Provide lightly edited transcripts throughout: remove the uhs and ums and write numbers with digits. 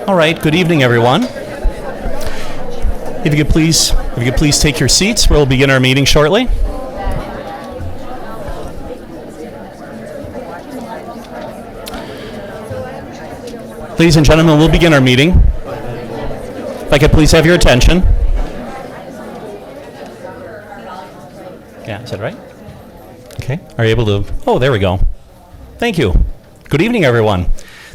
All right, good evening, everyone. If you could please take your seats, we'll begin our meeting shortly. Ladies and gentlemen, we'll begin our meeting. If I could please have your attention. Yeah, is that right? Okay, are you able to, oh, there we go. Thank you. Good evening, everyone.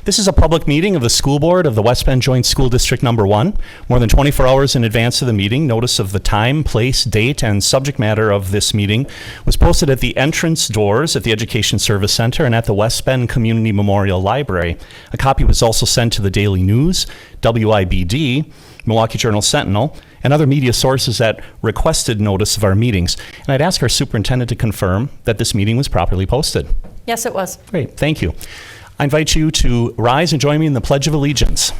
This is a public meeting of the School Board of the West Bend Joint School District Number 1. More than 24 hours in advance of the meeting, notice of the time, place, date, and subject matter of this meeting was posted at the entrance doors at the Education Service Center and at the West Bend Community Memorial Library. A copy was also sent to the Daily News, WIBD, Milwaukee Journal Sentinel, and other media sources that requested notice of our meetings. And I'd ask our superintendent to confirm that this meeting was properly posted. Yes, it was. Great, thank you. I invite you to rise and join me in the Pledge of Allegiance.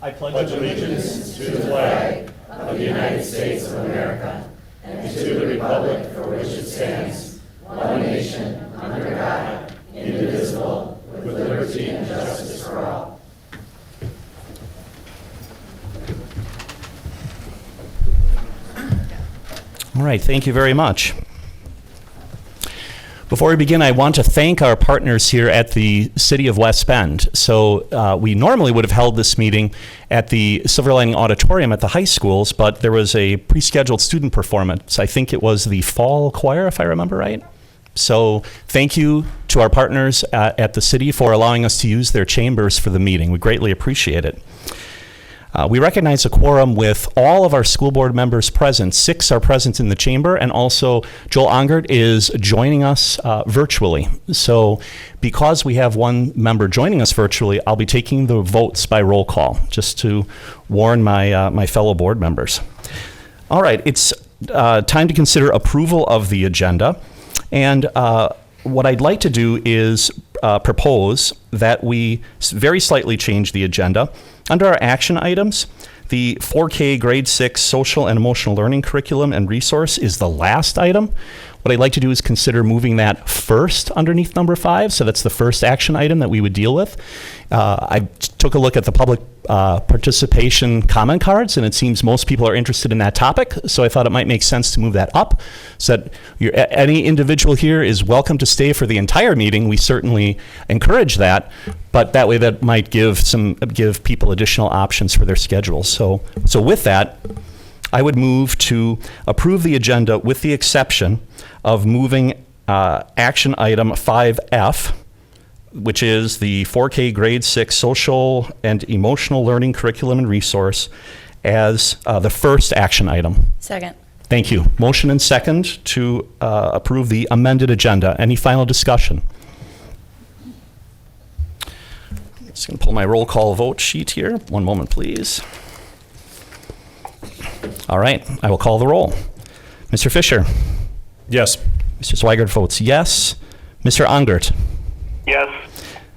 I pledge allegiance to the flag of the United States of America and to the republic for which it stands, one nation, under God, indivisible, with liberty and justice for all. All right, thank you very much. Before we begin, I want to thank our partners here at the City of West Bend. So we normally would have held this meeting at the Silver Lining Auditorium at the high schools, but there was a pre-scheduled student performance. I think it was the fall choir, if I remember right. So thank you to our partners at the city for allowing us to use their chambers for the meeting. We greatly appreciate it. We recognize a quorum with all of our school board members present. 6 are present in the chamber, and also Joel Ongert is joining us virtually. So because we have one member joining us virtually, I'll be taking the votes by roll call, just to warn my fellow board members. All right, it's time to consider approval of the agenda. And what I'd like to do is propose that we very slightly change the agenda. Under our action items, the 4K grade 6 social and emotional learning curriculum and resource is the last item. What I'd like to do is consider moving that first underneath number 5. So that's the first action item that we would deal with. I took a look at the public participation comment cards, and it seems most people are interested in that topic. So I thought it might make sense to move that up so that any individual here is welcome to stay for the entire meeting. We certainly encourage that, but that way that might give people additional options for their schedules. So with that, I would move to approve the agenda with the exception of moving action item 5F, which is the 4K grade 6 social and emotional learning curriculum and resource, as the first action item. Second. Thank you. Motion and second to approve the amended agenda. Any final discussion? I'm just going to pull my roll call vote sheet here. One moment, please. All right, I will call the roll. Mr. Fisher? Yes. Mr. Swigert votes yes. Mr. Ongert? Yes.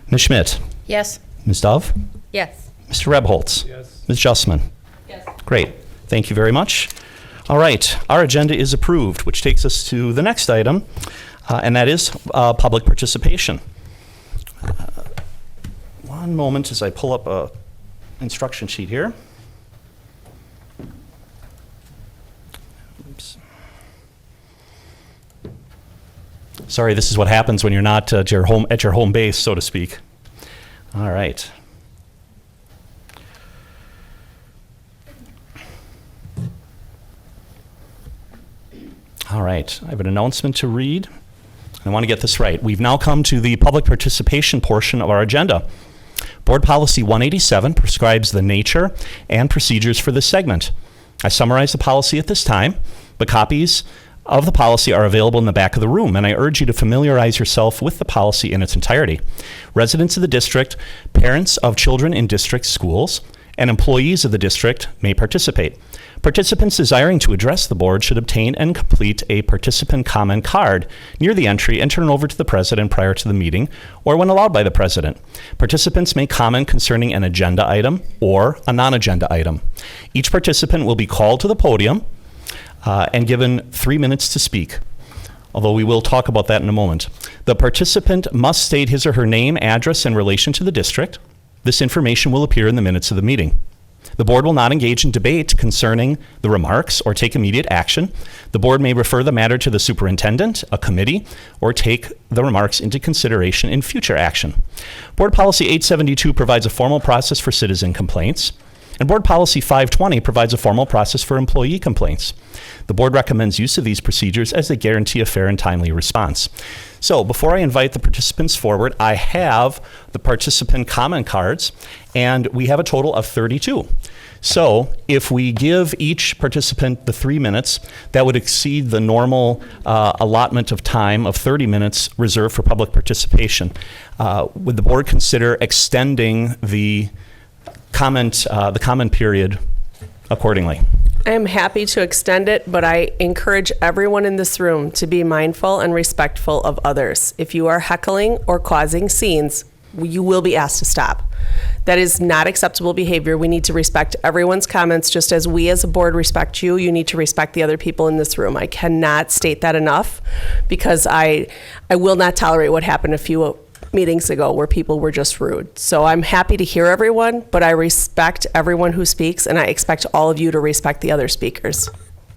Ms. Schmidt? Yes. Ms. Dove? Yes. Mr. Rebholz? Yes. Ms. Justman? Yes. Great. Thank you very much. All right, our agenda is approved, which takes us to the next item, and that is public participation. One moment as I pull up a instruction sheet here. Oops. Sorry, this is what happens when you're not at your home base, so to speak. All right. All right, I have an announcement to read. I want to get this right. We've now come to the public participation portion of our agenda. Board Policy 187 prescribes the nature and procedures for this segment. I summarize the policy at this time, but copies of the policy are available in the back of the room, and I urge you to familiarize yourself with the policy in its entirety. Residents of the district, parents of children in district schools, and employees of the district may participate. Participants desiring to address the board should obtain and complete a participant comment card near the entry and turn it over to the president prior to the meeting or when allowed by the president. Participants may comment concerning an agenda item or a non-agenda item. Each participant will be called to the podium and given 3 minutes to speak. although we will talk about that in a moment. The participant must state his or her name, address, and relation to the district. This information will appear in the minutes of the meeting. The board will not engage in debate concerning the remarks or take immediate action. The board may refer the matter to the superintendent, a committee, or take the remarks into consideration in future action. Board Policy 872 provides a formal process for citizen complaints, and Board Policy 520 provides a formal process for employee complaints. The board recommends use of these procedures as they guarantee a fair and timely response. So before I invite the participants forward, I have the participant comment cards, and we have a total of 32. So if we give each participant the 3 minutes, that would exceed the normal allotment of time of 30 minutes reserved for public participation. Would the board consider extending the comment period accordingly? I am happy to extend it, but I encourage everyone in this room to be mindful and respectful of others. If you are heckling or causing scenes, you will be asked to stop. That is not acceptable behavior. We need to respect everyone's comments just as we as a board respect you. You need to respect the other people in this room. I cannot state that enough because I will not tolerate what happened a few meetings ago where people were just rude. So I'm happy to hear everyone, but I respect everyone who speaks, and I expect all of you to respect the other speakers.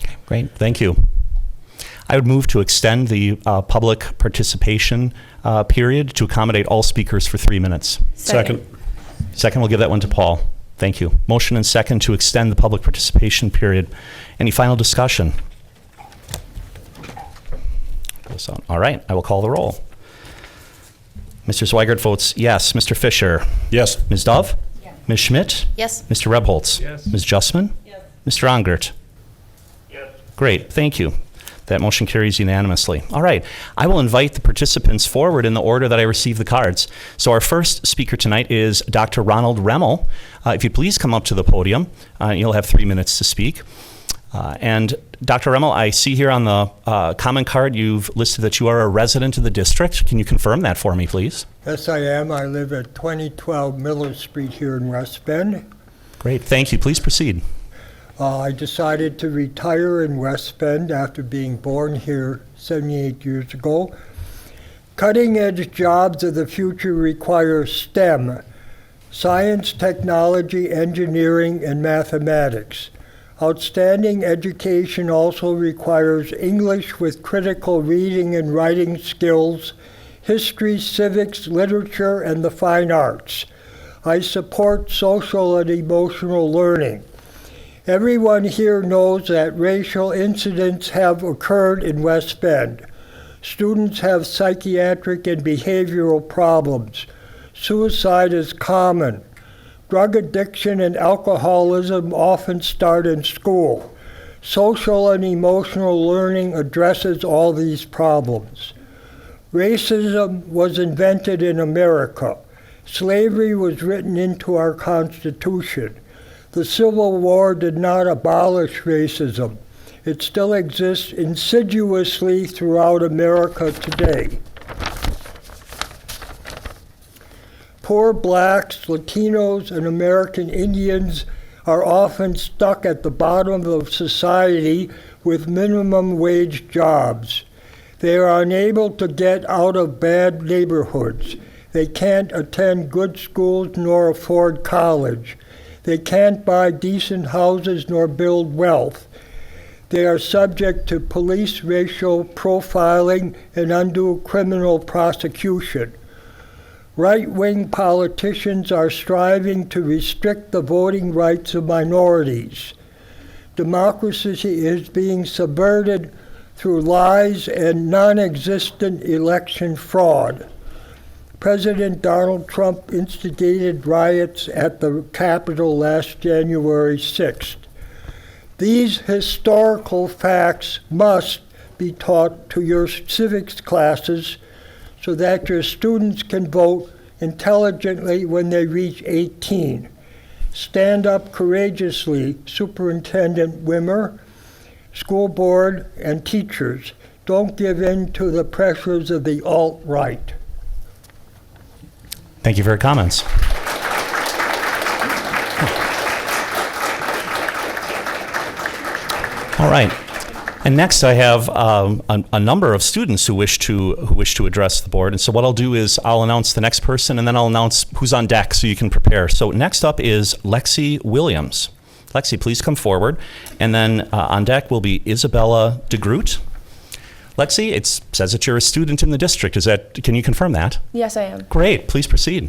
Okay, great, thank you. I would move to extend the public participation period to accommodate all speakers for 3 minutes. Second. Second, we'll give that one to Paul. Thank you. Motion and second to extend the public participation period. Any final discussion? All right, I will call the roll. Mr. Zweigert votes yes. Mr. Fisher? Yes. Ms. Dove? Yes. Ms. Schmidt? Yes. Mr. Rebholz? Yes. Ms. Justman? Yes. Mr. Ongert? Yes. Great, thank you. That motion carries unanimously. All right, I will invite the participants forward in the order that I received the cards. So our first speaker tonight is Dr. Ronald Remmel. If you please come up to the podium, you'll have 3 minutes to speak. And Dr. Remmel, I see here on the comment card you've listed that you are a resident of the district. Can you confirm that for me, please? Yes, I am. I live at 2012 Miller Street here in West Bend. Great, thank you. Please proceed. I decided to retire in West Bend after being born here 78 years ago. Cutting-edge jobs of the future require STEM, science, technology, engineering, and mathematics. Outstanding education also requires English with critical reading and writing skills, history, civics, literature, and the fine arts. I support social and emotional learning. Everyone here knows that racial incidents have occurred in West Bend. Students have psychiatric and behavioral problems. Suicide is common. Drug addiction and alcoholism often start in school. Social and emotional learning addresses all these problems. Racism was invented in America. Slavery was written into our Constitution. The Civil War did not abolish racism. It still exists insidiously throughout America today. Poor blacks, Latinos, and American Indians are often stuck at the bottom of society with minimum wage jobs. They are unable to get out of bad neighborhoods. They can't attend good schools nor afford college. They can't buy decent houses nor build wealth. They are subject to police racial profiling and undue criminal prosecution. Right-wing politicians are striving to restrict the voting rights of minorities. Democracy is being subverted through lies and non-existent election fraud. President Donald Trump instigated riots at the Capitol last January 6th. These historical facts must be taught to your civics classes so that your students can vote intelligently when they reach 18. Stand up courageously, Superintendent Wimmer, school board, and teachers. Don't give in to the pressures of the alt-right. Thank you for your comments. All right. And next, I have a number of students who wish to address the board. And so what I'll do is I'll announce the next person, and then I'll announce who's on deck so you can prepare. So next up is Lexi Williams. Lexi, please come forward. And then on deck will be Isabella DeGroot. Lexi, it says that you're a student in the district. Can you confirm that? Yes, I am. Great. Please proceed.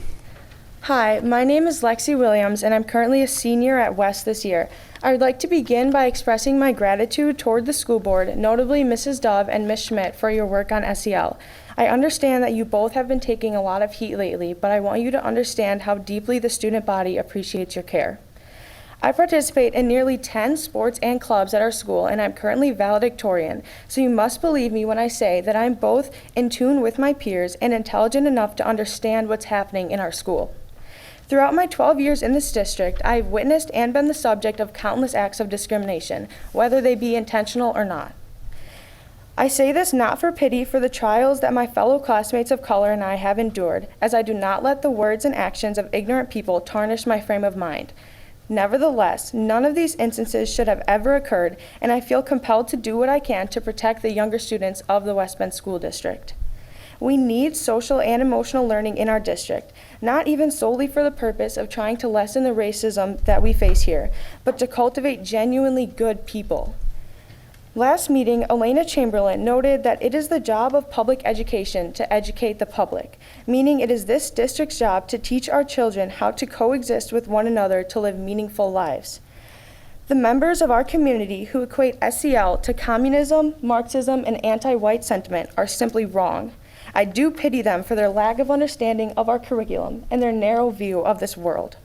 Hi, my name is Lexi Williams, and I'm currently a senior at West this year. I would like to begin by expressing my gratitude toward the school board, notably Mrs. Dove and Ms. Schmidt, for your work on SEL. I understand that you both have been taking a lot of heat lately, but I want you to understand how deeply the student body appreciates your care. I participate in nearly 10 sports and clubs at our school, and I'm currently valedictorian, so you must believe me when I say that I'm both in tune with my peers and intelligent enough to understand what's happening in our school. Throughout my 12 years in this district, I've witnessed and been the subject of countless acts of discrimination, whether they be intentional or not. I say this not for pity for the trials that my fellow classmates of color and I have endured, as I do not let the words and actions of ignorant people tarnish my frame of mind. Nevertheless, none of these instances should have ever occurred, and I feel compelled to do what I can to protect the younger students of the West Bend School District. We need social and emotional learning in our district, not even solely for the purpose of trying to lessen the racism that we face here, but to cultivate genuinely good people. Last meeting, Elena Chamberlain noted that it is the job of public education to educate the public, meaning it is this district's job to teach our children how to coexist with one another to live meaningful lives. The members of our community who equate SEL to communism, Marxism, and anti-white sentiment are simply wrong. I do pity them for their lack of understanding of our curriculum and their narrow view of this world.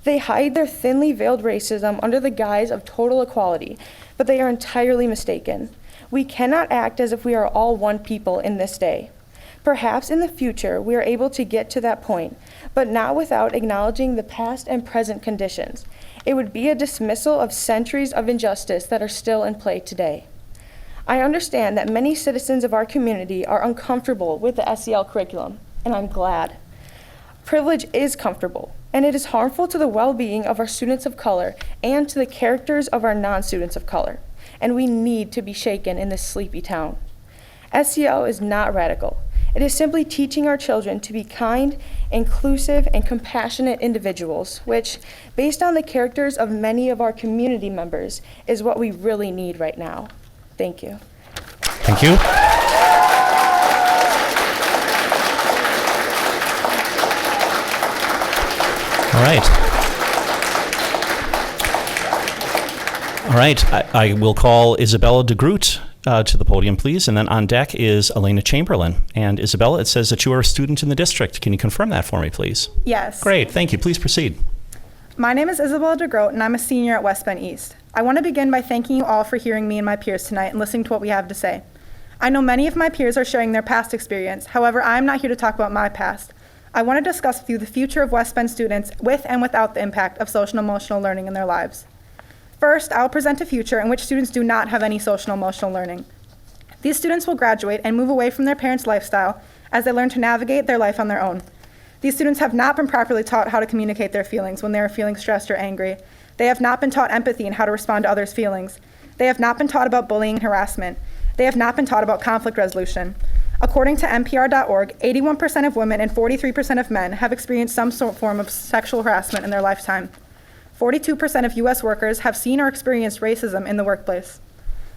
They hide their thinly veiled racism under the guise of total equality, but they are entirely mistaken. We cannot act as if we are all one people in this day. Perhaps in the future we are able to get to that point, but not without acknowledging the past and present conditions. It would be a dismissal of centuries of injustice that are still in play today. I understand that many citizens of our community are uncomfortable with the SEL curriculum, and I'm glad. Privilege is comfortable, and it is harmful to the well-being of our students of color and to the characters of our non-students of color, and we need to be shaken in this sleepy town. SEL is not radical. It is simply teaching our children to be kind, inclusive, and compassionate individuals, which, based on the characters of many of our community members, is what we really need right now. Thank you. Thank you. All right. All right. I will call Isabella DeGroot to the podium, please. And then on deck is Elena Chamberlain. And Isabella, it says that you are a student in the district. Can you confirm that for me, please? Yes. Great. Thank you. Please proceed. My name is Isabella DeGroat, and I'm a senior at West Bend East. I want to begin by thanking you all for hearing me and my peers tonight and listening to what we have to say. I know many of my peers are sharing their past experience. However, I'm not here to talk about my past. I want to discuss with you the future of West Bend students with and without the impact of social and emotional learning in their lives. First, I'll present a future in which students do not have any social and emotional learning. These students will graduate and move away from their parents' lifestyle as they learn to navigate their life on their own. These students have not been properly taught how to communicate their feelings when they are feeling stressed or angry. They have not been taught empathy and how to respond to others' feelings. They have not been taught about bullying and harassment. They have not been taught about conflict resolution. According to NPR.org, 81% of women and 43% of men have experienced some form of sexual harassment in their lifetime. 42% of U.S. workers have seen or experienced racism in the workplace.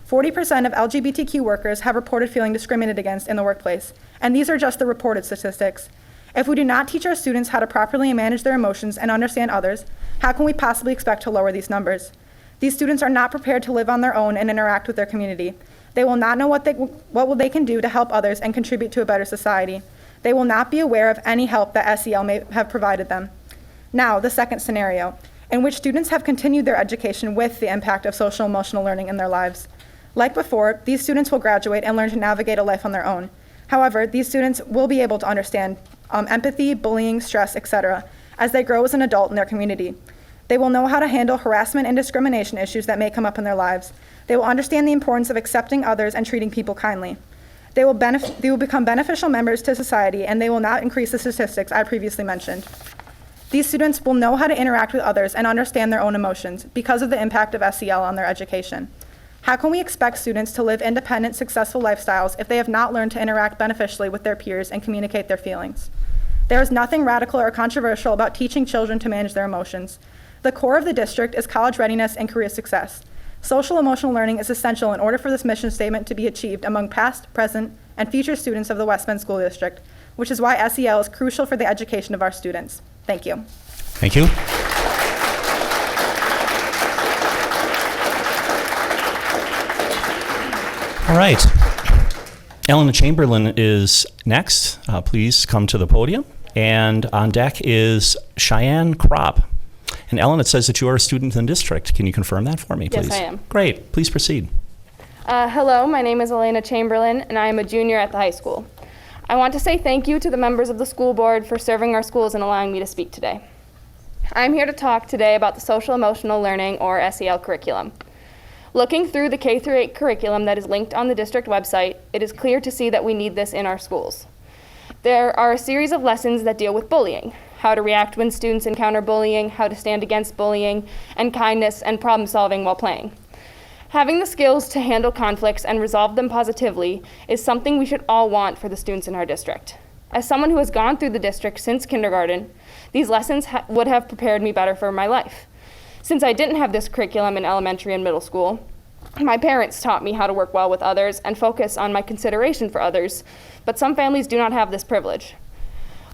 40% of LGBTQ workers have reported feeling discriminated against in the workplace, and these are just the reported statistics. If we do not teach our students how to properly manage their emotions and understand others, how can we possibly expect to lower these numbers? These students are not prepared to live on their own and interact with their community. They will not know what they can do to help others and contribute to a better society. They will not be aware of any help that SEL may have provided them. Now, the second scenario, in which students have continued their education with the impact of social and emotional learning in their lives. Like before, these students will graduate and learn to navigate a life on their own. However, these students will be able to understand empathy, bullying, stress, etc., as they grow as an adult in their community. They will know how to handle harassment and discrimination issues that may come up in their lives. They will understand the importance of accepting others and treating people kindly. They will become beneficial members to society, and they will not increase the statistics I previously mentioned. These students will know how to interact with others and understand their own emotions because of the impact of SEL on their education. How can we expect students to live independent, successful lifestyles if they have not learned to interact beneficially with their peers and communicate their feelings? There is nothing radical or controversial about teaching children to manage their emotions. The core of the district is college readiness and career success. Social emotional learning is essential in order for this mission statement to be achieved among past, present, and future students of the West Bend School District, which is why SEL is crucial for the education of our students. Thank you. Thank you. All right. Elena Chamberlain is next. Please come to the podium. And on deck is Cheyenne Kropp. And Ellen, it says that you are a student in the district. Can you confirm that for me, please? Yes, I am. Great. Please proceed. Hello, my name is Elena Chamberlain, and I am a junior at the high school. I want to say thank you to the members of the school board for serving our schools and allowing me to speak today. I'm here to talk today about the social emotional learning, or SEL curriculum. Looking through the K-8 curriculum that is linked on the district website, it is clear to see that we need this in our schools. There are a series of lessons that deal with bullying, how to react when students encounter bullying, how to stand against bullying, and kindness and problem solving while playing. Having the skills to handle conflicts and resolve them positively is something we should all want for the students in our district. As someone who has gone through the district since kindergarten, these lessons would have prepared me better for my life. Since I didn't have this curriculum in elementary and middle school, my parents taught me how to work well with others and focus on my consideration for others, but some families do not have this privilege.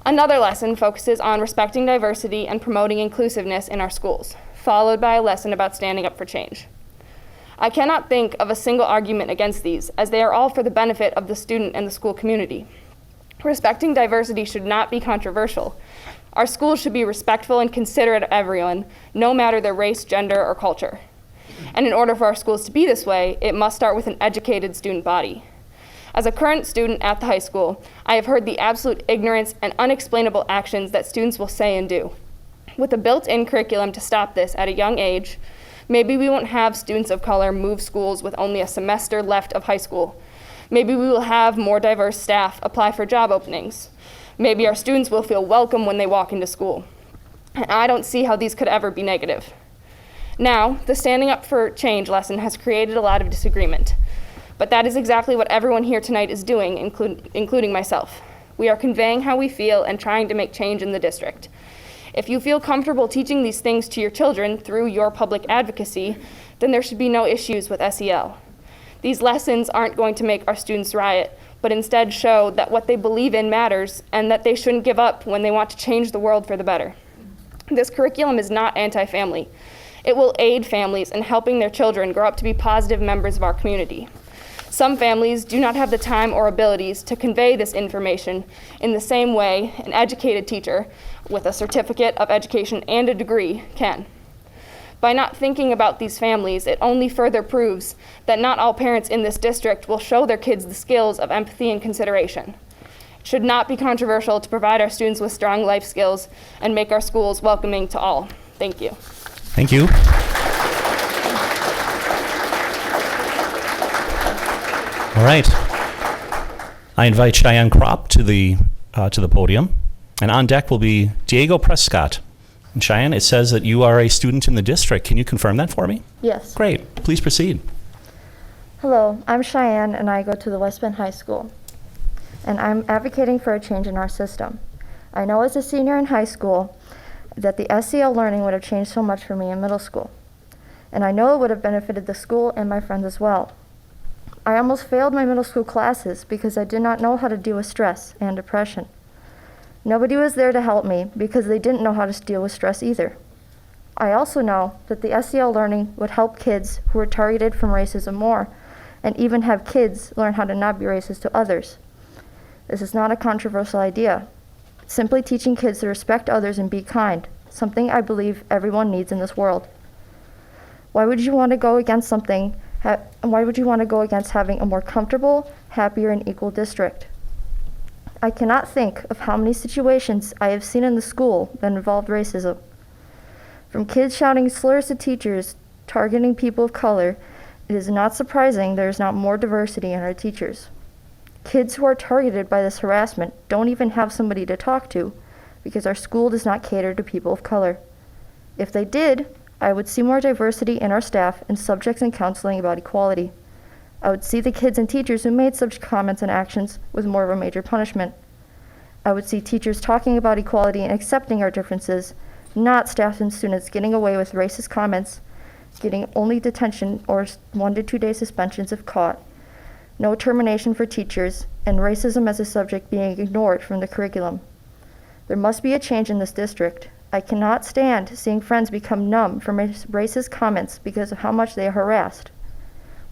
Another lesson focuses on respecting diversity and promoting inclusiveness in our schools, followed by a lesson about standing up for change. I cannot think of a single argument against these, as they are all for the benefit of the student and the school community. Respecting diversity should not be controversial. Our schools should be respectful and considerate of everyone, no matter their race, gender, or culture. And in order for our schools to be this way, it must start with an educated student body. As a current student at the high school, I have heard the absolute ignorance and unexplainable actions that students will say and do. With a built-in curriculum to stop this at a young age, maybe we won't have students of color move schools with only a semester left of high school. Maybe we will have more diverse staff apply for job openings. Maybe our students will feel welcome when they walk into school. And I don't see how these could ever be negative. Now, the standing up for change lesson has created a lot of disagreement. But that is exactly what everyone here tonight is doing, including myself. We are conveying how we feel and trying to make change in the district. If you feel comfortable teaching these things to your children through your public advocacy, then there should be no issues with SEL. These lessons aren't going to make our students riot, but instead show that what they believe in matters and that they shouldn't give up when they want to change the world for the better. This curriculum is not anti-family. It will aid families in helping their children grow up to be positive members of our community. Some families do not have the time or abilities to convey this information in the same way an educated teacher with a certificate of education and a degree can. By not thinking about these families, it only further proves that not all parents in this district will show their kids the skills of empathy and consideration. It should not be controversial to provide our students with strong life skills and make our schools welcoming to all. Thank you. Thank you. All right. I invite Cheyenne Kropp to the podium. And on deck will be Diego Prescott. And Cheyenne, it says that you are a student in the district. Can you confirm that for me? Yes. Great. Please proceed. Hello, I'm Cheyenne and I go to the West Bend High School. And I'm advocating for a change in our system. I know as a senior in high school that the SEL learning would have changed so much for me in middle school. And I know it would have benefited the school and my friends as well. I almost failed my middle school classes because I did not know how to deal with stress and depression. Nobody was there to help me because they didn't know how to deal with stress either. I also know that the SEL learning would help kids who were targeted from racism more, and even have kids learn how to not be racist to others. This is not a controversial idea. It's simply teaching kids to respect others and be kind, something I believe everyone needs in this world. Why would you want to go against having a more comfortable, happier, and equal district? I cannot think of how many situations I have seen in the school that involved racism. From kids shouting slurs to teachers, targeting people of color, it is not surprising there is not more diversity in our teachers. Kids who are targeted by this harassment don't even have somebody to talk to because our school does not cater to people of color. If they did, I would see more diversity in our staff and subjects and counseling about equality. I would see the kids and teachers who made such comments and actions with more of a major punishment. I would see teachers talking about equality and accepting our differences, not staff and students getting away with racist comments, getting only detention or 1 to 2 day suspensions if caught, no termination for teachers, and racism as a subject being ignored from the curriculum. There must be a change in this district. I cannot stand seeing friends become numb from racist comments because of how much they are harassed.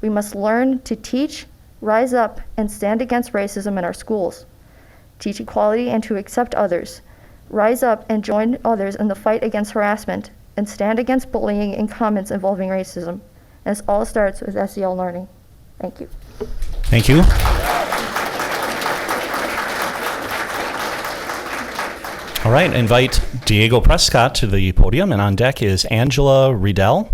We must learn to teach, rise up, and stand against racism in our schools. Teach equality and to accept others. Rise up and join others in the fight against harassment and stand against bullying and comments involving racism. And this all starts with SEL learning. Thank you. Thank you. All right, invite Diego Prescott to the podium, and on deck is Angela Riedel.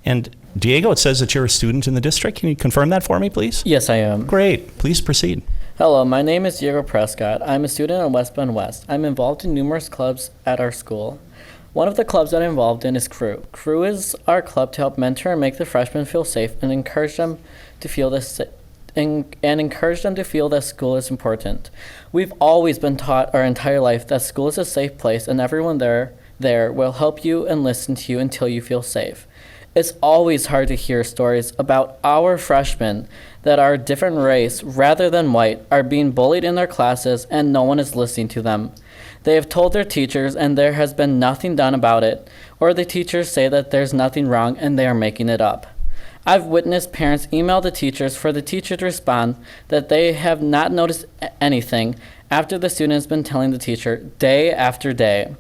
And Diego, it says that you're a student in the district. Can you confirm that for me, please? Yes, I am. Great. Please proceed. Hello, my name is Diego Prescott. I'm a student at West Bend West. I'm involved in numerous clubs at our school. One of the clubs that I'm involved in is Crew. Crew is our club to help mentor and make the freshmen feel safe and encourage them to feel this and encourage them to feel that school is important. We've always been taught our entire life that school is a safe place and everyone there will help you and listen to you until you feel safe. It's always hard to hear stories about our freshmen that are a different race rather than white are being bullied in their classes and no one is listening to them. They have told their teachers and there has been nothing done about it, or the teachers say that there's nothing wrong and they are making it up. I've witnessed parents email the teachers for the teacher to respond that they have not noticed anything after the student has been telling the teacher day after day.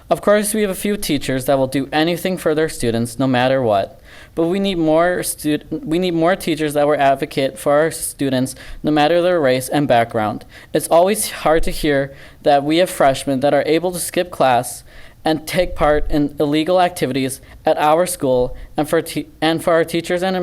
Of course, we have a few teachers that will do anything for their students no matter what, but we need more teachers that will advocate for our students no matter their race and background. It's always hard to hear that we have freshmen that are able to skip class and take part in illegal activities at our school, and for our teachers and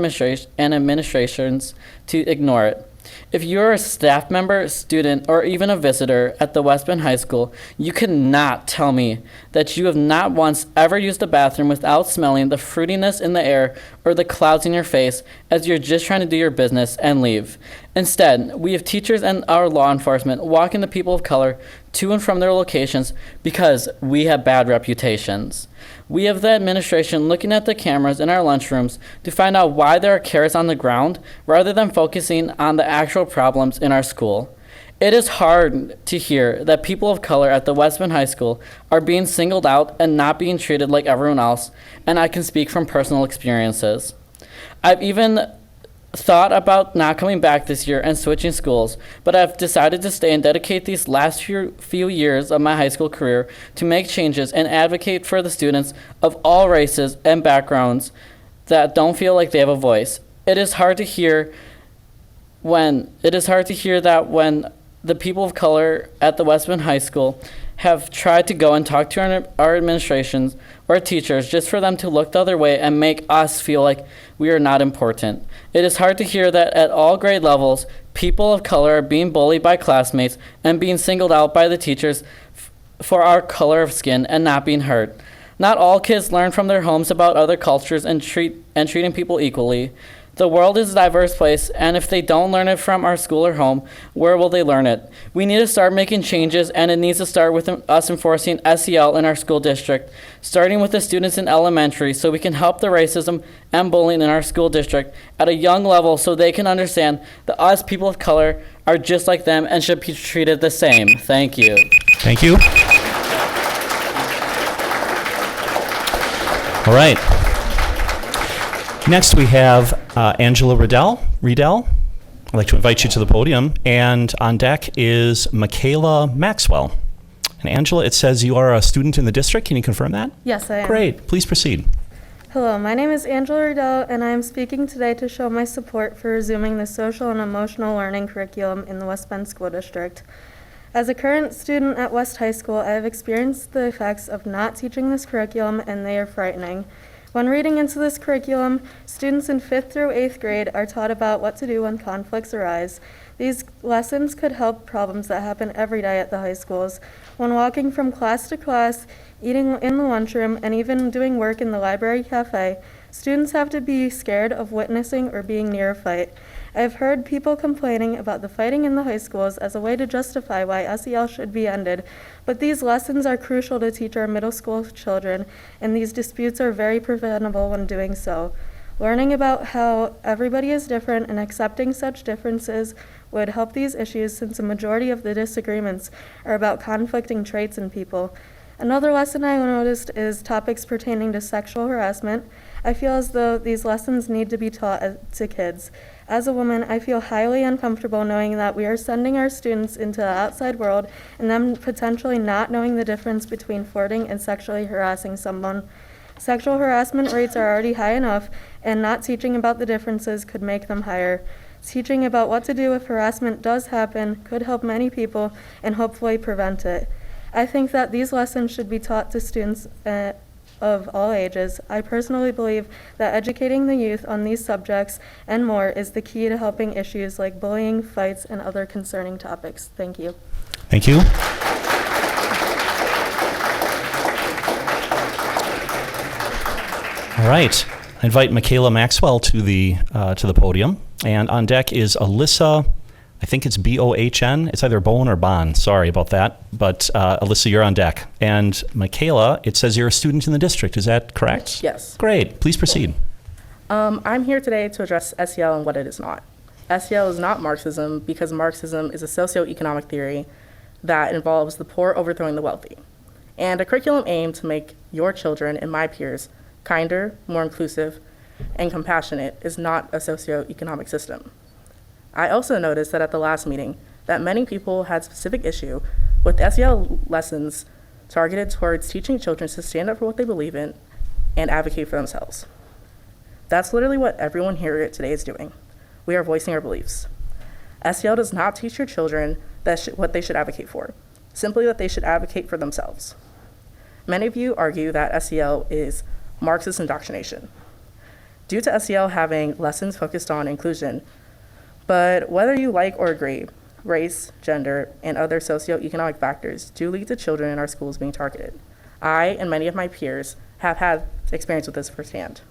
administrations to ignore it. If you're a staff member, student, or even a visitor at the West Bend High School, you cannot tell me that you have not once ever used a bathroom without smelling the fruitiness in the air or the clouds in your face as you're just trying to do your business and leave. Instead, we have teachers and our law enforcement walking the people of color to and from their locations because we have bad reputations. We have the administration looking at the cameras in our lunchrooms to find out why there are carrots on the ground rather than focusing on the actual problems in our school. It is hard to hear that people of color at the West Bend High School are being singled out and not being treated like everyone else, and I can speak from personal experiences. I've even thought about not coming back this year and switching schools, but I've decided to stay and dedicate these last few years of my high school career to make changes and advocate for the students of all races and backgrounds that don't feel like they have a voice. It is hard to hear that when the people of color at the West Bend High School have tried to go and talk to our administrations or teachers just for them to look the other way and make us feel like we are not important. It is hard to hear that at all grade levels, people of color are being bullied by classmates and being singled out by the teachers for our color of skin and not being heard. Not all kids learn from their homes about other cultures and treating people equally. The world is a diverse place, and if they don't learn it from our school or home, where will they learn it? We need to start making changes, and it needs to start with us enforcing SEL in our school district, starting with the students in elementary so we can help the racism and bullying in our school district at a young level so they can understand that us people of color are just like them and should be treated the same. Thank you. Thank you. All right. Next, we have Angela Riedel. I'd like to invite you to the podium. And on deck is Michaela Maxwell. And Angela, it says you are a student in the district. Can you confirm that? Yes, I am. Great. Please proceed. Hello, my name is Angela Riedel, and I am speaking today to show my support for resuming the social and emotional learning curriculum in the West Bend School District. As a current student at West High School, I have experienced the effects of not teaching this curriculum, and they are frightening. When reading into this curriculum, students in 5th through 8th grade are taught about what to do when conflicts arise. These lessons could help problems that happen every day at the high schools. When walking from class to class, eating in the lunchroom, and even doing work in the library cafe, students have to be scared of witnessing or being near a fight. I've heard people complaining about the fighting in the high schools as a way to justify why SEL should be ended, but these lessons are crucial to teach our middle school children, and these disputes are very preventable when doing so. Learning about how everybody is different and accepting such differences would help these issues, since a majority of the disagreements are about conflicting traits in people. Another lesson I noticed is topics pertaining to sexual harassment. I feel as though these lessons need to be taught to kids. As a woman, I feel highly uncomfortable knowing that we are sending our students into the outside world and them potentially not knowing the difference between flirting and sexually harassing someone. Sexual harassment rates are already high enough, and not teaching about the differences could make them higher. Teaching about what to do if harassment does happen could help many people and hopefully prevent it. I think that these lessons should be taught to students of all ages. I personally believe that educating the youth on these subjects and more is the key to helping issues like bullying, fights, and other concerning topics. Thank you. Thank you. All right. I invite Michaela Maxwell to the podium. And on deck is Alyssa, I think it's B-O-H-N. It's either Bone or Bon. Sorry about that. But Alyssa, you're on deck. And Michaela, it says you're a student in the district. Is that correct? Yes. Great. Please proceed. I'm here today to address SEL and what it is not. SEL is not Marxism because Marxism is a socioeconomic theory that involves the poor overthrowing the wealthy, and a curriculum aimed to make your children and my peers kinder, more inclusive, and compassionate is not a socioeconomic system. I also noticed that at the last meeting that many people had specific issue with SEL lessons targeted towards teaching children to stand up for what they believe in and advocate for themselves. That's literally what everyone here today is doing. We are voicing our beliefs. SEL does not teach your children what they should advocate for, simply that they should advocate for themselves. Many of you argue that SEL is Marxist indoctrination, due to SEL having lessons focused on inclusion. But whether you like or agree, race, gender, and other socioeconomic factors do lead to children in our schools being targeted. I and many of my peers have had experience with this firsthand.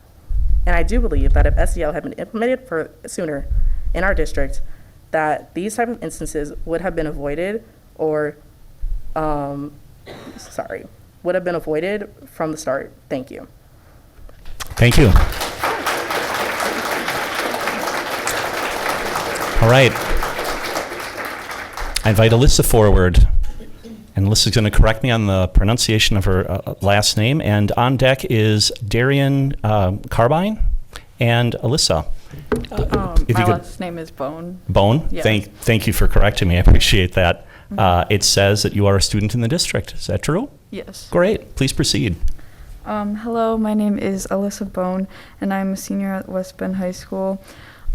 And I do believe that if SEL had been implemented sooner in our district, that these type of instances would have been avoided would have been avoided from the start. Thank you. Thank you. All right. I invite Alyssa forward. And Alyssa's going to correct me on the pronunciation of her last name. And on deck is Darian Carbine and Alyssa. My last name is Bone. Bone? Yes. Thank you for correcting me. I appreciate that. It says that you are a student in the district. Is that true? Yes. Great. Please proceed. Hello, my name is Alyssa Bone, and I'm a senior at West Bend High School.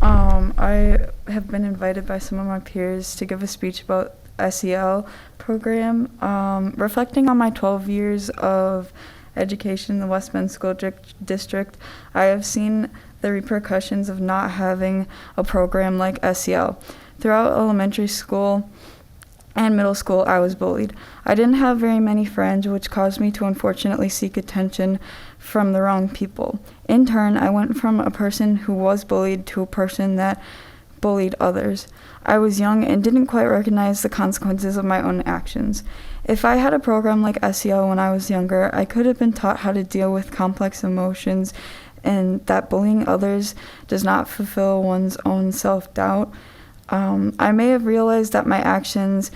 I have been invited by some of my peers to give a speech about SEL program. Reflecting on my 12 years of education in the West Bend School District, I have seen the repercussions of not having a program like SEL. Throughout elementary school and middle school, I was bullied. I didn't have very many friends, which caused me to unfortunately seek attention from the wrong people. In turn, I went from a person who was bullied to a person that bullied others. I was young and didn't quite recognize the consequences of my own actions. If I had a program like SEL when I was younger, I could have been taught how to deal with complex emotions and that bullying others does not fulfill one's own self-doubt. I may have realized that my actions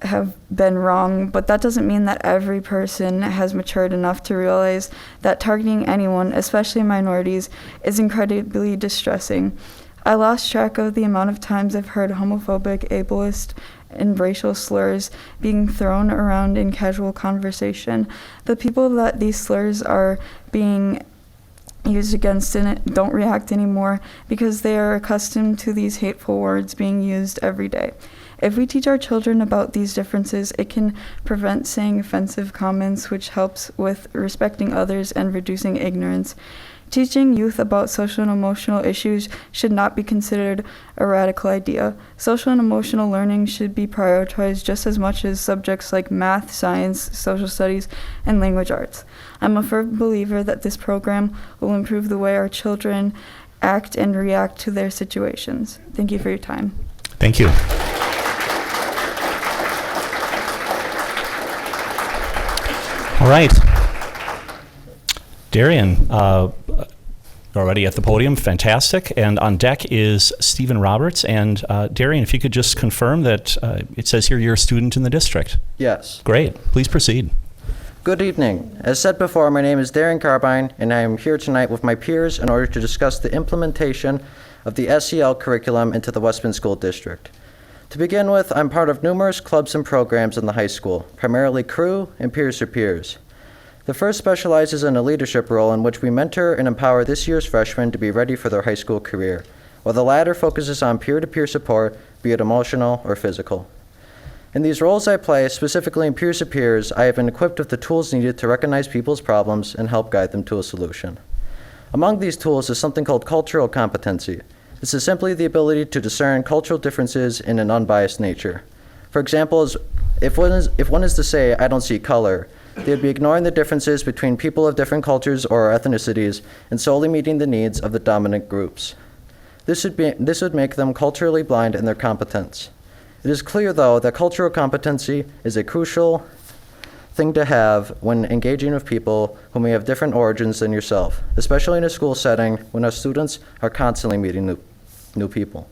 have been wrong, but that doesn't mean that every person has matured enough to realize that targeting anyone, especially minorities, is incredibly distressing. I lost track of the amount of times I've heard homophobic, ableist, and racial slurs being thrown around in casual conversation. The people that these slurs are being used against in it don't react anymore because they are accustomed to these hateful words being used every day. If we teach our children about these differences, it can prevent saying offensive comments, which helps with respecting others and reducing ignorance. Teaching youth about social and emotional issues should not be considered a radical idea. Social and emotional learning should be prioritized just as much as subjects like math, science, social studies, and language arts. I'm a firm believer that this program will improve the way our children act and react to their situations. Thank you for your time. Thank you. All right. Darian, already at the podium, fantastic. And on deck is Stephen Roberts. And Darian, if you could just confirm that it says here you're a student in the district. Yes. Great. Please proceed. Good evening. As said before, my name is Darian Carbine, and I am here tonight with my peers in order to discuss the implementation of the SEL curriculum into the West Bend School District. To begin with, I'm part of numerous clubs and programs in the high school, primarily crew and peers to peers. The first specializes in a leadership role in which we mentor and empower this year's freshmen to be ready for their high school career, while the latter focuses on peer-to-peer support, be it emotional or physical. In these roles I play, specifically in peers to peers, I have been equipped with the tools needed to recognize people's problems and help guide them to a solution. Among these tools is something called cultural competency. This is simply the ability to discern cultural differences in an unbiased nature. For example, if one is to say, "I don't see color," they would be ignoring the differences between people of different cultures or ethnicities and solely meeting the needs of the dominant groups. This would make them culturally blind in their competence. It is clear, though, that cultural competency is a crucial thing to have when engaging with people who may have different origins than yourself, especially in a school setting when our students are constantly meeting new people.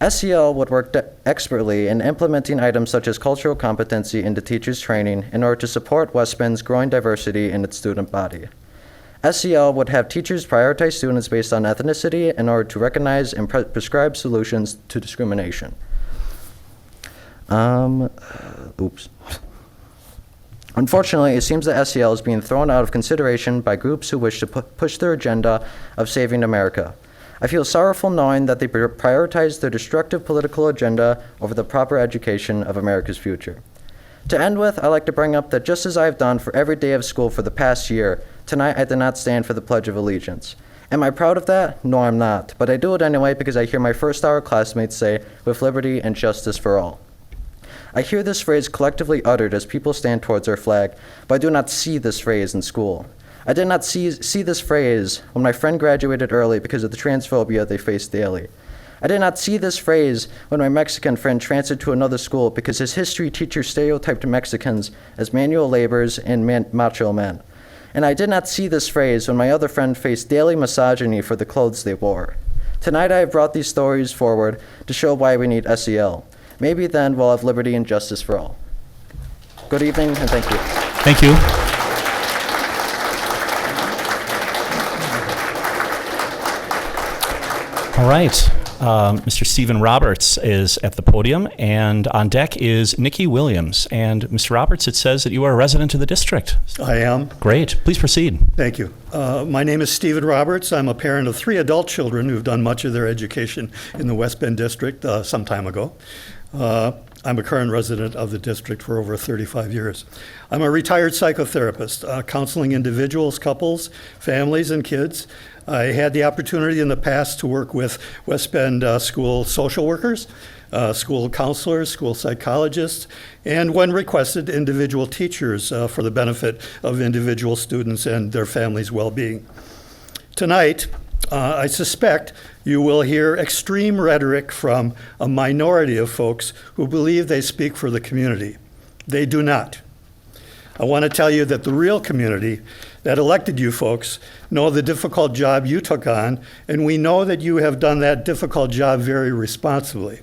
SEL would work expertly in implementing items such as cultural competency into teachers' training in order to support West Bend's growing diversity in its student body. SEL would have teachers prioritize students based on ethnicity in order to recognize and prescribe solutions to discrimination. Unfortunately, it seems that SEL is being thrown out of consideration by groups who wish to push their agenda of saving America. I feel sorrowful knowing that they prioritize their destructive political agenda over the proper education of America's future. To end with, I'd like to bring up that just as I've done for every day of school for the past year, tonight I did not stand for the Pledge of Allegiance. Am I proud of that? No, I'm not. But I do it anyway because I hear my first-hour classmates say, "with liberty and justice for all." I hear this phrase collectively uttered as people stand towards our flag, but I do not see this phrase in school. I did not see this phrase when my friend graduated early because of the transphobia they face daily. I did not see this phrase when my Mexican friend transferred to another school because his history teacher stereotyped Mexicans as manual laborers and macho men. And I did not see this phrase when my other friend faced daily misogyny for the clothes they wore. Tonight I have brought these stories forward to show why we need SEL. Maybe then we'll have liberty and justice for all. Good evening, and thank you. Thank you. All right. Mr. Stephen Roberts is at the podium, and on deck is Nikki Williams. And Mr. Roberts, it says that you are a resident of the district. I am. Great. Please proceed. Thank you. My name is Stephen Roberts. I'm a parent of 3 adult children who've done much of their education in the West Bend district some time ago. I'm a current resident of the district for over 35 years. I'm a retired psychotherapist, counseling individuals, couples, families, and kids. I had the opportunity in the past to work with West Bend school social workers, school counselors, school psychologists, and when requested, individual teachers for the benefit of individual students and their families' well-being. Tonight, I suspect you will hear extreme rhetoric from a minority of folks who believe they speak for the community. They do not. I want to tell you that the real community that elected you folks know the difficult job you took on, and we know that you have done that difficult job very responsibly.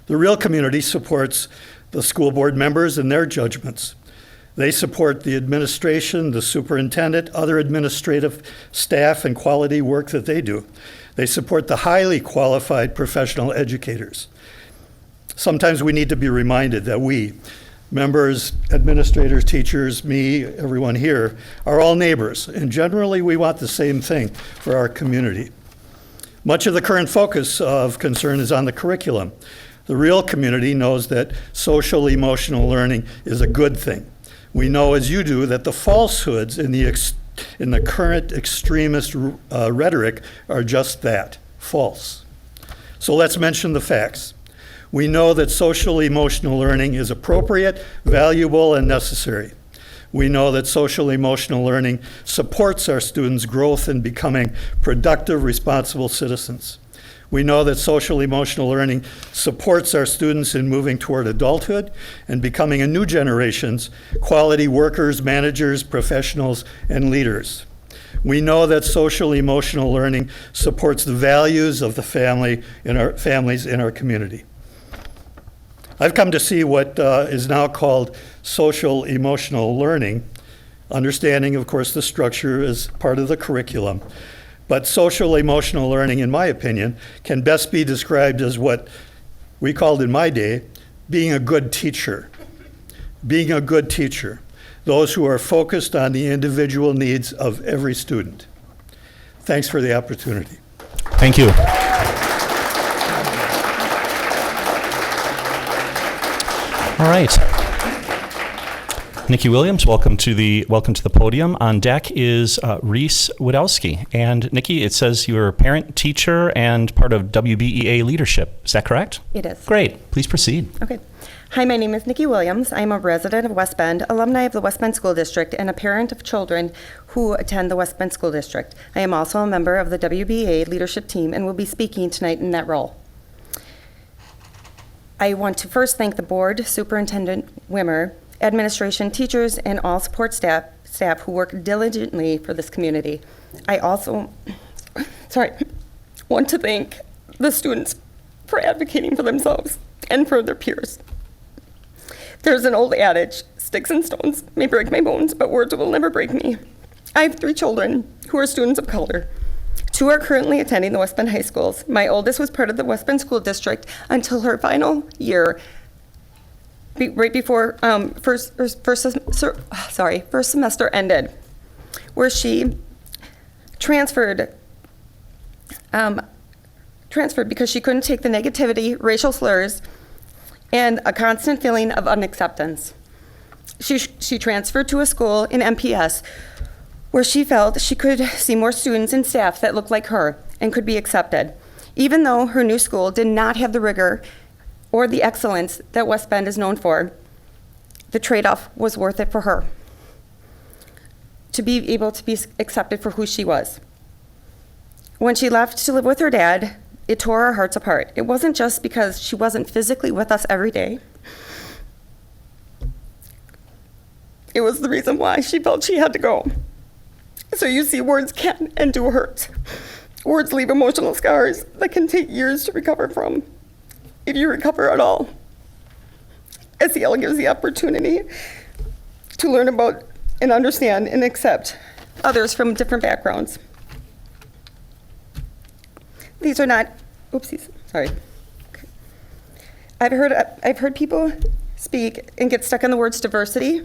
The real community supports the school board members and their judgments. They support the administration, the superintendent, other administrative staff, and quality work that they do. They support the highly qualified professional educators. Sometimes we need to be reminded that we, members, administrators, teachers, me, everyone here, are all neighbors, and generally we want the same thing for our community. Much of the current focus of concern is on the curriculum. The real community knows that social emotional learning is a good thing. We know, as you do, that the falsehoods in the current extremist rhetoric are just that, false. So let's mention the facts. We know that social emotional learning is appropriate, valuable, and necessary. We know that social emotional learning supports our students' growth in becoming productive, responsible citizens. We know that social emotional learning supports our students in moving toward adulthood and becoming a new generation's quality workers, managers, professionals, and leaders. We know that social emotional learning supports the values of the family in our families in our community. I've come to see what is now called social emotional learning, understanding, of course, the structure as part of the curriculum. But social emotional learning, in my opinion, can best be described as what we called in my day being a good teacher. Being a good teacher. Those who are focused on the individual needs of every student. Thanks for the opportunity. Thank you. All right. Nikki Williams, welcome to the podium. On deck is Reese Wadowski. And Nikki, it says you're a parent, teacher, and part of WBEA leadership. Is that correct? It is. Great. Please proceed. Okay. Hi, my name is Nikki Williams. I'm a resident of West Bend, alumni of the West Bend School District, and a parent of children who attend the West Bend School District. I am also a member of the WBEA leadership team and will be speaking tonight in that role. I want to first thank the board, Superintendent Wimmer, administration, teachers, and all support staff who work diligently for this community. I also, want to thank the students for advocating for themselves and for their peers. There's an old adage, sticks and stones may break my bones, but words will never break me. I have 3 children who are students of color. 2 are currently attending the West Bend High Schools. My oldest was part of the West Bend School District until her final year, right before first semester ended, where she transferred because she couldn't take the negativity, racial slurs, and a constant feeling of unacceptance. She transferred to a school in MPS where she felt she could see more students and staff that looked like her and could be accepted, even though her new school did not have the rigor or the excellence that West Bend is known for. The trade-off was worth it for her to be able to be accepted for who she was. When she left to live with her dad, it tore our hearts apart. It wasn't just because she wasn't physically with us every day. It was the reason why she felt she had to go. So you see, words can and do hurt. Words leave emotional scars that can take years to recover from, if you recover at all. SEL gives the opportunity to learn about and understand and accept others from different backgrounds. These are not, oopsies, sorry. Okay. I've heard people speak and get stuck on the words diversity,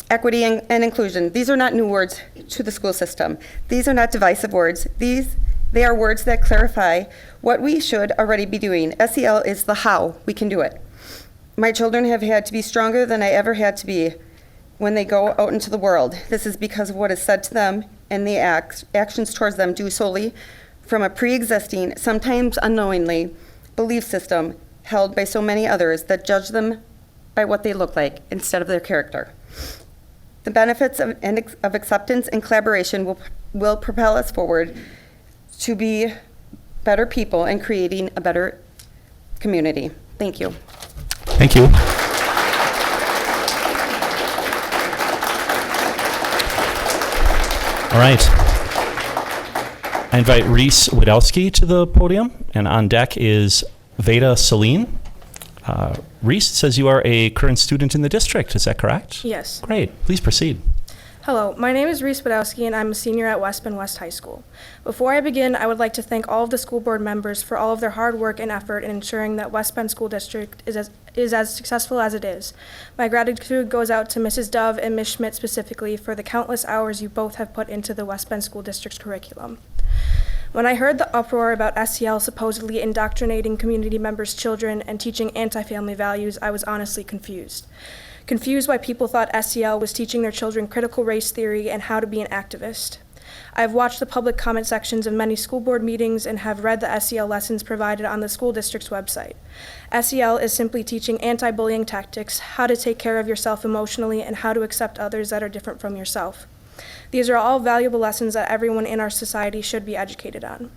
equity, and inclusion. These are not new words to the school system. These are not divisive words. They are words that clarify what we should already be doing. SEL is the how we can do it. My children have had to be stronger than I ever had to be when they go out into the world. This is because of what is said to them and the actions towards them due solely from a pre-existing, sometimes unknowingly, belief system held by so many others that judge them by what they look like instead of their character. The benefits of acceptance and collaboration will propel us forward to be better people and creating a better community. Thank you. Thank you. All right. I invite Reese Wadowski to the podium, and on deck is Veda Celine. Reese says you are a current student in the district. Is that correct? Yes. Great. Please proceed. Hello, my name is Reese Wadowski, and I'm a senior at West Bend West High School. Before I begin, I would like to thank all of the school board members for all of their hard work and effort in ensuring that West Bend School District is as successful as it is. My gratitude goes out to Mrs. Dove and Ms. Schmidt specifically for the countless hours you both have put into the West Bend School District's curriculum. When I heard the uproar about SEL supposedly indoctrinating community members' children and teaching anti-family values, I was honestly confused. Confused why people thought SEL was teaching their children critical race theory and how to be an activist. I've watched the public comment sections of many school board meetings and have read the SEL lessons provided on the school district's website. SEL is simply teaching anti-bullying tactics, how to take care of yourself emotionally, and how to accept others that are different from yourself. These are all valuable lessons that everyone in our society should be educated on.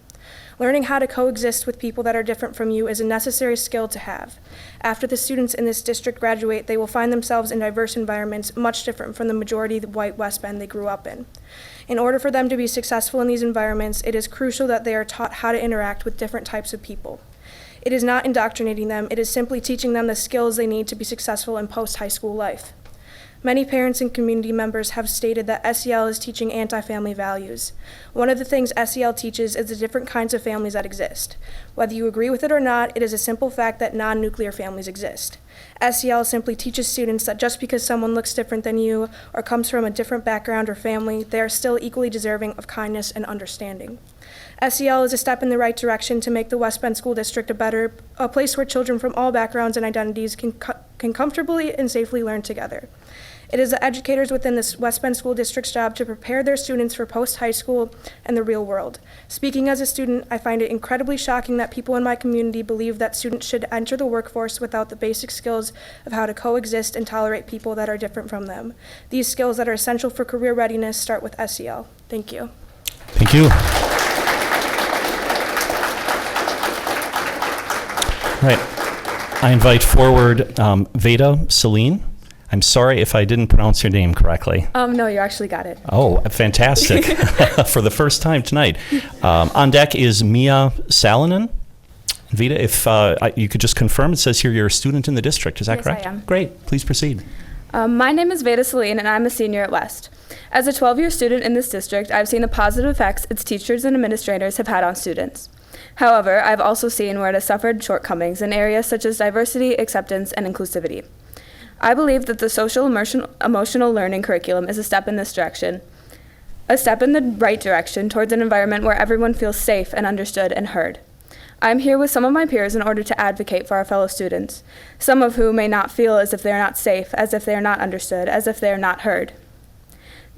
Learning how to coexist with people that are different from you is a necessary skill to have. After the students in this district graduate, they will find themselves in diverse environments much different from the majority of the white West Bend they grew up in. In order for them to be successful in these environments, it is crucial that they are taught how to interact with different types of people. It is not indoctrinating them, it is simply teaching them the skills they need to be successful in post-high school life. Many parents and community members have stated that SEL is teaching anti-family values. One of the things SEL teaches is the different kinds of families that exist. Whether you agree with it or not, it is a simple fact that non-nuclear families exist. SEL simply teaches students that just because someone looks different than you or comes from a different background or family, they are still equally deserving of kindness and understanding. SEL is a step in the right direction to make the West Bend School District a place where children from all backgrounds and identities can comfortably and safely learn together. It is the educators within the West Bend School District's job to prepare their students for post-high school and the real world. Speaking as a student, I find it incredibly shocking that people in my community believe that students should enter the workforce without the basic skills of how to coexist and tolerate people that are different from them. These skills that are essential for career readiness start with SEL. Thank you. Thank you. All right. I invite forward Veda Celine. I'm sorry if I didn't pronounce your name correctly. No, you actually got it. Oh, fantastic. For the first time tonight. On deck is Mia Salonen. Vita, if you could just confirm, it says here you're a student in the district. Is that correct? Yes, I am. Great. Please proceed. My name is Veda Celine, and I'm a senior at West. As a 12-year student in this district, I've seen the positive effects its teachers and administrators have had on students. However, I've also seen where it has suffered shortcomings in areas such as diversity, acceptance, and inclusivity. I believe that the social emotional learning curriculum is a step in this direction, a step in the right direction towards an environment where everyone feels safe and understood and heard. I am here with some of my peers in order to advocate for our fellow students, some of whom may not feel as if they are not safe, as if they are not understood, as if they are not heard.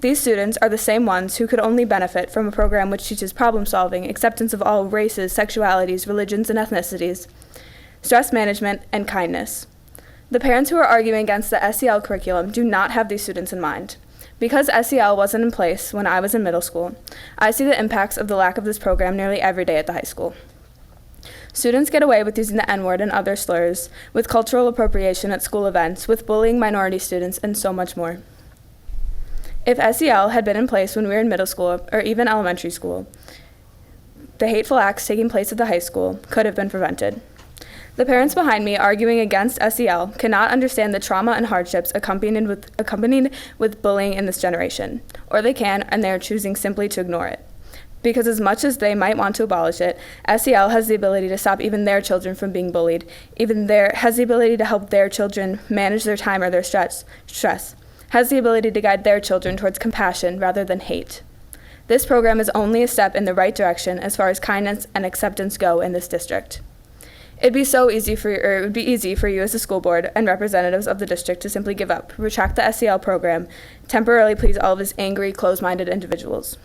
These students are the same ones who could only benefit from a program which teaches problem solving, acceptance of all races, sexualities, religions, and ethnicities, stress management, and kindness. The parents who are arguing against the SEL curriculum do not have these students in mind. Because SEL wasn't in place when I was in middle school, I see the impacts of the lack of this program nearly every day at the high school. Students get away with using the N-word and other slurs, with cultural appropriation at school events, with bullying minority students, and so much more. If SEL had been in place when we were in middle school or even elementary school, the hateful acts taking place at the high school could have been prevented. The parents behind me arguing against SEL cannot understand the trauma and hardships accompanied with bullying in this generation, or they can, and they are choosing simply to ignore it. Because as much as they might want to abolish it, SEL has the ability to stop even their children from being bullied, has the ability to help their children manage their time or their stress, has the ability to guide their children towards compassion rather than hate. This program is only a step in the right direction as far as kindness and acceptance go in this district. It would be easy for you as a school board and representatives of the district to simply give up, retract the SEL program, temporarily please all of these angry, closed-minded individuals.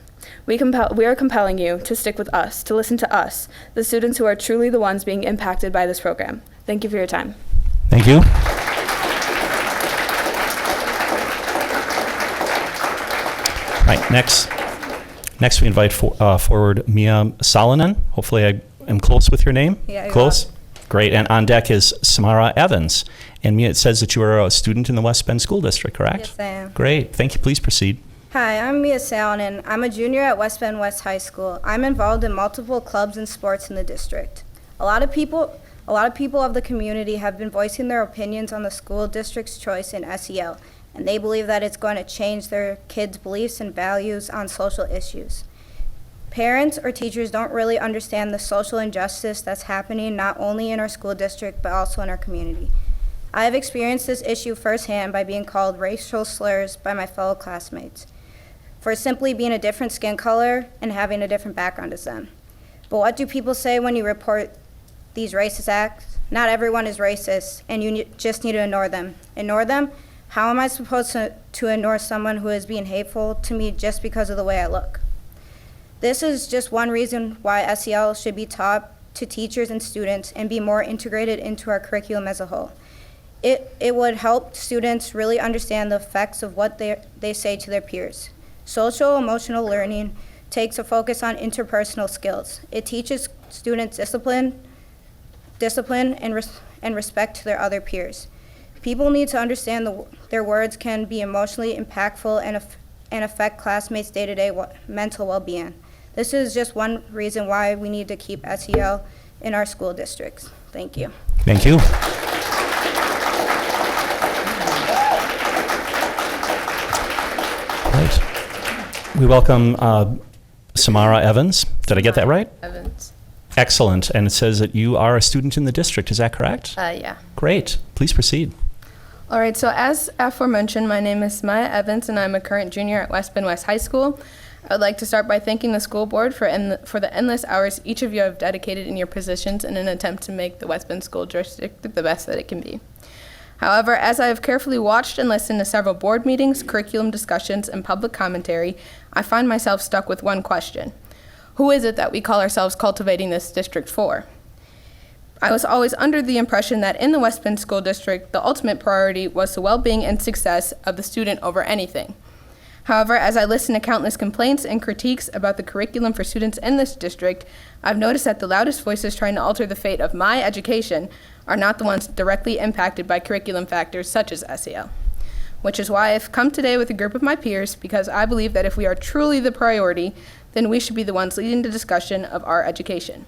We are compelling you to stick with us, to listen to us, the students who are truly the ones being impacted by this program. Thank you for your time. Thank you. Right, next we invite forward Mia Salonen. Hopefully I am close with your name. Yeah, close? Great. And on deck is Samara Evans. And Mia, it says that you are a student in the West Bend School District, correct? Yes, I am. Great. Thank you. Please proceed. Hi, I'm Mia Salonen. I'm a junior at West Bend West High School. I'm involved in multiple clubs and sports in the district. A lot of people of the community have been voicing their opinions on the school district's choice in SEL, and they believe that it's going to change their kids' beliefs and values on social issues. Parents or teachers don't really understand the social injustice that's happening not only in our school district but also in our community. I have experienced this issue firsthand by being called racial slurs by my fellow classmates for simply being a different skin color and having a different background as them. But what do people say when you report these racist acts? Not everyone is racist, and you just need to ignore them. Ignore them? How am I supposed to ignore someone who is being hateful to me just because of the way I look? This is just one reason why SEL should be taught to teachers and students and be more integrated into our curriculum as a whole. It would help students really understand the effects of what they say to their peers. Social emotional learning takes a focus on interpersonal skills. It teaches students discipline and respect to their other peers. People need to understand their words can be emotionally impactful and affect classmates' day-to-day mental well-being. This is just one reason why we need to keep SEL in our school districts. Thank you. Thank you. Right. We welcome Samara Evans. Did I get that right? Evans. Excellent. And it says that you are a student in the district. Is that correct? Yeah. Great. Please proceed. All right, so as aforementioned, my name is Maya Evans, and I'm a current junior at West Bend West High School. I would like to start by thanking the school board for the endless hours each of you have dedicated in your positions in an attempt to make the West Bend School District the best that it can be. However, as I have carefully watched and listened to several board meetings, curriculum discussions, and public commentary, I find myself stuck with one question. Who is it that we call ourselves cultivating this district for? I was always under the impression that in the West Bend School District, the ultimate priority was the well-being and success of the student over anything. However, as I listen to countless complaints and critiques about the curriculum for students in this district, I've noticed that the loudest voices trying to alter the fate of my education are not the ones directly impacted by curriculum factors such as SEL. Which is why I've come today with a group of my peers, because I believe that if we are truly the priority, then we should be the ones leading the discussion of our education.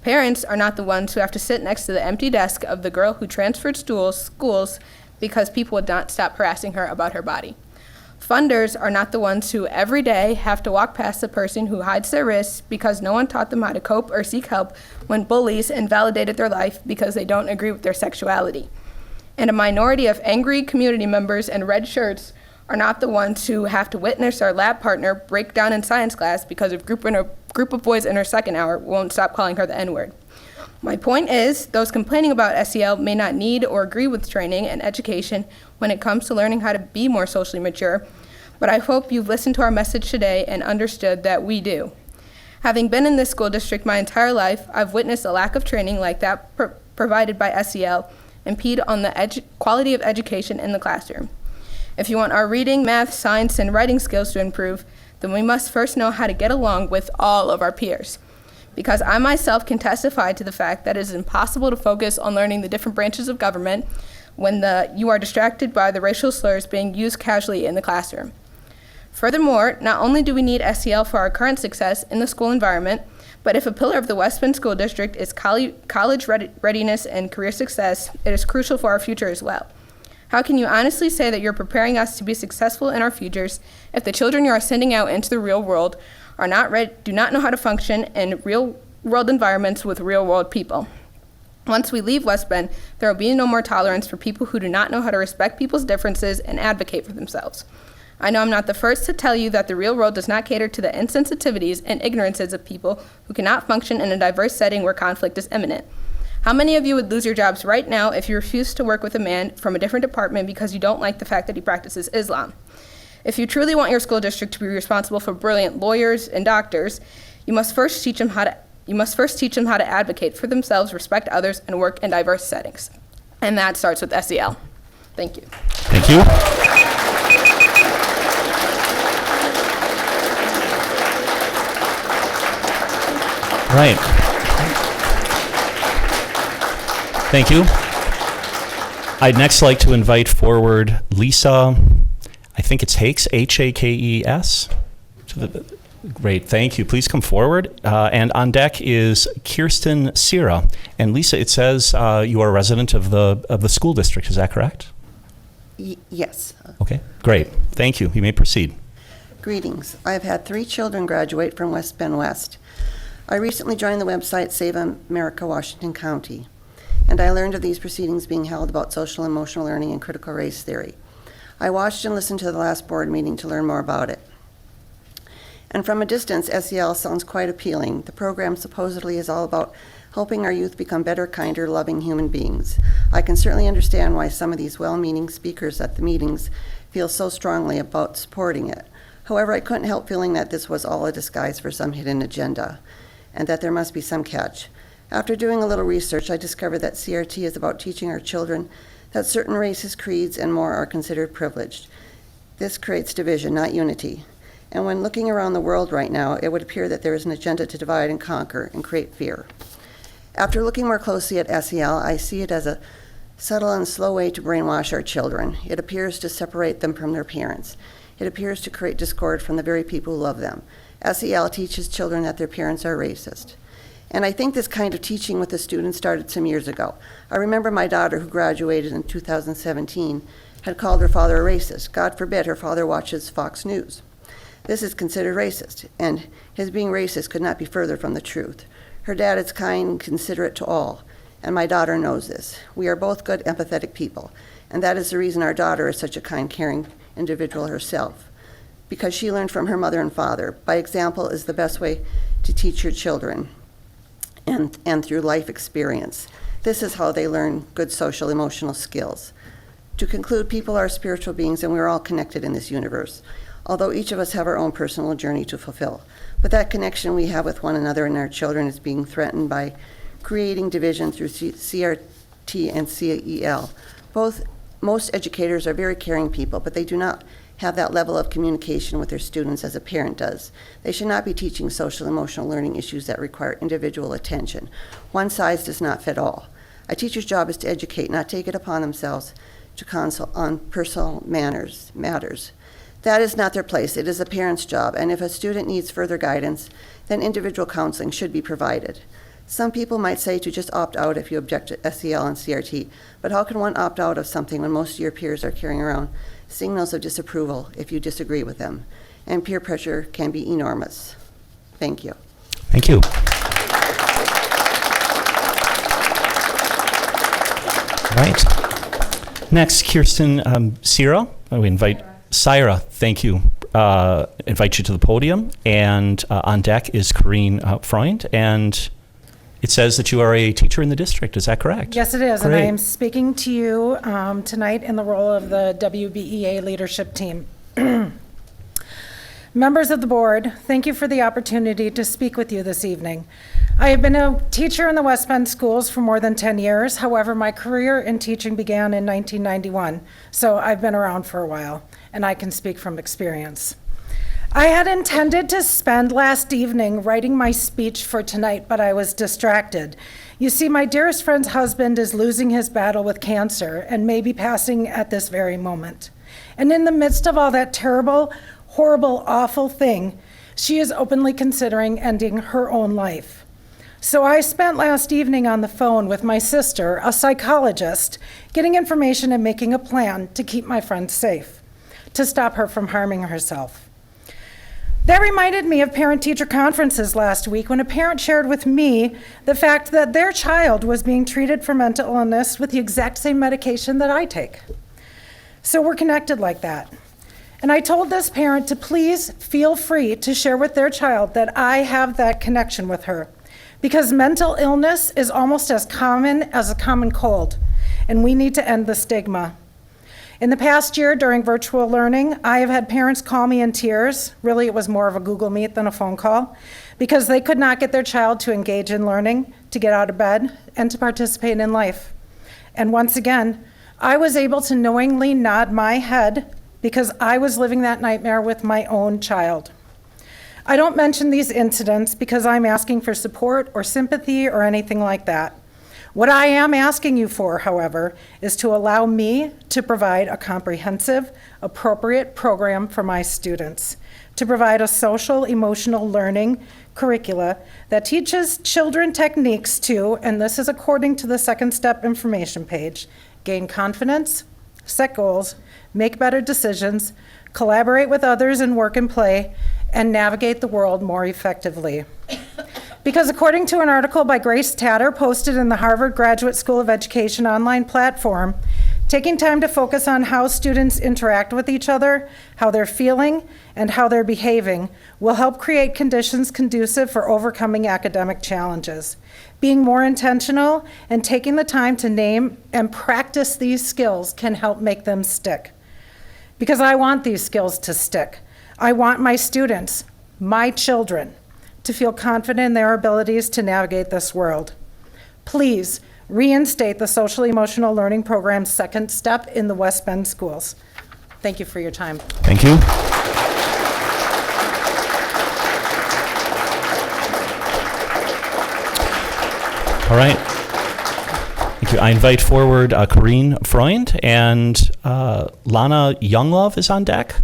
Parents are not the ones who have to sit next to the empty desk of the girl who transferred schools because people would not stop harassing her about her body. Funders are not the ones who every day have to walk past the person who hides their wrists because no one taught them how to cope or seek help when bullies invalidated their life because they don't agree with their sexuality. And a minority of angry community members in red shirts are not the ones who have to witness our lab partner break down in science class because a group of boys in her second hour won't stop calling her the N-word. My point is, those complaining about SEL may not need or agree with training and education when it comes to learning how to be more socially mature, but I hope you've listened to our message today and understood that we do. Having been in this school district my entire life, I've witnessed a lack of training like that provided by SEL impede on the quality of education in the classroom. If you want our reading, math, science, and writing skills to improve, then we must first know how to get along with all of our peers. Because I myself can testify to the fact that it is impossible to focus on learning the different branches of government when you are distracted by the racial slurs being used casually in the classroom. Furthermore, not only do we need SEL for our current success in the school environment, but if a pillar of the West Bend School District is college readiness and career success, it is crucial for our future as well. How can you honestly say that you're preparing us to be successful in our futures if the children you are sending out into the real world do not know how to function in real-world environments with real-world people? Once we leave West Bend, there will be no more tolerance for people who do not know how to respect people's differences and advocate for themselves. I know I'm not the first to tell you that the real world does not cater to the insensitivities and ignorances of people who cannot function in a diverse setting where conflict is imminent. How many of you would lose your jobs right now if you refused to work with a man from a different department because you don't like the fact that he practices Islam? If you truly want your school district to be responsible for brilliant lawyers and doctors, you must first teach them how to advocate for themselves, respect others, and work in diverse settings. And that starts with SEL. Thank you. Thank you. Right. Thank you. I'd next like to invite forward Lisa, I think it's Hakes, H-A-K-E-S. Great, thank you. Please come forward. And on deck is Kirsten Sira. And Lisa, it says you are a resident of the school district. Is that correct? Yes. Okay, great. Thank you. You may proceed. Greetings. I've had 3 children graduate from West Bend West. I recently joined the website Save America Washington County, and I learned of these proceedings being held about social and emotional learning and critical race theory. I watched and listened to the last board meeting to learn more about it. And from a distance, SEL sounds quite appealing. The program supposedly is all about helping our youth become better, kinder, loving human beings. I can certainly understand why some of these well-meaning speakers at the meetings feel so strongly about supporting it. However, I couldn't help feeling that this was all a disguise for some hidden agenda, and that there must be some catch. After doing a little research, I discovered that CRT is about teaching our children that certain races, creeds, and more are considered privileged. This creates division, not unity. And when looking around the world right now, it would appear that there is an agenda to divide and conquer and create fear. After looking more closely at SEL, I see it as a subtle and slow way to brainwash our children. It appears to separate them from their parents. It appears to create discord from the very people who love them. SEL teaches children that their parents are racist. And I think this kind of teaching with the students started some years ago. I remember my daughter, who graduated in 2017, had called her father a racist. God forbid her father watches Fox News. This is considered racist, and his being racist could not be further from the truth. Her dad is kind and considerate to all, and my daughter knows this. We are both good, empathetic people, and that is the reason our daughter is such a kind, caring individual herself, because she learned from her mother and father. By example is the best way to teach your children, and through life experience. This is how they learn good social, emotional skills. To conclude, people are spiritual beings, and we are all connected in this universe, although each of us have our own personal journey to fulfill. But that connection we have with one another and our children is being threatened by creating division through CRT and CEL. Most educators are very caring people, but they do not have that level of communication with their students as a parent does. They should not be teaching social emotional learning issues that require individual attention. One size does not fit all. A teacher's job is to educate, not take it upon themselves to consult on personal matters. That is not their place. It is a parent's job, and if a student needs further guidance, then individual counseling should be provided. Some people might say to just opt out if you object to SEL and CRT, but how can one opt out of something when most of your peers are carrying around signals of disapproval if you disagree with them? And peer pressure can be enormous. Thank you. Thank you. All right. Next, Kirsten Sira. We invite Syra. Thank you. Invite you to the podium. And on deck is Corrine Freund. And it says that you are a teacher in the district. Is that correct? Yes, it is. Great. And I am speaking to you tonight in the role of the WBEA leadership team. Members of the board, thank you for the opportunity to speak with you this evening. I have been a teacher in the West Bend schools for more than 10 years. However, my career in teaching began in 1991, so I've been around for a while, and I can speak from experience. I had intended to spend last evening writing my speech for tonight, but I was distracted. You see, my dearest friend's husband is losing his battle with cancer and may be passing at this very moment. And in the midst of all that terrible, horrible, awful thing, she is openly considering ending her own life. So I spent last evening on the phone with my sister, a psychologist, getting information and making a plan to keep my friend safe, to stop her from harming herself. That reminded me of parent-teacher conferences last week when a parent shared with me the fact that their child was being treated for mental illness with the exact same medication that I take. So we're connected like that. And I told this parent to please feel free to share with their child that I have that connection with her, because mental illness is almost as common as a common cold, and we need to end the stigma. In the past year during virtual learning, I have had parents call me in tears. Really, it was more of a Google Meet than a phone call, because they could not get their child to engage in learning, to get out of bed, and to participate in life. And once again, I was able to knowingly nod my head because I was living that nightmare with my own child. I don't mention these incidents because I'm asking for support or sympathy or anything like that. What I am asking you for, however, is to allow me to provide a comprehensive, appropriate program for my students, to provide a social, emotional learning curricula that teaches children techniques to, and this is according to the second step information page, gain confidence, set goals, make better decisions, collaborate with others in work and play, and navigate the world more effectively. Because according to an article by Grace Tatter posted in the Harvard Graduate School of Education online platform, Taking time to focus on how students interact with each other, how they're feeling, and how they're behaving will help create conditions conducive for overcoming academic challenges. Being more intentional and taking the time to name and practice these skills can help make them stick. Because I want these skills to stick. I want my students, my children, to feel confident in their abilities to navigate this world. Please reinstate the social emotional learning program's second step in the West Bend schools. Thank you for your time. Thank you. All right. Thank you. I invite forward Corrine Freund, and Lana Younglove is on deck.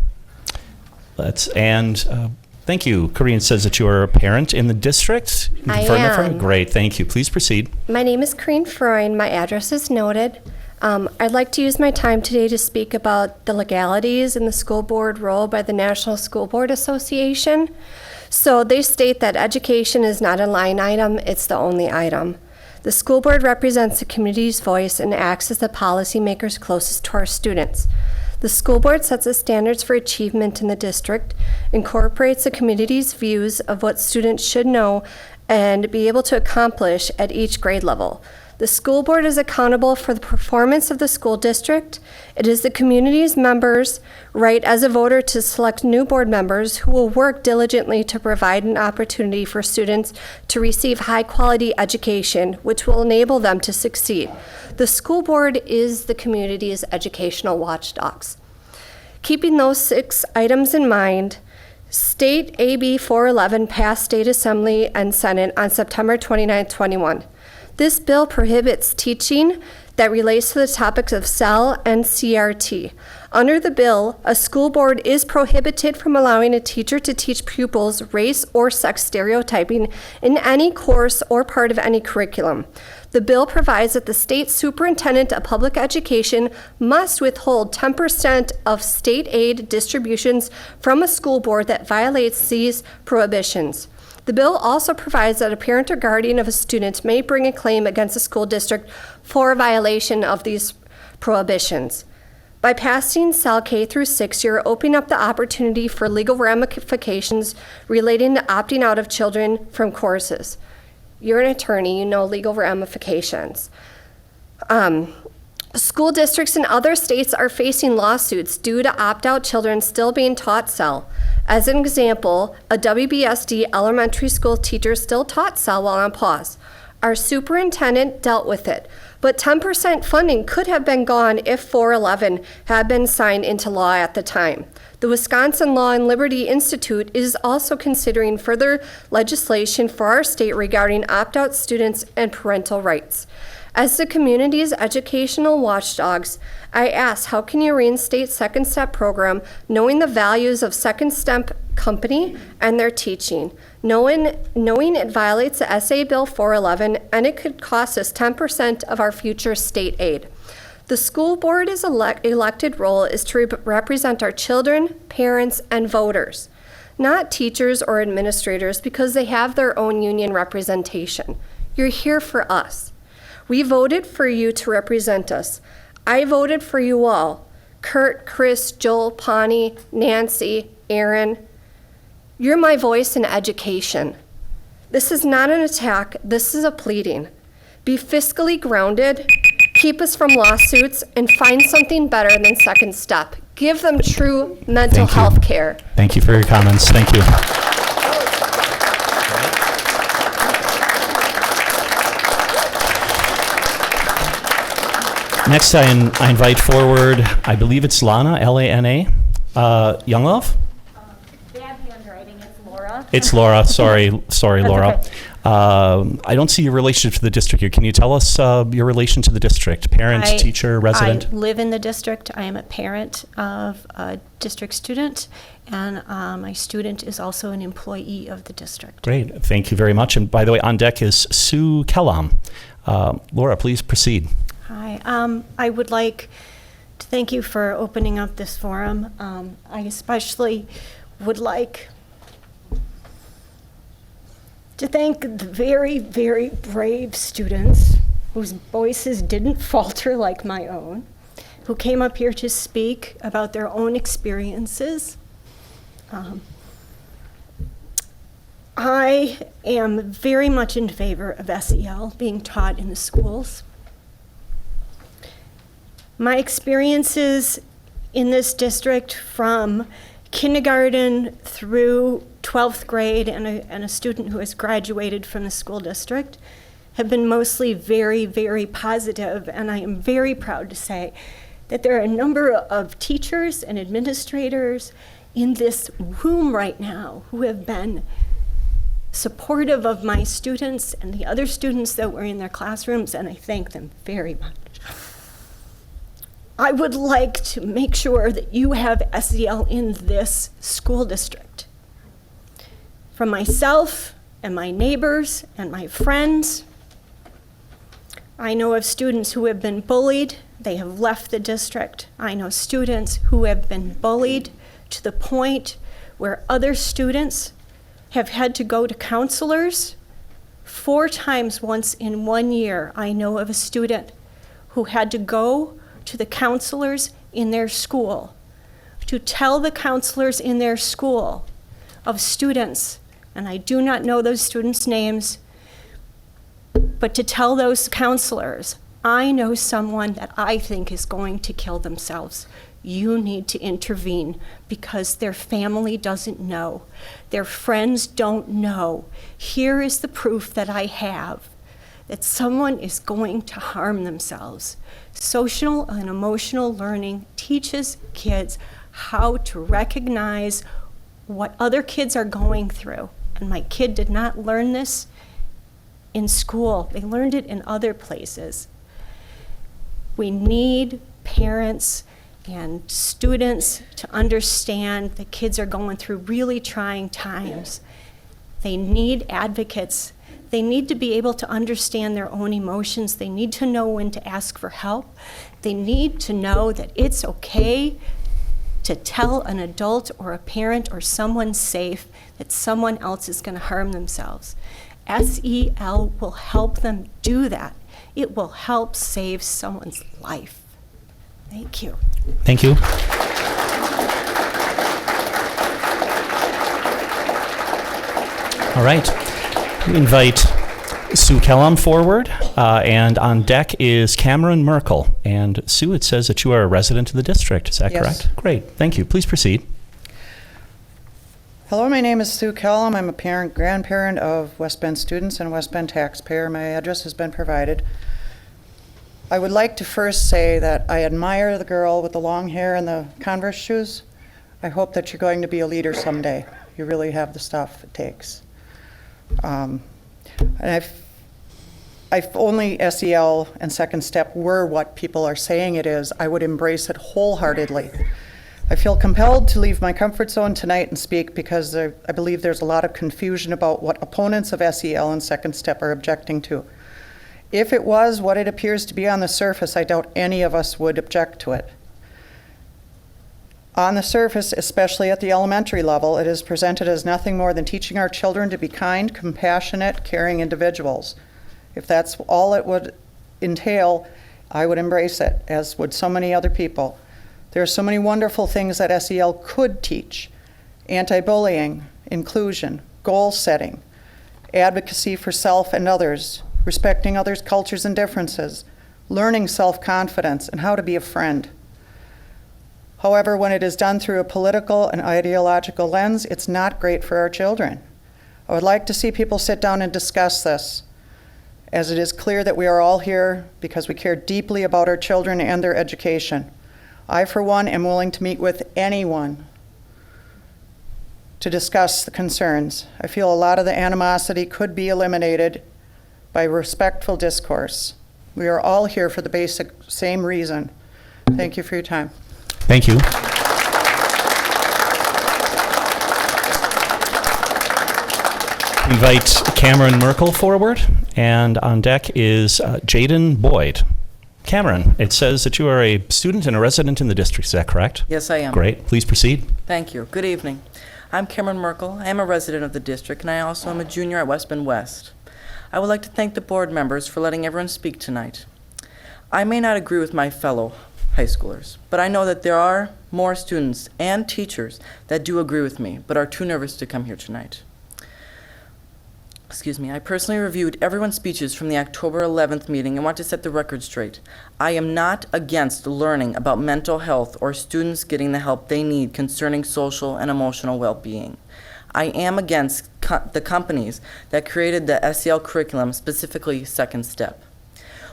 Thank you. Corrine says that you are a parent in the district. You can I confirm that for me? am. Great. Thank you. Please proceed. My name is Corrine Freund. My address is noted. I'd like to use my time today to speak about the legalities in the school board role by the National School Board Association. So they state that education is not a line item, it's the only item. The school board represents the community's voice and acts as the policymakers closest to our students. The school board sets the standards for achievement in the district, incorporates the community's views of what students should know and be able to accomplish at each grade level. The school board is accountable for the performance of the school district. It is the community's members' right as a voter to select new board members who will work diligently to provide an opportunity for students to receive high-quality education, which will enable them to succeed. The school board is the community's educational watchdogs. Keeping those 6 items in mind, State AB 411 passed State Assembly and Senate on September 29, 21. This bill prohibits teaching that relates to the topics of SEL and CRT. Under the bill, a school board is prohibited from allowing a teacher to teach pupils race or sex stereotyping in any course or part of any curriculum. The bill provides that the state superintendent of public education must withhold 10% of state aid distributions from a school board that violates these prohibitions. The bill also provides that a parent or guardian of a student may bring a claim against a school district for a violation of these prohibitions. By passing SEL K through 6, you're opening up the opportunity for legal ramifications relating to opting out of children from courses. You're an attorney, you know legal ramifications. School districts in other states are facing lawsuits due to opt-out children still being taught SEL. As an example, a WBSD elementary school teacher still taught SEL while on pause. Our superintendent dealt with it, but 10% funding could have been gone if 411 had been signed into law at the time. The Wisconsin Law and Liberty Institute is also considering further legislation for our state regarding opt-out students and parental rights. As the community's educational watchdogs, I ask, how can you reinstate Second Step program knowing the values of Second Step company and their teaching, knowing it violates the SA Bill 411 and it could cost us 10% of our future state aid? The school board's elected role is to represent our children, parents, and voters, not teachers or administrators, because they have their own union representation. You're here for us. We voted for you to represent us. I voted for you all. Kurt, Chris, Joel, Pawnee, Nancy, Aaron. You're my voice in education. This is not an attack, this is a pleading. Be fiscally grounded, keep us from lawsuits, and find something better than Second Step. Give them true mental health care. Thank you for your comments. Thank you. Next, I invite forward, I believe it's Lana, L-A-N-A, Younglove? Bad handwriting, it's Laura. It's Laura, sorry, Laura. okay. I don't see your relationship to the district here. Can you tell us your relation to the district? Parent, teacher, resident? I live in the district. I am a parent of a district student, and my student is also an employee of the district. Great, thank you very much. And by the way, on deck is Sue Kellam. Laura, please proceed. Hi. I would like to thank you for opening up this forum. I especially would like to thank the very, very brave students whose voices didn't falter like my own. who came up here to speak about their own experiences. I am very much in favor of SEL being taught in the schools. My experiences in this district from kindergarten through 12th grade and a student who has graduated from the school district have been mostly very, very positive, and I am very proud to say that there are a number of teachers and administrators in this room right now who have been supportive of my students and the other students that were in their classrooms, and I thank them very much. I would like to make sure that you have SEL in this school district. From myself and my neighbors and my friends, I know of students who have been bullied. They have left the district. I know students who have been bullied to the point where other students have had to go to counselors 4 times once in 1 year. I know of a student who had to go to the counselors in their school to tell the counselors in their school of students, and I do not know those students' names, but to tell those counselors, I know someone that I think is going to kill themselves. You need to intervene because their family doesn't know. Their friends don't know. Here is the proof that I have that someone is going to harm themselves. Social and emotional learning teaches kids how to recognize what other kids are going through. And my kid did not learn this in school. They learned it in other places. We need parents and students to understand that kids are going through really trying times. They need advocates. They need to be able to understand their own emotions. They need to know when to ask for help. They need to know that it's okay to tell an adult or a parent or someone safe that someone else is going to harm themselves. SEL will help them do that. It will help save someone's life. Thank you. Thank you. All right. We invite Sue Kellum forward, and on deck is Cameron Merkel. And Sue, it says that you are a resident of the district. Is that Yes. correct? Great. Thank you. Please proceed. Hello, my name is Sue Kellum. I'm a parent, grandparent of West Bend students and West Bend taxpayer. My address has been provided. I would like to first say that I admire the girl with the long hair and the Converse shoes. I hope that you're going to be a leader someday. You really have the stuff it takes. And if only SEL and Second Step were what people are saying it is, I would embrace it wholeheartedly. I feel compelled to leave my comfort zone tonight and speak because I believe there's a lot of confusion about what opponents of SEL and Second Step are objecting to. If it was what it appears to be on the surface, I doubt any of us would object to it. On the surface, especially at the elementary level, it is presented as nothing more than teaching our children to be kind, compassionate, caring individuals. If that's all it would entail, I would embrace it, as would so many other people. There are so many wonderful things that SEL could teach: anti-bullying, inclusion, goal setting, advocacy for self and others, respecting others' cultures and differences, learning self-confidence, and how to be a friend. However, when it is done through a political and ideological lens, it's not great for our children. I would like to see people sit down and discuss this, as it is clear that we are all here because we care deeply about our children and their education. I, for one, am willing to meet with anyone to discuss the concerns. I feel a lot of the animosity could be eliminated by respectful discourse. We are all here for the basic same reason. Thank you for your time. Thank you. Invite Cameron Merkel forward, and on deck is Jaden Boyd. Cameron, it says that you are a student and a resident in the district. Is that correct? Yes, I am. Great. Please proceed. Thank you. Good evening. I'm Cameron Merkel. I am a resident of the district, and I also am a junior at West Bend West. I would like to thank the board members for letting everyone speak tonight. I may not agree with my fellow high schoolers, but I know that there are more students and teachers that do agree with me, but are too nervous to come here tonight. Excuse me, I personally reviewed everyone's speeches from the October 11th meeting and want to set the record straight. I am not against learning about mental health or students getting the help they need concerning social and emotional well-being. I am against the companies that created the SEL curriculum, specifically Second Step.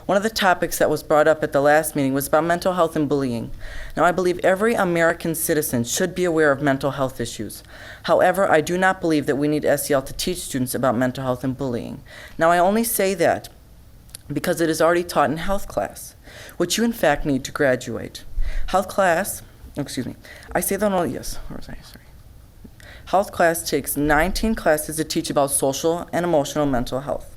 One of the topics that was brought up at the last meeting was about mental health and bullying. Now, I believe every American citizen should be aware of mental health issues. However, I do not believe that we need SEL to teach students about mental health and bullying. Now, I only say that because it is already taught in health class, which you in fact need to graduate. Health class, I say that only, yes, where was I, sorry. Health class takes 19 classes to teach about social and emotional mental health.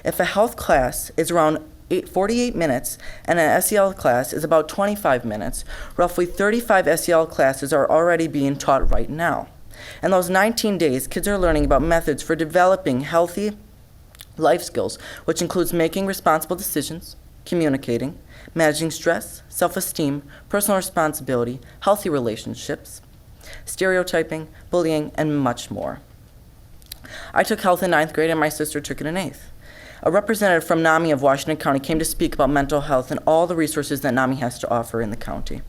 If a health class is around 48 minutes, and an SEL class is about 25 minutes. Roughly 35 SEL classes are already being taught right now. In those 19 days, kids are learning about methods for developing healthy life skills, which includes making responsible decisions, communicating, managing stress, self-esteem, personal responsibility, healthy relationships, stereotyping, bullying, and much more. I took health in 9th grade, and my sister took it in 8th. A representative from NAMI of Washington County came to speak about mental health and all the resources that NAMI has to offer in the county.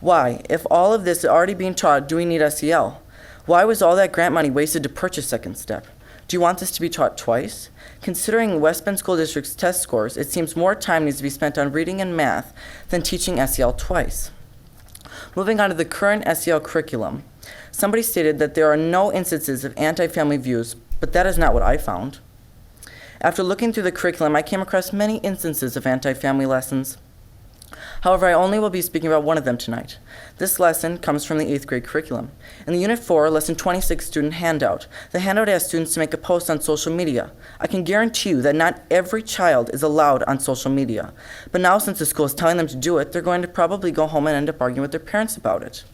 Why, if all of this is already being taught, do we need SEL? Why was all that grant money wasted to purchase Second Step? Do you want this to be taught twice? Considering West Bend School District's test scores, it seems more time needs to be spent on reading and math than teaching SEL twice. Moving on to the current SEL curriculum, somebody stated that there are no instances of anti-family views, but that is not what I found. After looking through the curriculum, I came across many instances of anti-family lessons. However, I only will be speaking about one of them tonight. This lesson comes from the 8th grade curriculum. In the Unit 4, Lesson 26 student handout, the handout asks students to make a post on social media. I can guarantee you that not every child is allowed on social media. But now, since the school is telling them to do it, they're going to probably go home and end up arguing with their parents about it.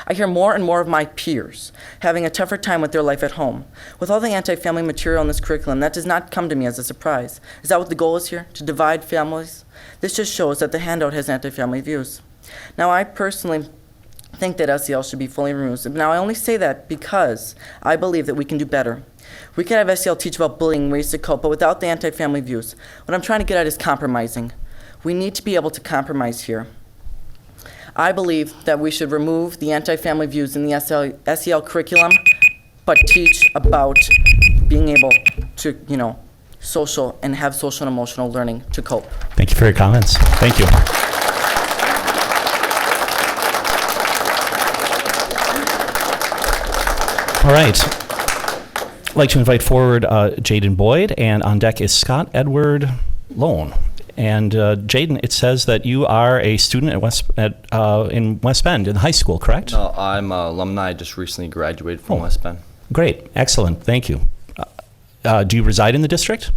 I hear more and more of my peers having a tougher time with their life at home. With all the anti-family material in this curriculum, that does not come to me as a surprise. Is that what the goal is here? To divide families? This just shows that the handout has anti-family views. Now, I personally think that SEL should be fully removed. Now, I only say that because I believe that we can do better. We can have SEL teach about bullying, ways to cope, but without the anti-family views. What I'm trying to get at is compromising. We need to be able to compromise here. I believe that we should remove the anti-family views in the SEL curriculum, but teach about being able to, social and have social and emotional learning to cope. Thank you for your comments. Thank you. All right. I'd like to invite forward Jaden Boyd, and on deck is Scott Edward Lone. And Jaden, it says that you are a student in West Bend in high school, correct? No, I'm an alumni. I just recently graduated from West Bend. Great, excellent, thank you. Do you reside in the district?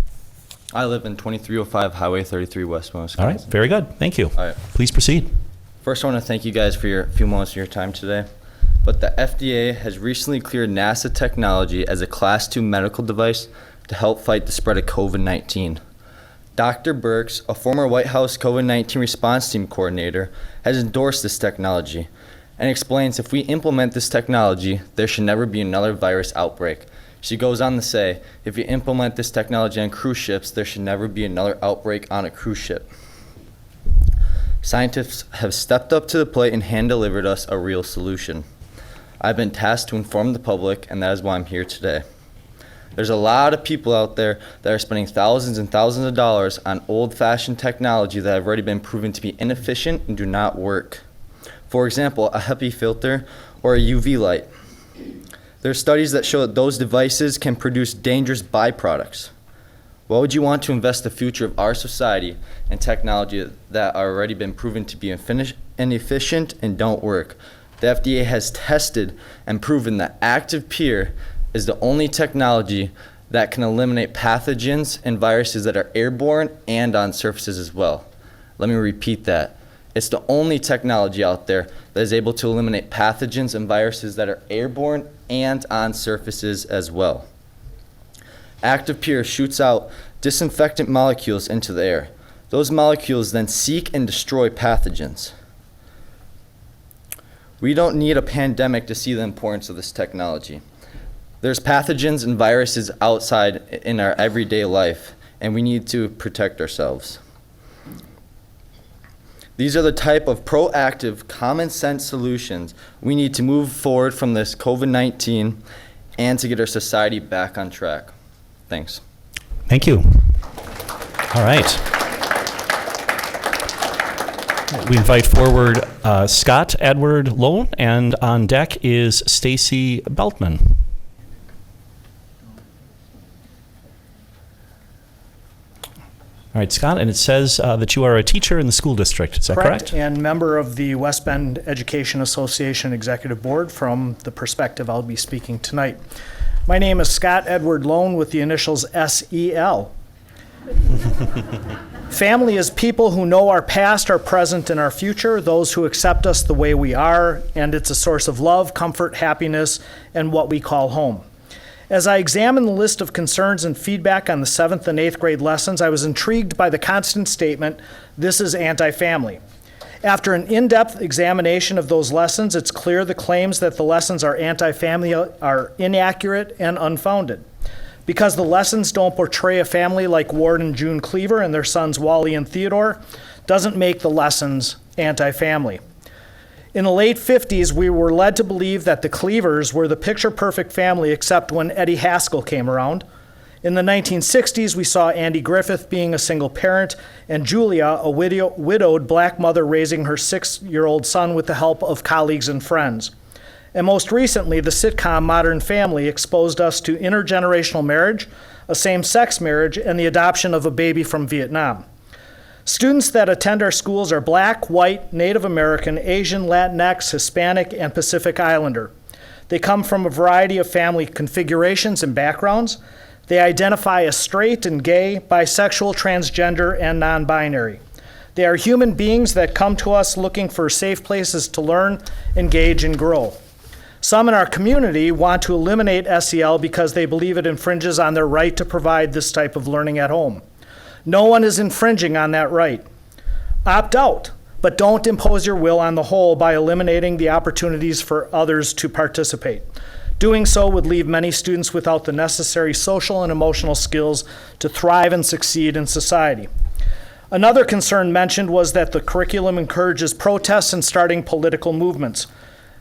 I live in 2305 Highway 33, West Bend, Wisconsin. All right, very good, thank you. All right. Please proceed. First, I want to thank you guys for your few moments of your time today. But the FDA has recently cleared NASA technology as a Class 2 medical device to help fight the spread of COVID-19. Dr. Birx, a former White House COVID-19 response team coordinator, has endorsed this technology and explains if we implement this technology, there should never be another virus outbreak. She goes on to say, if you implement this technology on cruise ships, there should never be another outbreak on a cruise ship. Scientists have stepped up to the plate and hand-delivered us a real solution. I've been tasked to inform the public, and that is why I'm here today. There's a lot of people out there that are spending thousands and thousands of dollars on old-fashioned technology that have already been proven to be inefficient and do not work. For example, a HEPA filter or a UV light. There are studies that show that those devices can produce dangerous byproducts. Why would you want to invest the future of our society in technology that are already been proven to be inefficient and don't work? The FDA has tested and proven that Active Peer is the only technology that can eliminate pathogens and viruses that are airborne and on surfaces as well. Let me repeat that. It's the only technology out there that is able to eliminate pathogens and viruses that are airborne and on surfaces as well. Active Peer shoots out disinfectant molecules into the air. Those molecules then seek and destroy pathogens. We don't need a pandemic to see the importance of this technology. There's pathogens and viruses outside in our everyday life, and we need to protect ourselves. These are the type of proactive, common sense solutions we need to move forward from this COVID-19 and to get our society back on track. Thanks. Thank you. All right. We invite forward Scott Edward Lone, and on deck is Stacy Beltman. All right, Scott, and it says that you are a teacher in the school district. Is that correct? And member of the West Bend Education Association Executive Board from the perspective I'll be speaking tonight. My name is Scott Edward Lone with the initials SEL. Family is people who know our past, our present, and our future, those who accept us the way we are, and it's a source of love, comfort, happiness, and what we call home. As I examined the list of concerns and feedback on the 7th and 8th grade lessons, I was intrigued by the constant statement, "This is anti-family." After an in-depth examination of those lessons, it's clear the claims that the lessons are anti-family are inaccurate and unfounded. Because the lessons don't portray a family like Ward and June Cleaver and their sons Wally and Theodore, doesn't make the lessons anti-family. In the late 50s, we were led to believe that the Cleavers were the picture-perfect family except when Eddie Haskell came around. In the 1960s, we saw Andy Griffith being a single parent and Julia, a widowed black mother raising her 6-year-old son with the help of colleagues and friends. And most recently, the sitcom Modern Family exposed us to intergenerational marriage, a same-sex marriage, and the adoption of a baby from Vietnam. Students that attend our schools are Black, White, Native American, Asian, Latinx, Hispanic, and Pacific Islander. They come from a variety of family configurations and backgrounds. They identify as straight and gay, bisexual, transgender, and non-binary. They are human beings that come to us looking for safe places to learn, engage, and grow. Some in our community want to eliminate SEL because they believe it infringes on their right to provide this type of learning at home. No one is infringing on that right. Opt out, but don't impose your will on the whole by eliminating the opportunities for others to participate. Doing so would leave many students without the necessary social and emotional skills to thrive and succeed in society. Another concern mentioned was that the curriculum encourages protests and starting political movements.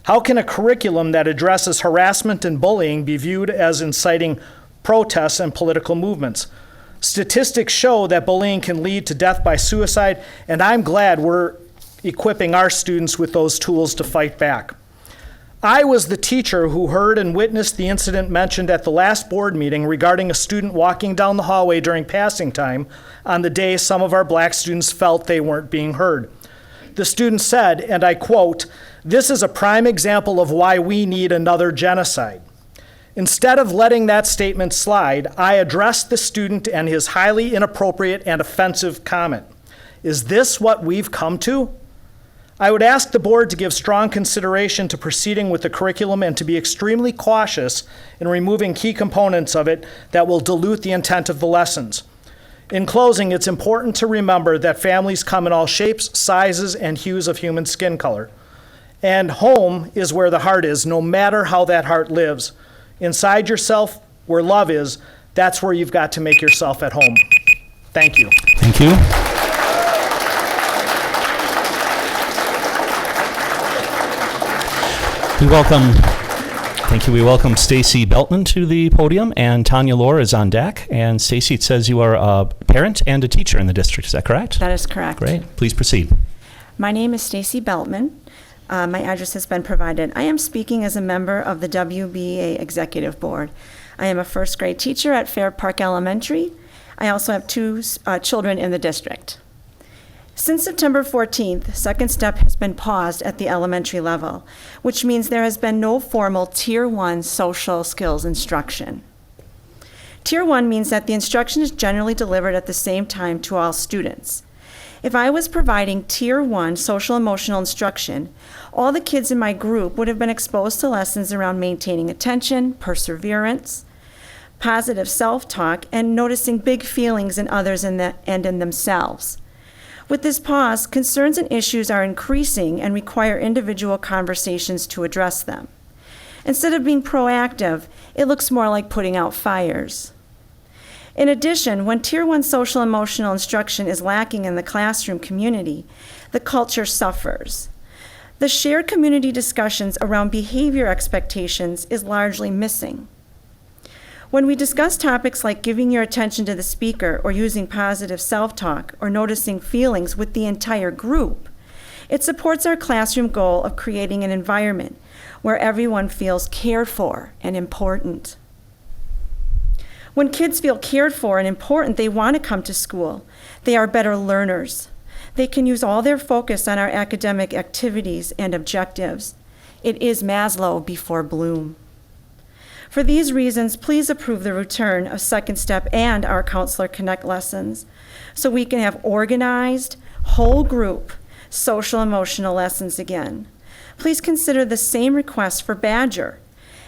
How can a curriculum that addresses harassment and bullying be viewed as inciting protests and political movements? Statistics show that bullying can lead to death by suicide, and I'm glad we're equipping our students with those tools to fight back. I was the teacher who heard and witnessed the incident mentioned at the last board meeting regarding a student walking down the hallway during passing time on the day some of our black students felt they weren't being heard. The student said, and I quote, "This is a prime example of why we need another genocide." Instead of letting that statement slide, I addressed the student and his highly inappropriate and offensive comment. Is this what we've come to? I would ask the board to give strong consideration to proceeding with the curriculum and to be extremely cautious in removing key components of it that will dilute the intent of the lessons. In closing, it's important to remember that families come in all shapes, sizes, and hues of human skin color. And home is where the heart is, no matter how that heart lives. Inside yourself, where love is, that's where you've got to make yourself at home. Thank you. Thank you. We welcome Stacy Beltman to the podium, and Tanya Lohr is on deck. And Stacy, it says you are a parent and a teacher in the district. Is that correct? That is correct. Great. Please proceed. My name is Stacy Beltman. My address has been provided. I am speaking as a member of the WBA Executive Board. I am a first grade teacher at Fair Park Elementary. I also have 2 children in the district. Since September 14th, Second Step has been paused at the elementary level, which means there has been no formal Tier 1 social skills instruction. Tier 1 means that the instruction is generally delivered at the same time to all students. If I was providing Tier 1 social emotional instruction, all the kids in my group would have been exposed to lessons around maintaining attention, perseverance, positive self-talk, and noticing big feelings in others and in themselves. With this pause, concerns and issues are increasing and require individual conversations to address them. Instead of being proactive, it looks more like putting out fires. In addition, when Tier 1 social emotional instruction is lacking in the classroom community, the culture suffers. The shared community discussions around behavior expectations is largely missing. When we discuss topics like giving your attention to the speaker or using positive self-talk or noticing feelings with the entire group, it supports our classroom goal of creating an environment where everyone feels cared for and important. When kids feel cared for and important, they want to come to school. They are better learners. They can use all their focus on our academic activities and objectives. It is Maslow before Bloom. For these reasons, please approve the return of Second Step and our Counselor Connect lessons so we can have organized, whole group, social emotional lessons again. Please consider the same request for Badger,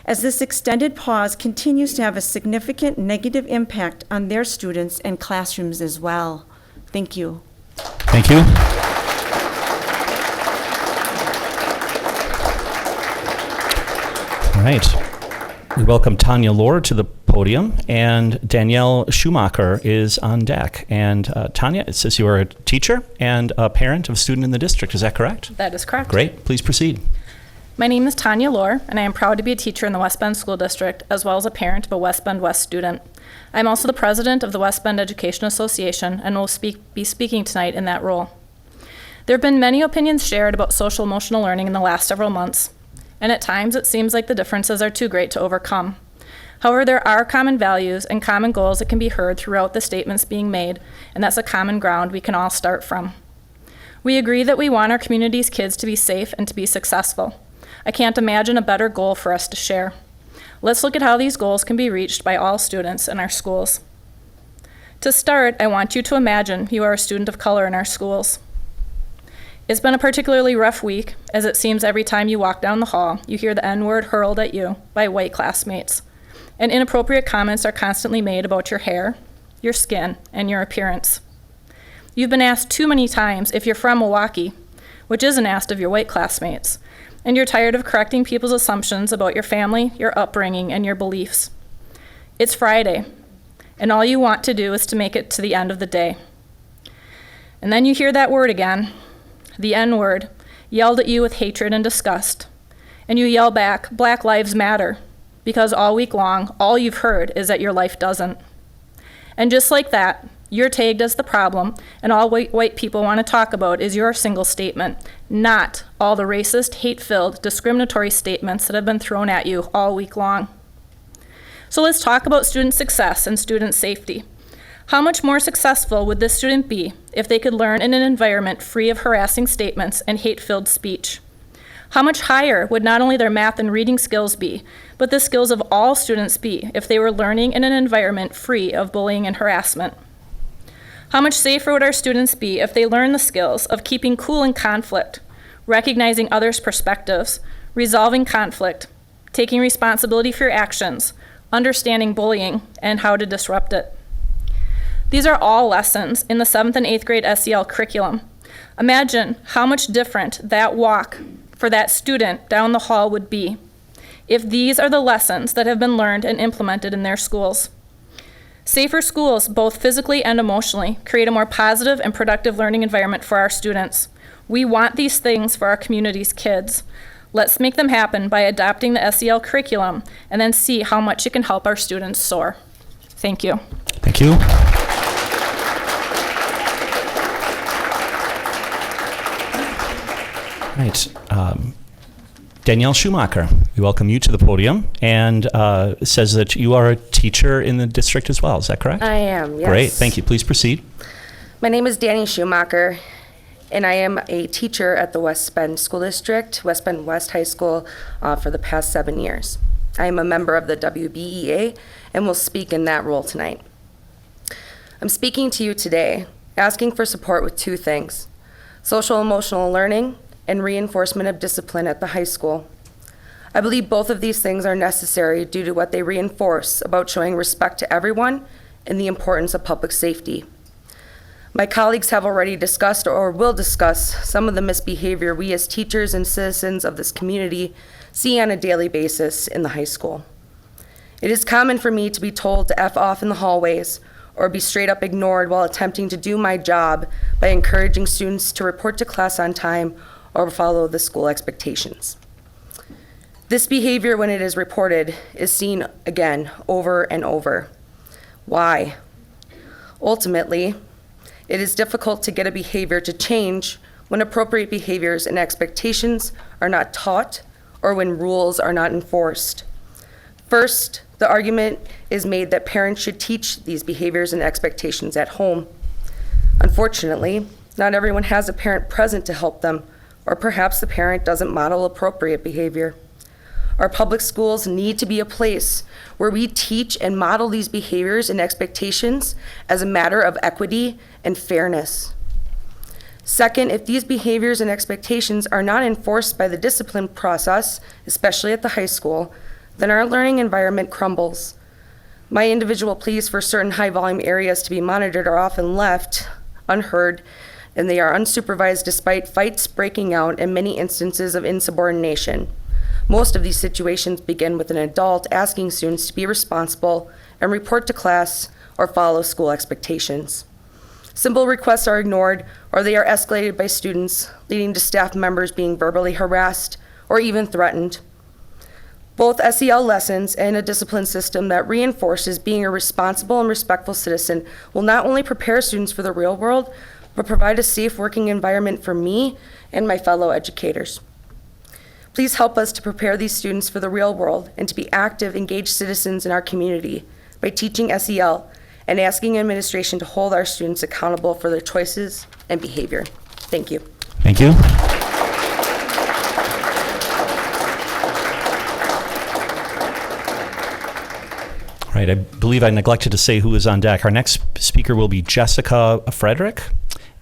as this extended pause continues to have a significant negative impact on their students and classrooms as well. Thank you. Thank you. All right. We welcome Tanya Lohr to the podium, and Danielle Schumacher is on deck. And Tanya, it says you are a teacher and a parent of a student in the district. Is that correct? That is correct. Great. Please proceed. My name is Tanya Lohr, and I am proud to be a teacher in the West Bend School District, as well as a parent of a West Bend West student. I'm also the president of the West Bend Education Association and will be speaking tonight in that role. There have been many opinions shared about social emotional learning in the last several months, and at times it seems like the differences are too great to overcome. However, there are common values and common goals that can be heard throughout the statements being made, and that's a common ground we can all start from. We agree that we want our community's kids to be safe and to be successful. I can't imagine a better goal for us to share. Let's look at how these goals can be reached by all students in our schools. To start, I want you to imagine you are a student of color in our schools. It's been a particularly rough week, as it seems every time you walk down the hall, you hear the N-word hurled at you by white classmates, and inappropriate comments are constantly made about your hair, your skin, and your appearance. You've been asked too many times if you're from Milwaukee, which isn't asked of your white classmates, and you're tired of correcting people's assumptions about your family, your upbringing, and your beliefs. It's Friday, and all you want to do is to make it to the end of the day. And then you hear that word again, the N-word, yelled at you with hatred and disgust. And you yell back, Black Lives Matter, because all week long, all you've heard is that your life doesn't. And just like that, you're tagged as the problem, and all white people want to talk about is your single statement, not all the racist, hate-filled, discriminatory statements that have been thrown at you all week long. So let's talk about student success and student safety. How much more successful would this student be if they could learn in an environment free of harassing statements and hate-filled speech? How much higher would not only their math and reading skills be, but the skills of all students be if they were learning in an environment free of bullying and harassment? How much safer would our students be if they learned the skills of keeping cool in conflict, recognizing others' perspectives, resolving conflict, taking responsibility for your actions, understanding bullying, and how to disrupt it? These are all lessons in the 7th and 8th grade SEL curriculum. Imagine how much different that walk for that student down the hall would be if these are the lessons that have been learned and implemented in their schools. Safer schools, both physically and emotionally, create a more positive and productive learning environment for our students. We want these things for our community's kids. Let's make them happen by adopting the SEL curriculum and then see how much it can help our students soar. Thank you. Thank you. Right. Danielle Schumacher, we welcome you to the podium, and it says that you are a teacher in the district as well. Is that correct? I am, yes. Great. Thank you. Please proceed. My name is Danny Schumacher, and I am a teacher at the West Bend School District, West Bend West High School, for the past 7 years. I am a member of the WBEA and will speak in that role tonight. I'm speaking to you today, asking for support with two things: social emotional learning and reinforcement of discipline at the high school. I believe both of these things are necessary due to what they reinforce about showing respect to everyone and the importance of public safety. My colleagues have already discussed or will discuss some of the misbehavior we as teachers and citizens of this community see on a daily basis in the high school. It is common for me to be told to F off in the hallways or be straight up ignored while attempting to do my job by encouraging students to report to class on time or follow the school expectations. This behavior, when it is reported, is seen again over and over. Why? Ultimately, it is difficult to get a behavior to change when appropriate behaviors and expectations are not taught or when rules are not enforced. First, the argument is made that parents should teach these behaviors and expectations at home. Unfortunately, not everyone has a parent present to help them, or perhaps the parent doesn't model appropriate behavior. Our public schools need to be a place where we teach and model these behaviors and expectations as a matter of equity and fairness. Second, if these behaviors and expectations are not enforced by the discipline process, especially at the high school, then our learning environment crumbles. My individual pleas for certain high-volume areas to be monitored are often left unheard, and they are unsupervised despite fights breaking out and many instances of insubordination. Most of these situations begin with an adult asking students to be responsible and report to class or follow school expectations. Simple requests are ignored or they are escalated by students, leading to staff members being verbally harassed or even threatened. Both SEL lessons and a discipline system that reinforces being a responsible and respectful citizen will not only prepare students for the real world, but provide a safe working environment for me and my fellow educators. Please help us to prepare these students for the real world and to be active, engaged citizens in our community by teaching SEL and asking administration to hold our students accountable for their choices and behavior. Thank you. Thank you. All right, I believe I neglected to say who is on deck. Our next speaker will be Jessica Frederick,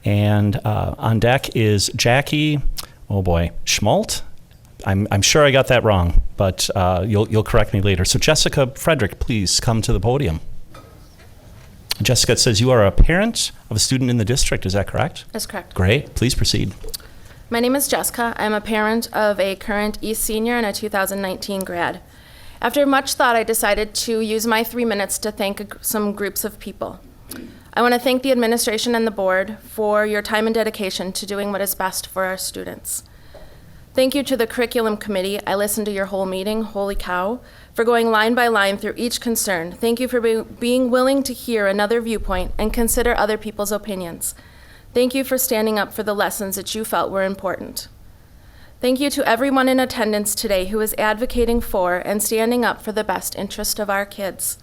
and on deck is Jackie, oh boy, Schmalt? I'm sure I got that wrong, but you'll correct me later. So Jessica Frederick, please come to the podium. Jessica, it says you are a parent of a student in the district, is that correct? That's correct. Great, please proceed. My name is Jessica. I'm a parent of a current East senior and a 2019 grad. After much thought, I decided to use my 3 minutes to thank some groups of people. I want to thank the administration and the board for your time and dedication to doing what is best for our students. Thank you to the curriculum committee. I listened to your whole meeting, holy cow, for going line by line through each concern. Thank you for being willing to hear another viewpoint and consider other people's opinions. Thank you for standing up for the lessons that you felt were important. Thank you to everyone in attendance today who is advocating for and standing up for the best interest of our kids.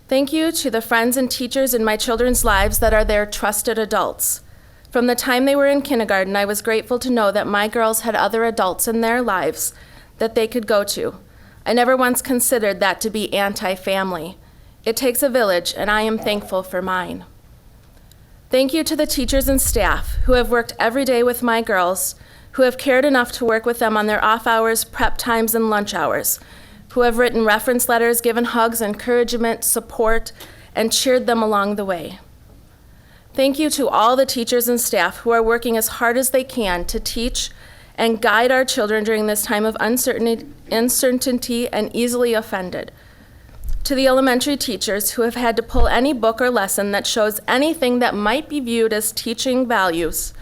Thank you to the friends and teachers in my children's lives that are their trusted adults. From the time they were in kindergarten, I was grateful to know that my girls had other adults in their lives that they could go to. I never once considered that to be anti-family. It takes a village, and I am thankful for mine. Thank you to the teachers and staff who have worked every day with my girls, who have cared enough to work with them on their off hours, prep times, and lunch hours, who have written reference letters, given hugs, encouragement, support, and cheered them along the way. Thank you to all the teachers and staff who are working as hard as they can to teach and guide our children during this time of uncertainty and easily offended. To the elementary teachers who have had to pull any book or lesson that shows anything that might be viewed as teaching values.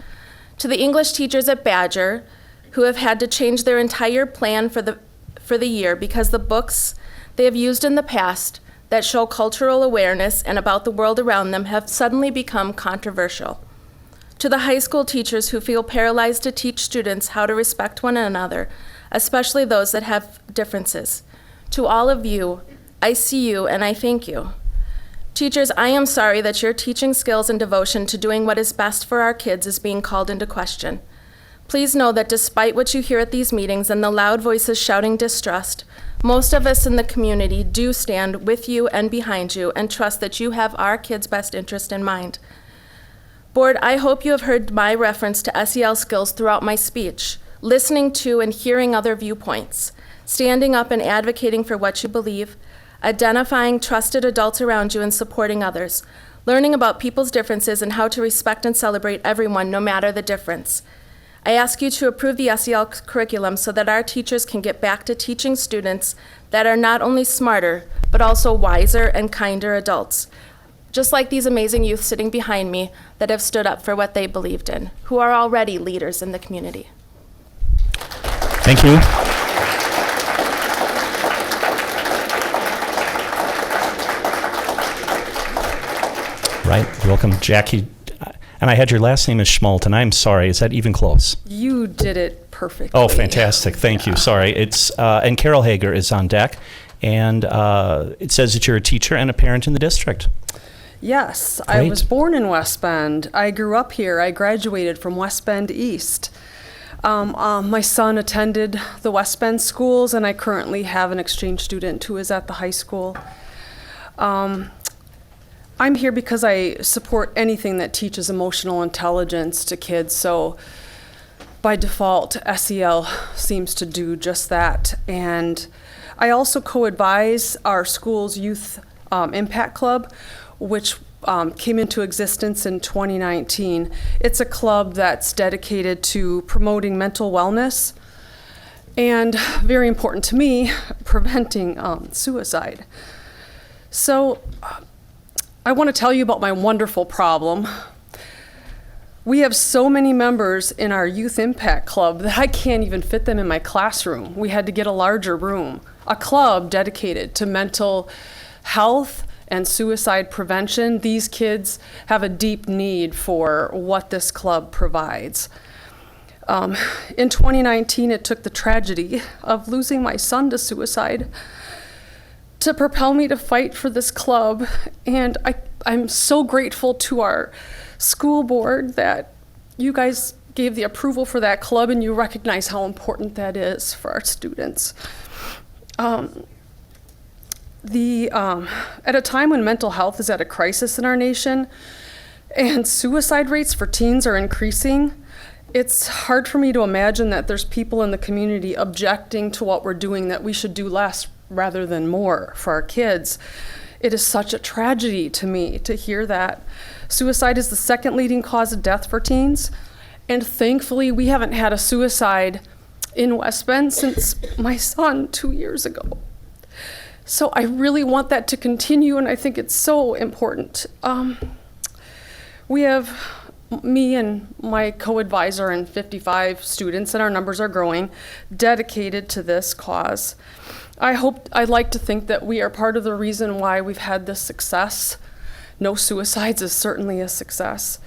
To the English teachers at Badger who have had to change their entire plan for the year because the books they have used in the past that show cultural awareness and about the world around them have suddenly become controversial. To the high school teachers who feel paralyzed to teach students how to respect one another, especially those that have differences. To all of you, I see you and I thank you. Teachers, I am sorry that your teaching skills and devotion to doing what is best for our kids is being called into question. Please know that despite what you hear at these meetings and the loud voices shouting distrust, most of us in the community do stand with you and behind you and trust that you have our kids' best interest in mind. Board, I hope you have heard my reference to SEL skills throughout my speech, listening to and hearing other viewpoints, standing up and advocating for what you believe, identifying trusted adults around you and supporting others, learning about people's differences and how to respect and celebrate everyone no matter the difference. I ask you to approve the SEL curriculum so that our teachers can get back to teaching students that are not only smarter, but also wiser and kinder adults, just like these amazing youth sitting behind me that have stood up for what they believed in, who are already leaders in the community. Thank you. Right, welcome, Jackie. And I had your last name is Schmalt, and I'm sorry, is that even close? You did it perfectly. Oh, fantastic, thank you, sorry. It's and Carol Hager is on deck, and it says that you're a teacher and a parent in the district. Yes, Great. I was born in West Bend. I grew up here. I graduated from West Bend East. My son attended the West Bend schools, and I currently have an exchange student who is at the high school. I'm here because I support anything that teaches emotional intelligence to kids, so by default, SEL seems to do just that. And I also co-advise our school's Youth Impact Club, which came into existence in 2019. It's a club that's dedicated to promoting mental wellness and, very important to me, preventing suicide. So I want to tell you about my wonderful problem. We have so many members in our Youth Impact Club that I can't even fit them in my classroom. We had to get a larger room. A club dedicated to mental health and suicide prevention. These kids have a deep need for what this club provides. In 2019, it took the tragedy of losing my son to suicide to propel me to fight for this club, and I'm so grateful to our school board that you guys gave the approval for that club and you recognize how important that is for our students. At a time when mental health is at a crisis in our nation and suicide rates for teens are increasing, it's hard for me to imagine that there's people in the community objecting to what we're doing, that we should do less rather than more for our kids. It is such a tragedy to me to hear that. Suicide is the second leading cause of death for teens, and thankfully we haven't had a suicide in West Bend since my son 2 years ago. So I really want that to continue, and I think it's so important. We have me and my co-advisor and 55 students, and our numbers are growing, dedicated to this cause. I'd like to think that we are part of the reason why we've had this success. No suicides is certainly a success.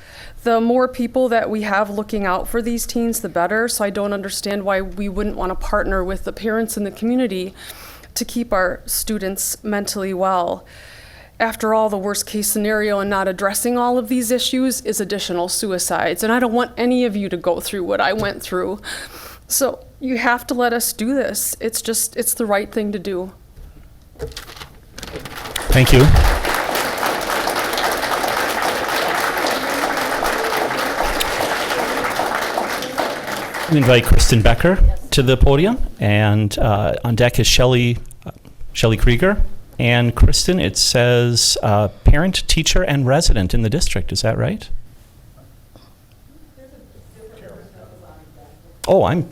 The more people that we have looking out for these teens, the better, so I don't understand why we wouldn't want to partner with the parents in the community to keep our students mentally well. After all, the worst case scenario in not addressing all of these issues is additional suicides, and I don't want any of you to go through what I went through. So you have to let us do this. It's the right thing to do. Thank you. We invite Kristen Becker to the podium, and on deck is Shelley Krieger. And Kristen, it says parent, teacher, and resident in the district. Is that right? Oh,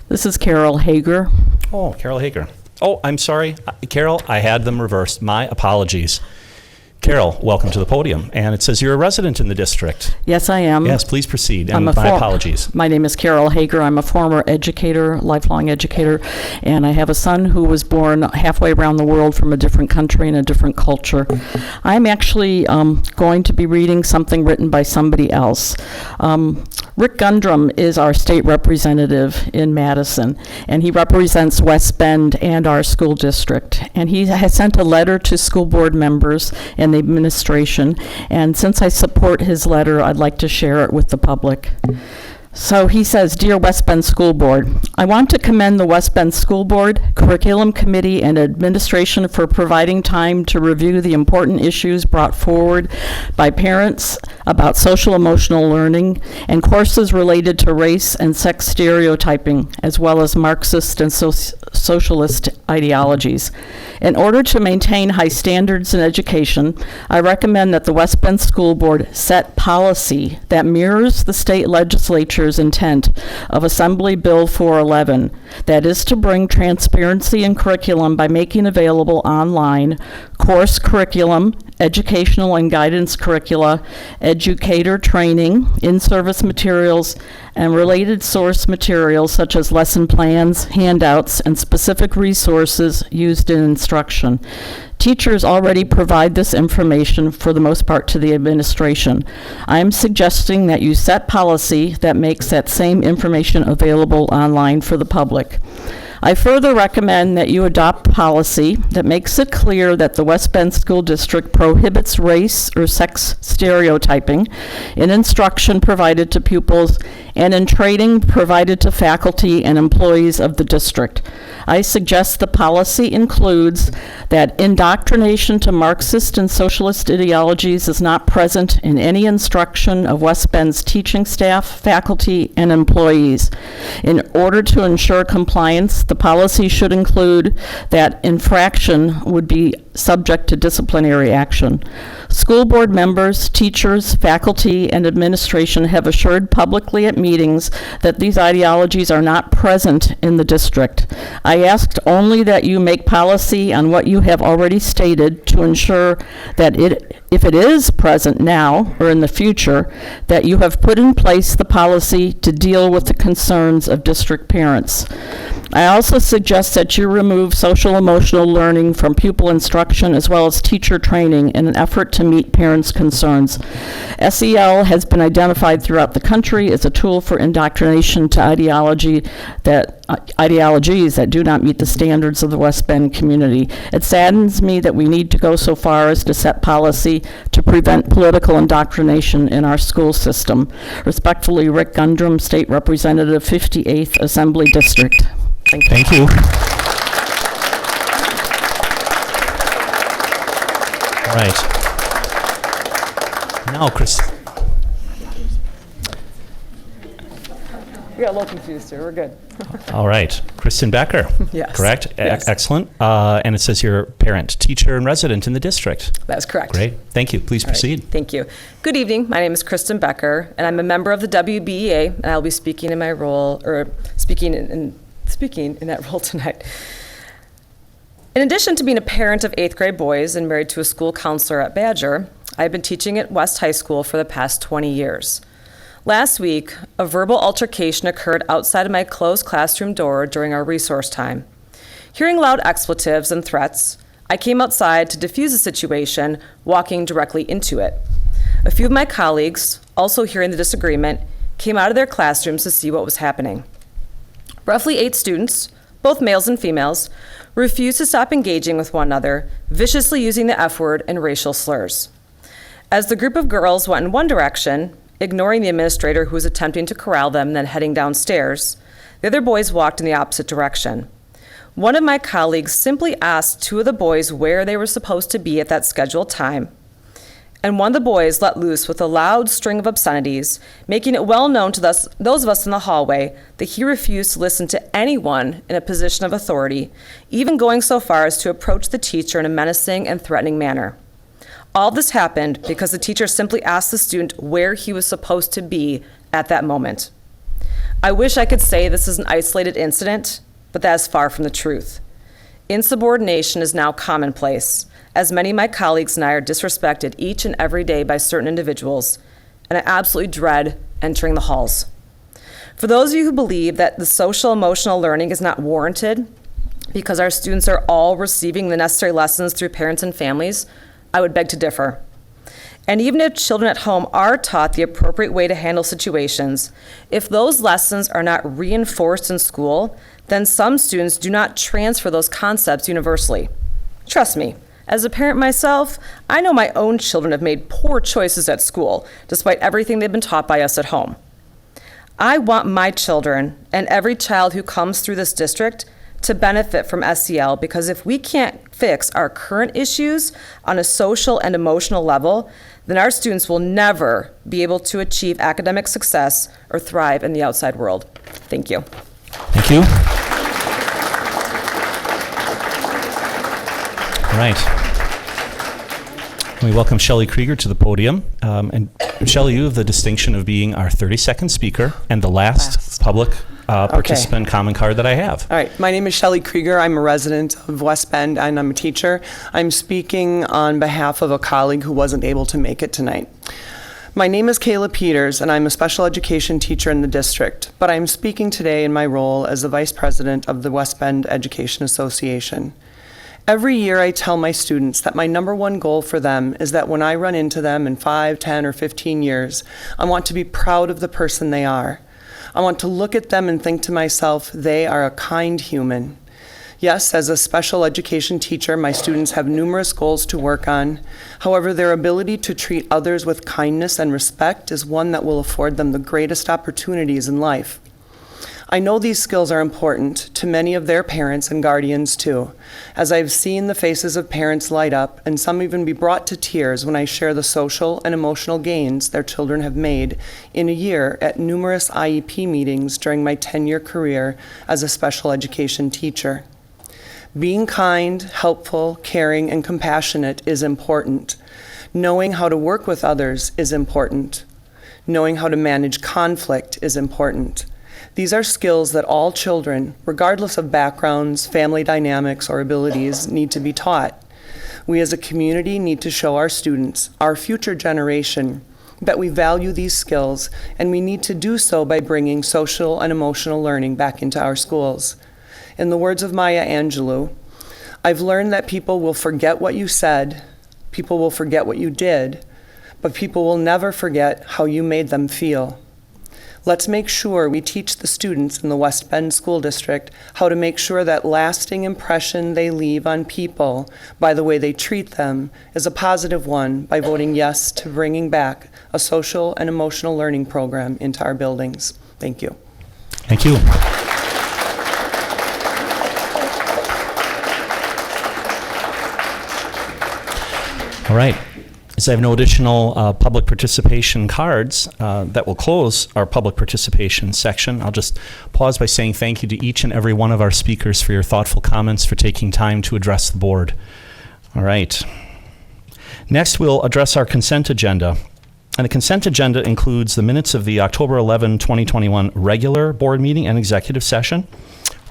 This is Carol Hager. Oh, Carol Hager. Oh, I'm sorry. Carol, I had them reversed. My apologies. Carol, welcome to the podium. And it says you're a resident in the district. Yes, I am. Yes, please proceed. And my apologies. My name is Carol Hager. I'm a former educator, lifelong educator, and I have a son who was born halfway around the world from a different country and a different culture. I'm actually going to be reading something written by somebody else. Rick Gundrum is our state representative in Madison, and he represents West Bend and our school district. And he has sent a letter to school board members and the administration, and since I support his letter, I'd like to share it with the public. So he says, Dear West Bend School Board, I want to commend the West Bend School Board, Curriculum Committee, and administration for providing time to review the important issues brought forward by parents about social emotional learning and courses related to race and sex stereotyping, as well as Marxist and socialist ideologies. In order to maintain high standards in education, I recommend that the West Bend School Board set policy that mirrors the state legislature's intent of Assembly Bill 411, that is to bring transparency in curriculum by making available online course curriculum, educational and guidance curricula, educator training, in-service materials, and related source materials such as lesson plans, handouts, and specific resources used in instruction. Teachers already provide this information for the most part to the administration. I'm suggesting that you set policy that makes that same information available online for the public. I further recommend that you adopt policy that makes it clear that the West Bend School District prohibits race or sex stereotyping in instruction provided to pupils and in training provided to faculty and employees of the district. I suggest the policy includes that indoctrination to Marxist and socialist ideologies is not present in any instruction of West Bend's teaching staff, faculty, and employees. In order to ensure compliance, the policy should include that infraction would be subject to disciplinary action. School board members, teachers, faculty, and administration have assured publicly at meetings that these ideologies are not present in the district. I asked only that you make policy on what you have already stated to ensure that if it is present now or in the future, that you have put in place the policy to deal with the concerns of district parents. I also suggest that you remove social emotional learning from pupil instruction as well as teacher training in an effort to meet parents' concerns. SEL has been identified throughout the country as a tool for indoctrination to ideologies that do not meet the standards of the West Bend community. It saddens me that we need to go so far as to set policy to prevent political indoctrination in our school system. Respectfully, Rick Gundrum, State Representative, 58th Assembly District. Thank you. Thank you. All right. Now, Chris. We got a little confused here. We're good. All right. Kristen Becker. Yes. Correct? Yes. Excellent. And it says you're parent, teacher, and resident in the district. That's correct. Great. Thank you. Please proceed. Thank you. Good evening. My name is Kristen Becker, and I'm a member of the WBEA, and I'll be speaking in my role, or speaking in that role tonight. In addition to being a parent of 8th grade boys and married to a school counselor at Badger, I've been teaching at West High School for the past 20 years. Last week, a verbal altercation occurred outside of my closed classroom door during our resource time. Hearing loud expletives and threats, I came outside to defuse the situation, walking directly into it. A few of my colleagues, also hearing the disagreement, came out of their classrooms to see what was happening. Roughly 8 students, both males and females, refused to stop engaging with one another, viciously using the F word and racial slurs. As the group of girls went in one direction, ignoring the administrator who was attempting to corral them, then heading downstairs, the other boys walked in the opposite direction. One of my colleagues simply asked 2 of the boys where they were supposed to be at that scheduled time, and one of the boys let loose with a loud string of obscenities, making it well known to those of us in the hallway that he refused to listen to anyone in a position of authority, even going so far as to approach the teacher in a menacing and threatening manner. All this happened because the teacher simply asked the student where he was supposed to be at that moment. I wish I could say this is an isolated incident, but that is far from the truth. Insubordination is now commonplace, as many of my colleagues and I are disrespected each and every day by certain individuals, and I absolutely dread entering the halls. For those of you who believe that the social emotional learning is not warranted because our students are all receiving the necessary lessons through parents and families, I would beg to differ. And even if children at home are taught the appropriate way to handle situations, if those lessons are not reinforced in school, then some students do not transfer those concepts universally. Trust me, as a parent myself, I know my own children have made poor choices at school, despite everything they've been taught by us at home. I want my children and every child who comes through this district to benefit from SEL, because if we can't fix our current issues on a social and emotional level, then our students will never be able to achieve academic success or thrive in the outside world. Thank you. Thank you. All right. We welcome Shelley Krieger to the podium. And Shelley, you have the distinction of being our 32nd speaker and the last public participant common card that I have. All right. My name is Shelley Krieger. I'm a resident of West Bend, and I'm a teacher. I'm speaking on behalf of a colleague who wasn't able to make it tonight. My name is Kayla Peters, and I'm a special education teacher in the district, but I'm speaking today in my role as the vice president of the West Bend Education Association. Every year I tell my students that my number one goal for them is that when I run into them in 5, 10, or 15 years, I want to be proud of the person they are. I want to look at them and think to myself, they are a kind human. Yes, as a special education teacher, my students have numerous goals to work on. However, their ability to treat others with kindness and respect is one that will afford them the greatest opportunities in life. I know these skills are important to many of their parents and guardians too, as I've seen the faces of parents light up and some even be brought to tears when I share the social and emotional gains their children have made in a year at numerous IEP meetings during my 10-year career as a special education teacher. Being kind, helpful, caring, and compassionate is important. Knowing how to work with others is important. Knowing how to manage conflict is important. These are skills that all children, regardless of backgrounds, family dynamics, or abilities, need to be taught. We as a community need to show our students, our future generation, that we value these skills, and we need to do so by bringing social and emotional learning back into our schools. In the words of Maya Angelou, I've learned that people will forget what you said, people will forget what you did, but people will never forget how you made them feel. Let's make sure we teach the students in the West Bend School District how to make sure that lasting impression they leave on people by the way they treat them is a positive one by voting yes to bringing back a social and emotional learning program into our buildings. Thank you. Thank you. All right. As I have no additional public participation cards, that will close our public participation section. I'll just pause by saying thank you to each and every one of our speakers for your thoughtful comments, for taking time to address the board. All right. Next, we'll address our consent agenda. And the consent agenda includes the minutes of the October 11, 2021 regular board meeting and executive session,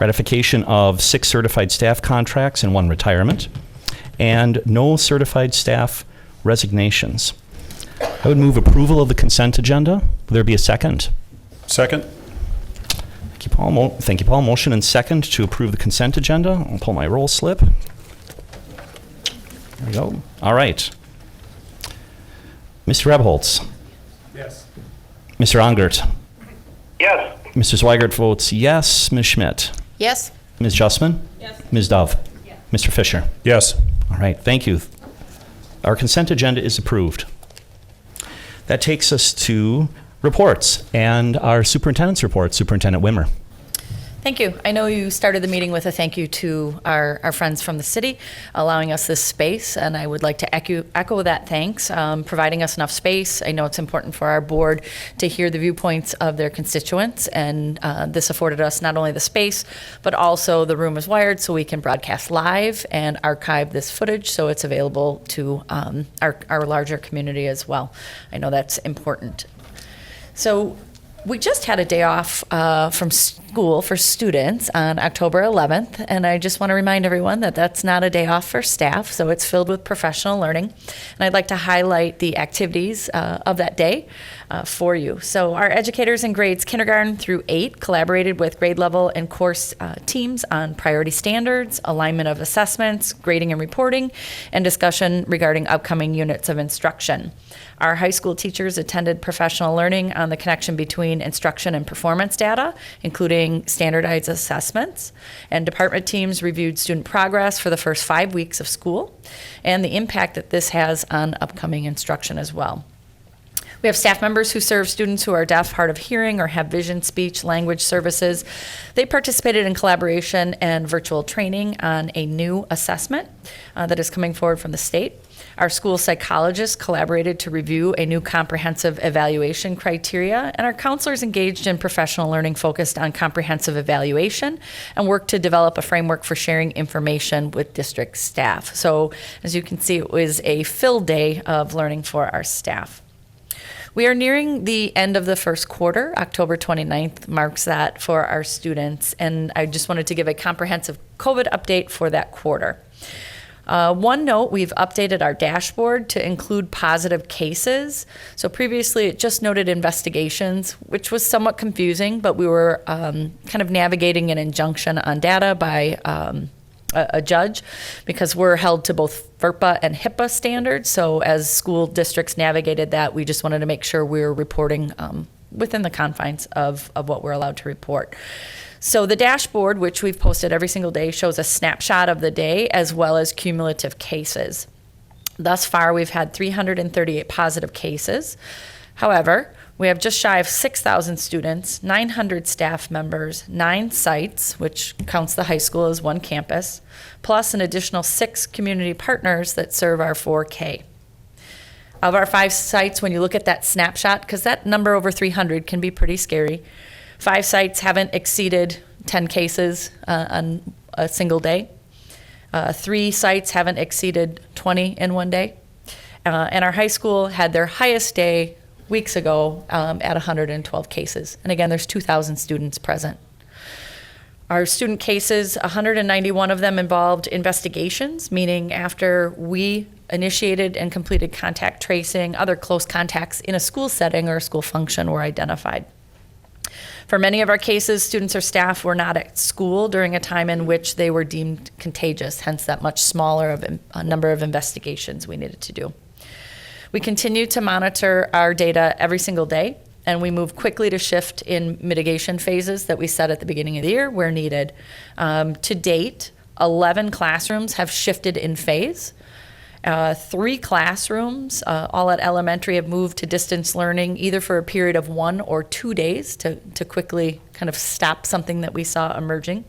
ratification of 6 certified staff contracts and 1 retirement, and no certified staff resignations. I would move approval of the consent agenda. Will there be a second? Second. Thank you, Paul. Thank you, Paul. Motion and second to approve the consent agenda. I'll pull my roll slip. There we go. All right. Mr. Rebholz. Yes. Mr. Ongert. Yes. Mr. Zweigert votes yes. Ms. Schmidt. Yes. Ms. Justman. Yes. Ms. Dove. Yes. Mr. Fisher. Yes. All right. Thank you. Our consent agenda is approved. That takes us to reports and our superintendent's report. Superintendent Wimmer. Thank you. I know you started the meeting with a thank you to our friends from the city allowing us this space, and I would like to echo that thanks, providing us enough space. I know it's important for our board to hear the viewpoints of their constituents, and this afforded us not only the space, but also the room is wired so we can broadcast live and archive this footage so it's available to our larger community as well. I know that's important. So we just had a day off from school for students on October 11th, and I just want to remind everyone that that's not a day off for staff, so it's filled with professional learning. And I'd like to highlight the activities of that day for you. So our educators in grades kindergarten through 8 collaborated with grade level and course teams on priority standards, alignment of assessments, grading and reporting, and discussion regarding upcoming units of instruction. Our high school teachers attended professional learning on the connection between instruction and performance data, including standardized assessments. And department teams reviewed student progress for the first 5 weeks of school and the impact that this has on upcoming instruction as well. We have staff members who serve students who are deaf, hard of hearing, or have vision, speech, language services. They participated in collaboration and virtual training on a new assessment that is coming forward from the state. Our school psychologists collaborated to review a new comprehensive evaluation criteria, and our counselors engaged in professional learning focused on comprehensive evaluation and worked to develop a framework for sharing information with district staff. So, as you can see, it was a filled day of learning for our staff. We are nearing the end of the first quarter. October 29th marks that for our students, and I just wanted to give a comprehensive COVID update for that quarter. One note, we've updated our dashboard to include positive cases. So previously it just noted investigations, which was somewhat confusing, but we were kind of navigating an injunction on data by a judge because we're held to both FERPA and HIPAA standards. So as school districts navigated that, we just wanted to make sure we were reporting within the confines of what we're allowed to report. So the dashboard, which we've posted every single day, shows a snapshot of the day as well as cumulative cases. Thus far, we've had 338 positive cases. However, we have just shy of 6,000 students, 900 staff members, 9 sites, which counts the high school as one campus, plus an additional 6 community partners that serve our 4K. Of our 5 sites, when you look at that snapshot, because that number over 300 can be pretty scary, 5 sites haven't exceeded 10 cases on a single day. 3 sites haven't exceeded 20 in one day. And our high school had their highest day weeks ago at 112 cases. And again, there's 2,000 students present. Our student cases, 191 of them involved investigations, meaning after we initiated and completed contact tracing, other close contacts in a school setting or a school function were identified. For many of our cases, students or staff were not at school during a time in which they were deemed contagious, hence that much smaller of a number of investigations we needed to do. We continue to monitor our data every single day, and we move quickly to shift in mitigation phases that we set at the beginning of the year where needed. To date, 11 classrooms have shifted in phase. 3 classrooms, all at elementary, have moved to distance learning either for a period of 1 or 2 days to quickly kind of stop something that we saw emerging.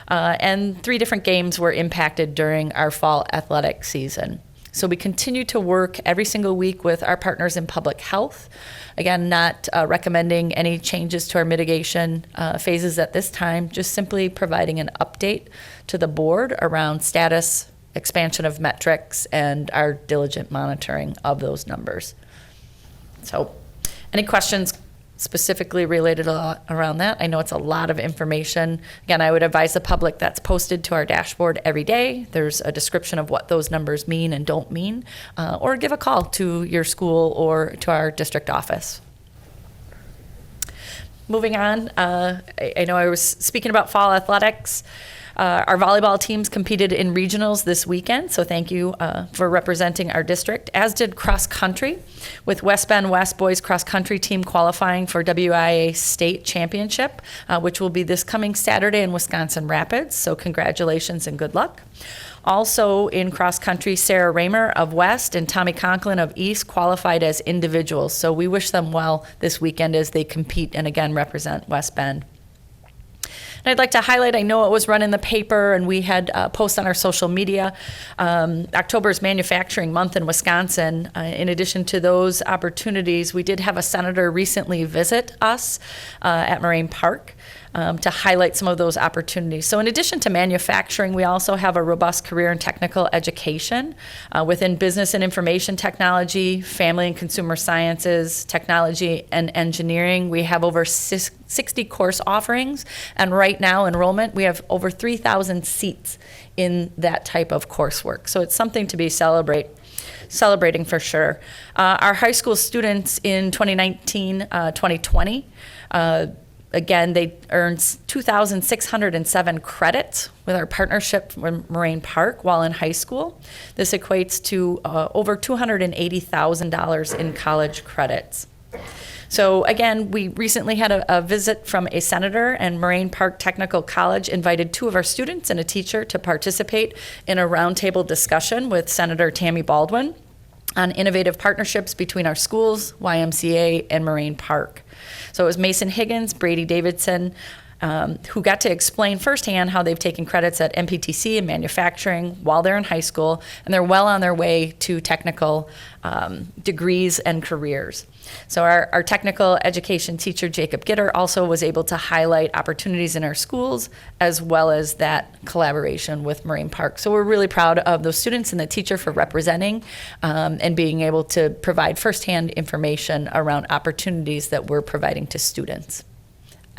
And 3 different games were impacted during our fall athletic season. So we continue to work every single week with our partners in public health. Again, not recommending any changes to our mitigation phases at this time, just simply providing an update to the board around status, expansion of metrics, and our diligent monitoring of those numbers. So any questions specifically related around that? I know it's a lot of information. Again, I would advise the public that's posted to our dashboard every day. There's a description of what those numbers mean and don't mean, or give a call to your school or to our district office. Moving on, I know I was speaking about fall athletics. Our volleyball teams competed in regionals this weekend, so thank you for representing our district, as did cross country, with West Bend West boys cross country team qualifying for WIA state championship, which will be this coming Saturday in Wisconsin Rapids, so congratulations and good luck. Also in cross country, Sarah Raymer of West and Tommy Conklin of East qualified as individuals, so we wish them well this weekend as they compete and again represent West Bend. And I'd like to highlight, I know it was run in the paper and we had posts on our social media. October is Manufacturing Month in Wisconsin. In addition to those opportunities, we did have a senator recently visit us at Moraine Park to highlight some of those opportunities. So in addition to manufacturing, we also have a robust career and technical education within business and information technology, family and consumer sciences, technology and engineering. We have over 60 course offerings, and right now enrollment, we have over 3,000 seats in that type of coursework. So it's something to be celebrating for sure. Our high school students in 2019-2020, again, they earned 2,607 credits with our partnership with Moraine Park while in high school. This equates to over $280,000 in college credits. So again, we recently had a visit from a senator, and Moraine Park Technical College invited 2 of our students and a teacher to participate in a roundtable discussion with Senator Tammy Baldwin. on innovative partnerships between our schools, YMCA, and Moraine Park. So it was Mason Higgins, Brady Davidson, who got to explain firsthand how they've taken credits at MPTC and manufacturing while they're in high school, and they're well on their way to technical degrees and careers. So our technical education teacher, Jacob Gitter, also was able to highlight opportunities in our schools, as well as that collaboration with Moraine Park. So we're really proud of those students and the teacher for representing and being able to provide firsthand information around opportunities that we're providing to students.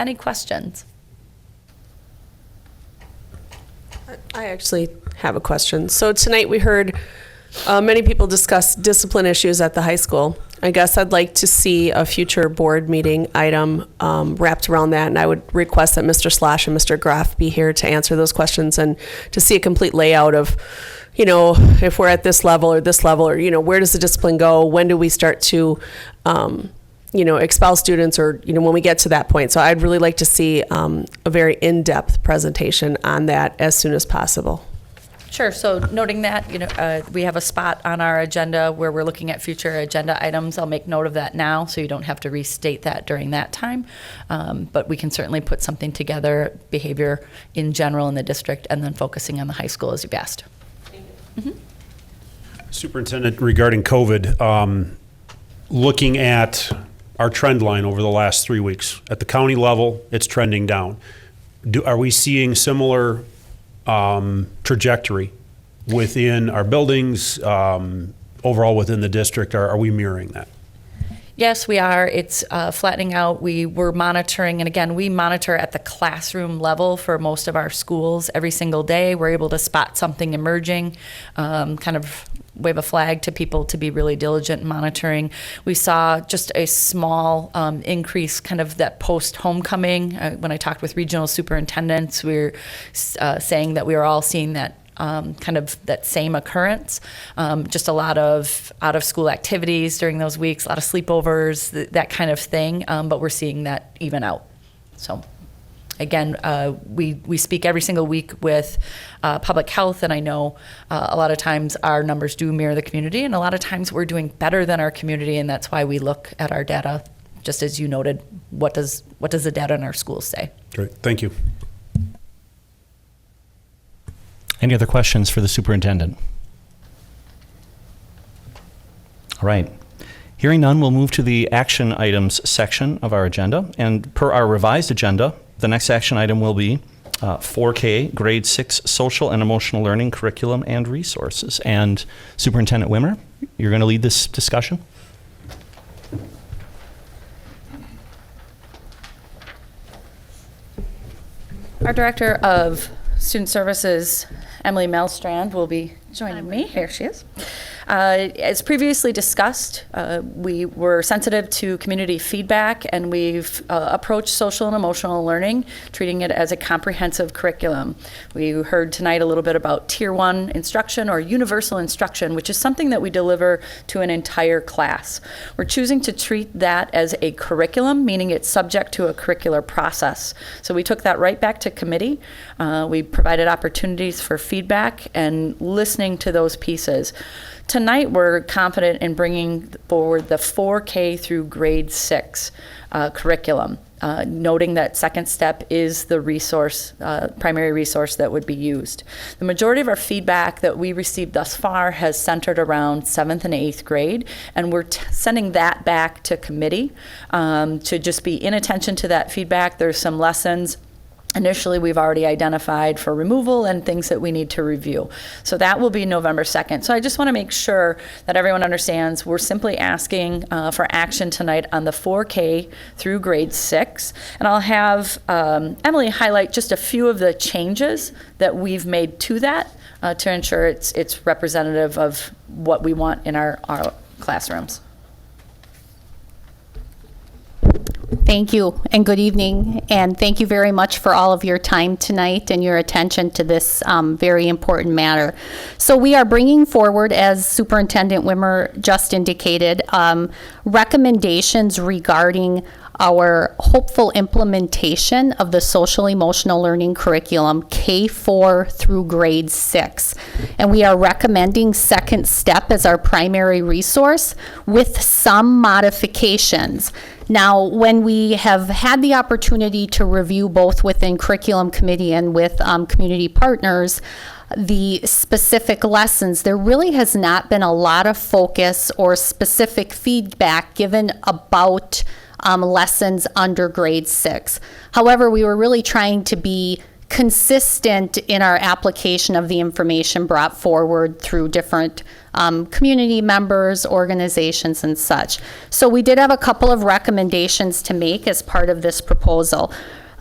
Any questions? I actually have a question. So tonight we heard many people discuss discipline issues at the high school. I guess I'd like to see a future board meeting item wrapped around that, and I would request that Mr. Slash and Mr. Graff be here to answer those questions and to see a complete layout of, you know, if we're at this level, or, you know, where does the discipline go? When do we start to, you know, expel students, or, you know, when we get to that point. So I'd really like to see a very in-depth presentation on that as soon as possible. Sure. So noting that, you know, we have a spot on our agenda where we're looking at future agenda items. I'll make note of that now so you don't have to restate that during that time. But we can certainly put something together, behavior in general in the district, and then focusing on the high school as you've asked. Superintendent, regarding COVID, looking at our trend line over the last 3 weeks, at the county level, it's trending down. Are we seeing similar trajectory within our buildings, overall within the district? Are we mirroring that? Yes, we are. It's flattening out. We were monitoring, and again, we monitor at the classroom level for most of our schools every single day. We're able to spot something emerging, kind of wave a flag to people to be really diligent in monitoring. We saw just a small increase, kind of that post-homecoming. When I talked with regional superintendents, we were saying that we were all seeing that kind of that same occurrence. Just a lot of out-of-school activities during those weeks, a lot of sleepovers, that kind of thing. But we're seeing that even out. So again, we speak every single week with public health, and I know a lot of times our numbers do mirror the community, and a lot of times we're doing better than our community, and that's why we look at our data. Just as you noted, what does the data in our schools say? Great, thank you. Any other questions for the superintendent? All right. Hearing none, we'll move to the action items section of our agenda. And per our revised agenda, the next action item will be 4K, Grade 6 Social and Emotional Learning Curriculum and Resources. And Superintendent Wimmer, you're going to lead this discussion? Our Director of Student Services, Emily Melstrand, will be joining me. Here she is. As previously discussed, we were sensitive to community feedback, and we've approached social and emotional learning, treating it as a comprehensive curriculum. We heard tonight a little bit about Tier 1 instruction or universal instruction, which is something that we deliver to an entire class. We're choosing to treat that as a curriculum, meaning it's subject to a curricular process. So we took that right back to committee. We provided opportunities for feedback and listening to those pieces. Tonight, we're confident in bringing forward the 4K through grade 6 curriculum, noting that second step is the resource, primary resource that would be used. The majority of our feedback that we received thus far has centered around 7th and 8th grade, and we're sending that back to committee to just be in attention to that feedback. There's some lessons initially we've already identified for removal and things that we need to review. So that will be November 2nd. So I just want to make sure that everyone understands we're simply asking for action tonight on the 4K through grade 6. And I'll have Emily highlight just a few of the changes that we've made to that to ensure it's representative of what we want in our classrooms. Thank you, and good evening, and thank you very much for all of your time tonight and your attention to this very important matter. So we are bringing forward, as Superintendent Wimmer just indicated, recommendations regarding our hopeful implementation of the social emotional learning curriculum K4 through grade 6. And we are recommending Second Step as our primary resource with some modifications. Now, when we have had the opportunity to review both within curriculum committee and with community partners, the specific lessons, there really has not been a lot of focus or specific feedback given about lessons under grade 6. However, we were really trying to be consistent in our application of the information brought forward through different community members, organizations, and such. So we did have a couple of recommendations to make as part of this proposal.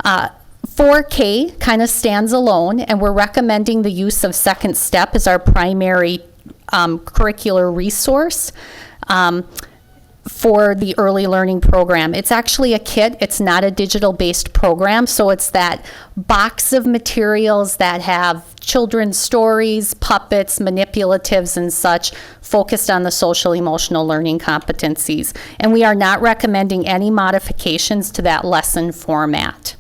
4K kind of stands alone, and we're recommending the use of Second Step as our primary curricular resource for the early learning program. It's actually a kit. It's not a digital-based program, so it's that box of materials that have children's stories, puppets, manipulatives, and such focused on the social emotional learning competencies. And we are not recommending any modifications to that lesson format.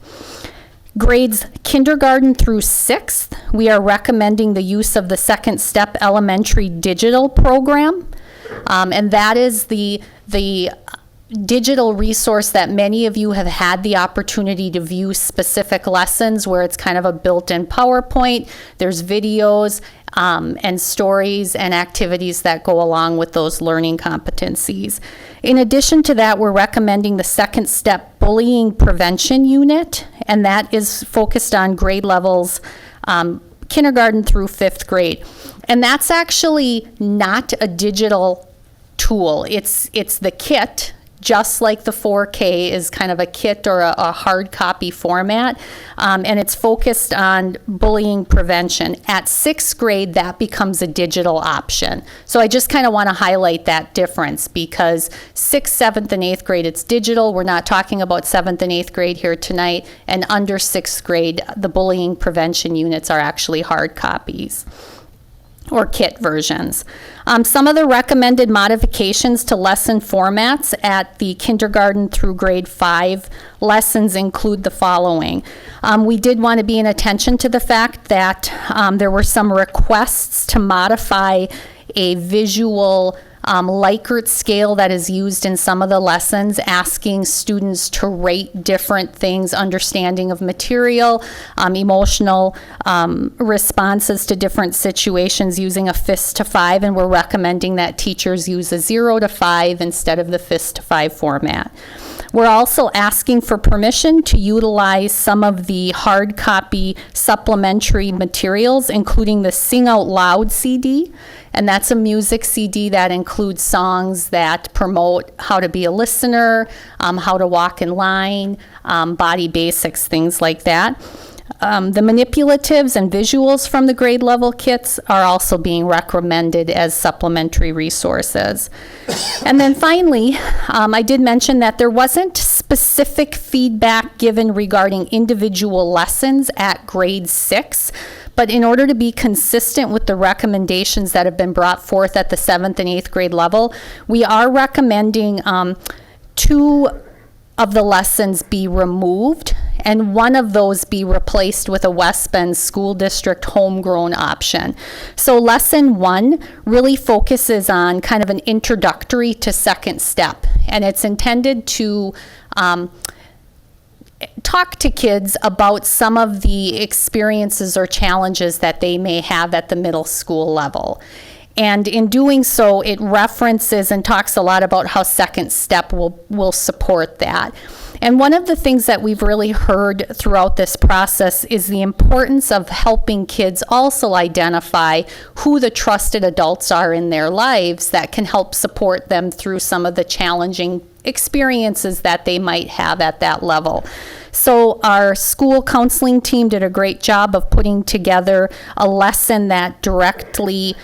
Grades kindergarten through 6th, we are recommending the use of the Second Step Elementary Digital Program. And that is the digital resource that many of you have had the opportunity to view specific lessons, where it's kind of a built-in PowerPoint. There's videos and stories and activities that go along with those learning competencies. In addition to that, we're recommending the Second Step Bullying Prevention Unit, and that is focused on grade levels kindergarten through 5th grade. And that's actually not a digital tool. It's the kit, just like the 4K is kind of a kit or a hard copy format, and it's focused on bullying prevention. At 6th grade, that becomes a digital option. So I just kind of want to highlight that difference, because 6th, 7th, and 8th grade, it's digital. We're not talking about 7th and 8th grade here tonight. And under 6th grade, the bullying prevention units are actually hard copies or kit versions. Some of the recommended modifications to lesson formats at the kindergarten through grade 5 lessons include the following. We did want to be in attention to the fact that there were some requests to modify a visual Likert scale that is used in some of the lessons, asking students to rate different things, understanding of material, emotional responses to different situations using a fist to 5, and we're recommending that teachers use a 0 to 5 instead of the fist to 5 format. We're also asking for permission to utilize some of the hard copy supplementary materials, including the Sing Out Loud CD. And that's a music CD that includes songs that promote how to be a listener, how to walk in line, body basics, things like that. The manipulatives and visuals from the grade level kits are also being recommended as supplementary resources. And then finally, I did mention that there wasn't specific feedback given regarding individual lessons at grade 6. But in order to be consistent with the recommendations that have been brought forth at the 7th and 8th grade level, we are recommending 2 of the lessons be removed, and one of those be replaced with a West Bend School District homegrown option. So lesson 1 really focuses on kind of an introductory to Second Step, and it's intended to talk to kids about some of the experiences or challenges that they may have at the middle school level. And in doing so, it references and talks a lot about how Second Step will support that. And one of the things that we've really heard throughout this process is the importance of helping kids also identify who the trusted adults are in their lives that can help support them through some of the challenging experiences that they might have at that level. So our school counseling team did a great job of putting together a lesson that directly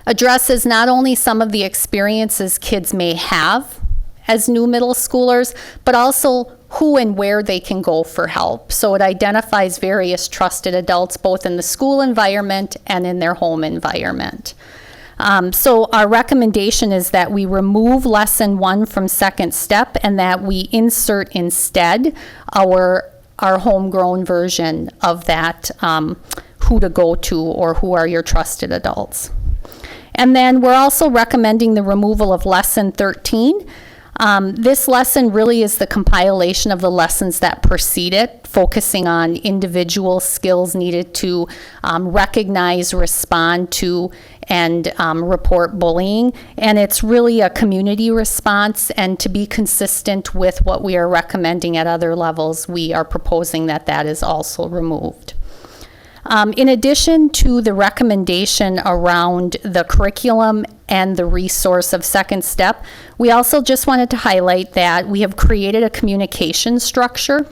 addresses not only some of the experiences kids may have as new middle schoolers, but also who and where they can go for help. So it identifies various trusted adults both in the school environment and in their home environment. So our recommendation is that we remove lesson 1 from second step and that we insert instead our homegrown version of that, who to go to or who are your trusted adults. And then we're also recommending the removal of lesson 13. This lesson really is the compilation of the lessons that precede it, focusing on individual skills needed to recognize, respond to, and report bullying. And it's really a community response, and to be consistent with what we are recommending at other levels, we are proposing that that is also removed. In addition to the recommendation around the curriculum and the resource of second step, we also just wanted to highlight that we have created a communication structure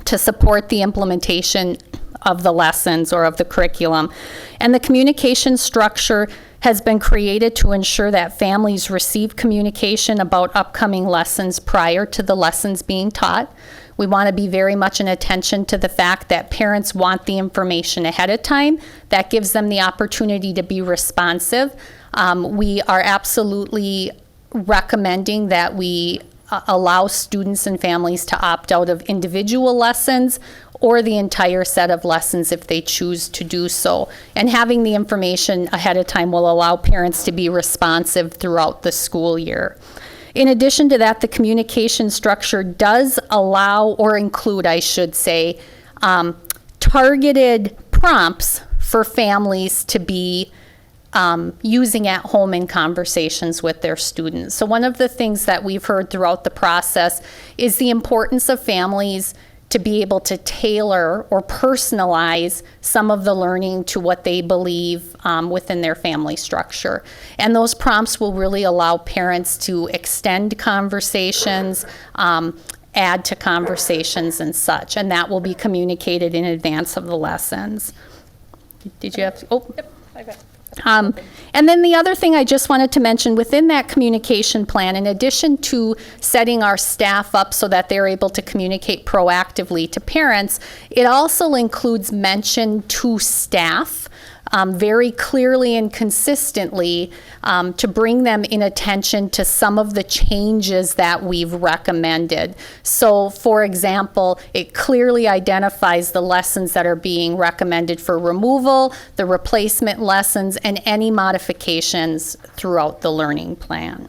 to support the implementation of the lessons or of the curriculum. And the communication structure has been created to ensure that families receive communication about upcoming lessons prior to the lessons being taught. We want to be very much in attention to the fact that parents want the information ahead of time. That gives them the opportunity to be responsive. We are absolutely recommending that we allow students and families to opt out of individual lessons or the entire set of lessons if they choose to do so. And having the information ahead of time will allow parents to be responsive throughout the school year. In addition to that, the communication structure does allow, or include, I should say, targeted prompts for families to be using at home in conversations with their students. So one of the things that we've heard throughout the process is the importance of families to be able to tailor or personalize some of the learning to what they believe within their family structure. And those prompts will really allow parents to extend conversations, add to conversations and such, and that will be communicated in advance of the lessons. Did you have, Yep, I got it. And then the other thing I just wanted to mention within that communication plan, in addition to setting our staff up so that they're able to communicate proactively to parents, it also includes mention to staff very clearly and consistently to bring them in attention to some of the changes that we've recommended. So, for example, it clearly identifies the lessons that are being recommended for removal, the replacement lessons, and any modifications throughout the learning plan.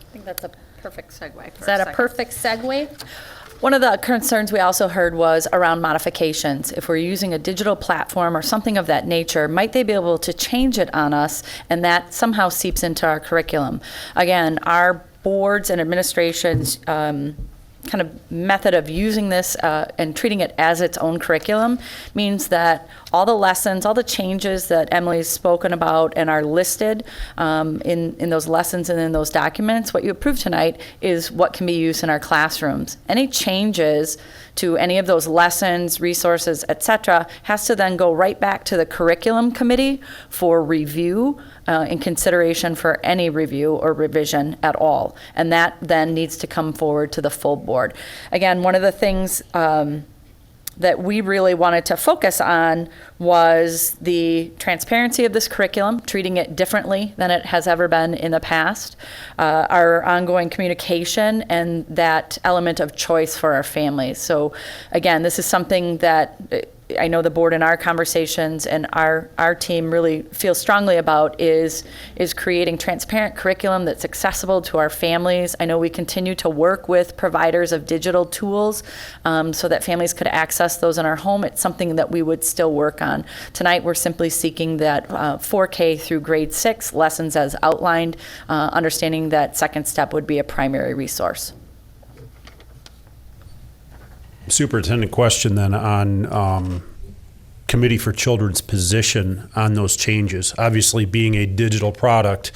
I think that's a perfect segue. Is that a perfect segue? One of the concerns we also heard was around modifications. If we're using a digital platform or something of that nature, might they be able to change it on us, and that somehow seeps into our curriculum? Again, our boards and administrations kind of method of using this and treating it as its own curriculum means that all the lessons, all the changes that Emily's spoken about and are listed in those lessons and in those documents, what you approved tonight is what can be used in our classrooms. Any changes to any of those lessons, resources, et cetera, has to then go right back to the curriculum committee for review in consideration for any review or revision at all. And that then needs to come forward to the full board. Again, one of the things that we really wanted to focus on was the transparency of this curriculum, treating it differently than it has ever been in the past, our ongoing communication, and that element of choice for our families. So again, this is something that I know the board in our conversations and our team really feels strongly about is creating transparent curriculum that's accessible to our families. I know we continue to work with providers of digital tools so that families could access those in our home. It's something that we would still work on. Tonight we're simply seeking that 4K through grade 6 lessons as outlined, understanding that second step would be a primary resource. Superintendent, question then on Committee for Children's position on those changes. Obviously, being a digital product,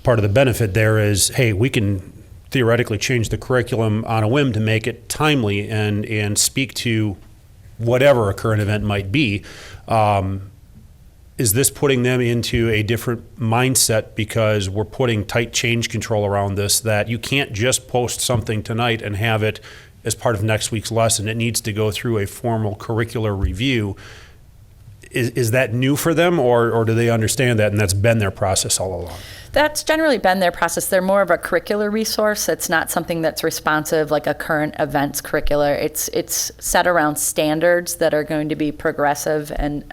part of the benefit there is, hey, we can theoretically change the curriculum on a whim to make it timely and speak to whatever a current event might be. Is this putting them into a different mindset because we're putting tight change control around this, that you can't just post something tonight and have it as part of next week's lesson? It needs to go through a formal curricular review. is that new for them, or do they understand that and that's been their process all along? That's generally been their process. They're more of a curricular resource. It's not something that's responsive like a current events curricular. It's set around standards that are going to be progressive and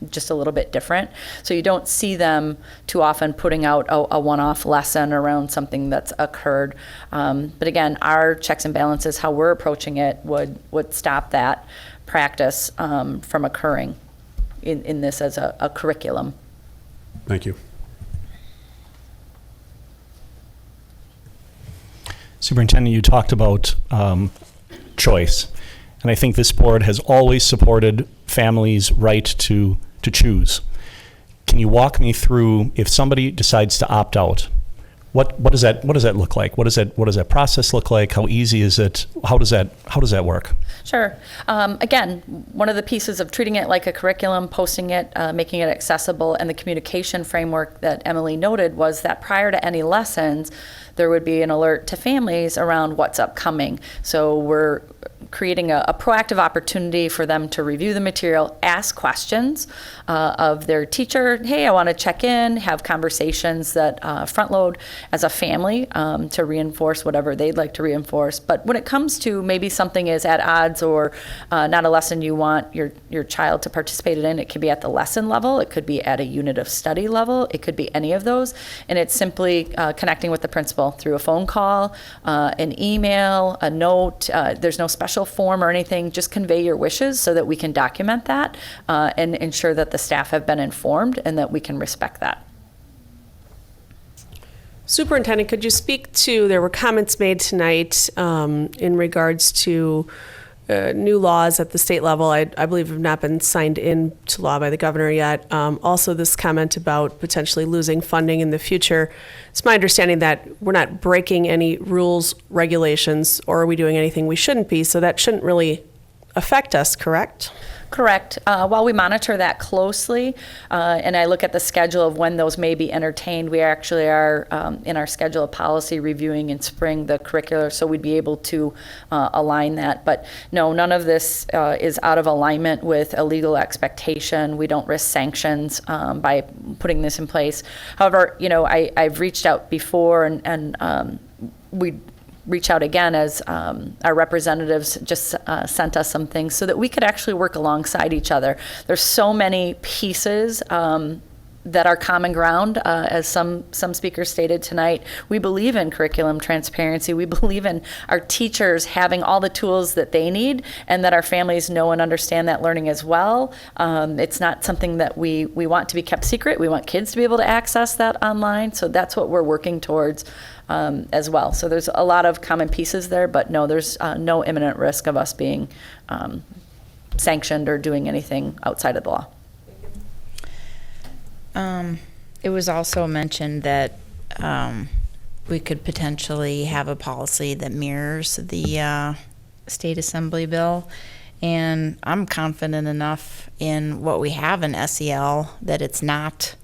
just a little bit different. So you don't see them too often putting out a one-off lesson around something that's occurred. But again, our checks and balances, how we're approaching it, would stop that practice from occurring in this as a curriculum. Thank you. Superintendent, you talked about choice, and I think this board has always supported families' right to choose. Can you walk me through, if somebody decides to opt out, what does that look like? What does that process look like? How easy is it? How does that work? Sure. Again, one of the pieces of treating it like a curriculum, posting it, making it accessible, and the communication framework that Emily noted was that prior to any lessons, there would be an alert to families around what's upcoming. So we're creating a proactive opportunity for them to review the material, ask questions of their teacher. Hey, I want to check in, have conversations that front load as a family to reinforce whatever they'd like to reinforce. But when it comes to maybe something is at odds or not a lesson you want your child to participate in, it could be at the lesson level, it could be at a unit of study level, it could be any of those. And it's simply connecting with the principal through a phone call, an email, a note. There's no special form or anything. Just convey your wishes so that we can document that and ensure that the staff have been informed and that we can respect that. Superintendent, could you speak to, there were comments made tonight in regards to new laws at the state level, I believe have not been signed into law by the governor yet. Also this comment about potentially losing funding in the future. It's my understanding that we're not breaking any rules, regulations, or are we doing anything we shouldn't be, so that shouldn't really affect us, correct? Correct. While we monitor that closely, and I look at the schedule of when those may be entertained, we actually are in our schedule of policy reviewing in spring the curricular, so we'd be able to align that. But no, none of this is out of alignment with a legal expectation. We don't risk sanctions by putting this in place. However, I've reached out before, and we reach out again as our representatives just sent us some things so that we could actually work alongside each other. There's so many pieces that are common ground, as some speakers stated tonight. We believe in curriculum transparency. We believe in our teachers having all the tools that they need and that our families know and understand that learning as well. It's not something that we want to be kept secret. We want kids to be able to access that online. So that's what we're working towards as well. So there's a lot of common pieces there, but no, there's no imminent risk of us being sanctioned or doing anything outside of the law. It was also mentioned that we could potentially have a policy that mirrors the state assembly bill. And I'm confident enough in what we have in SEL that it's not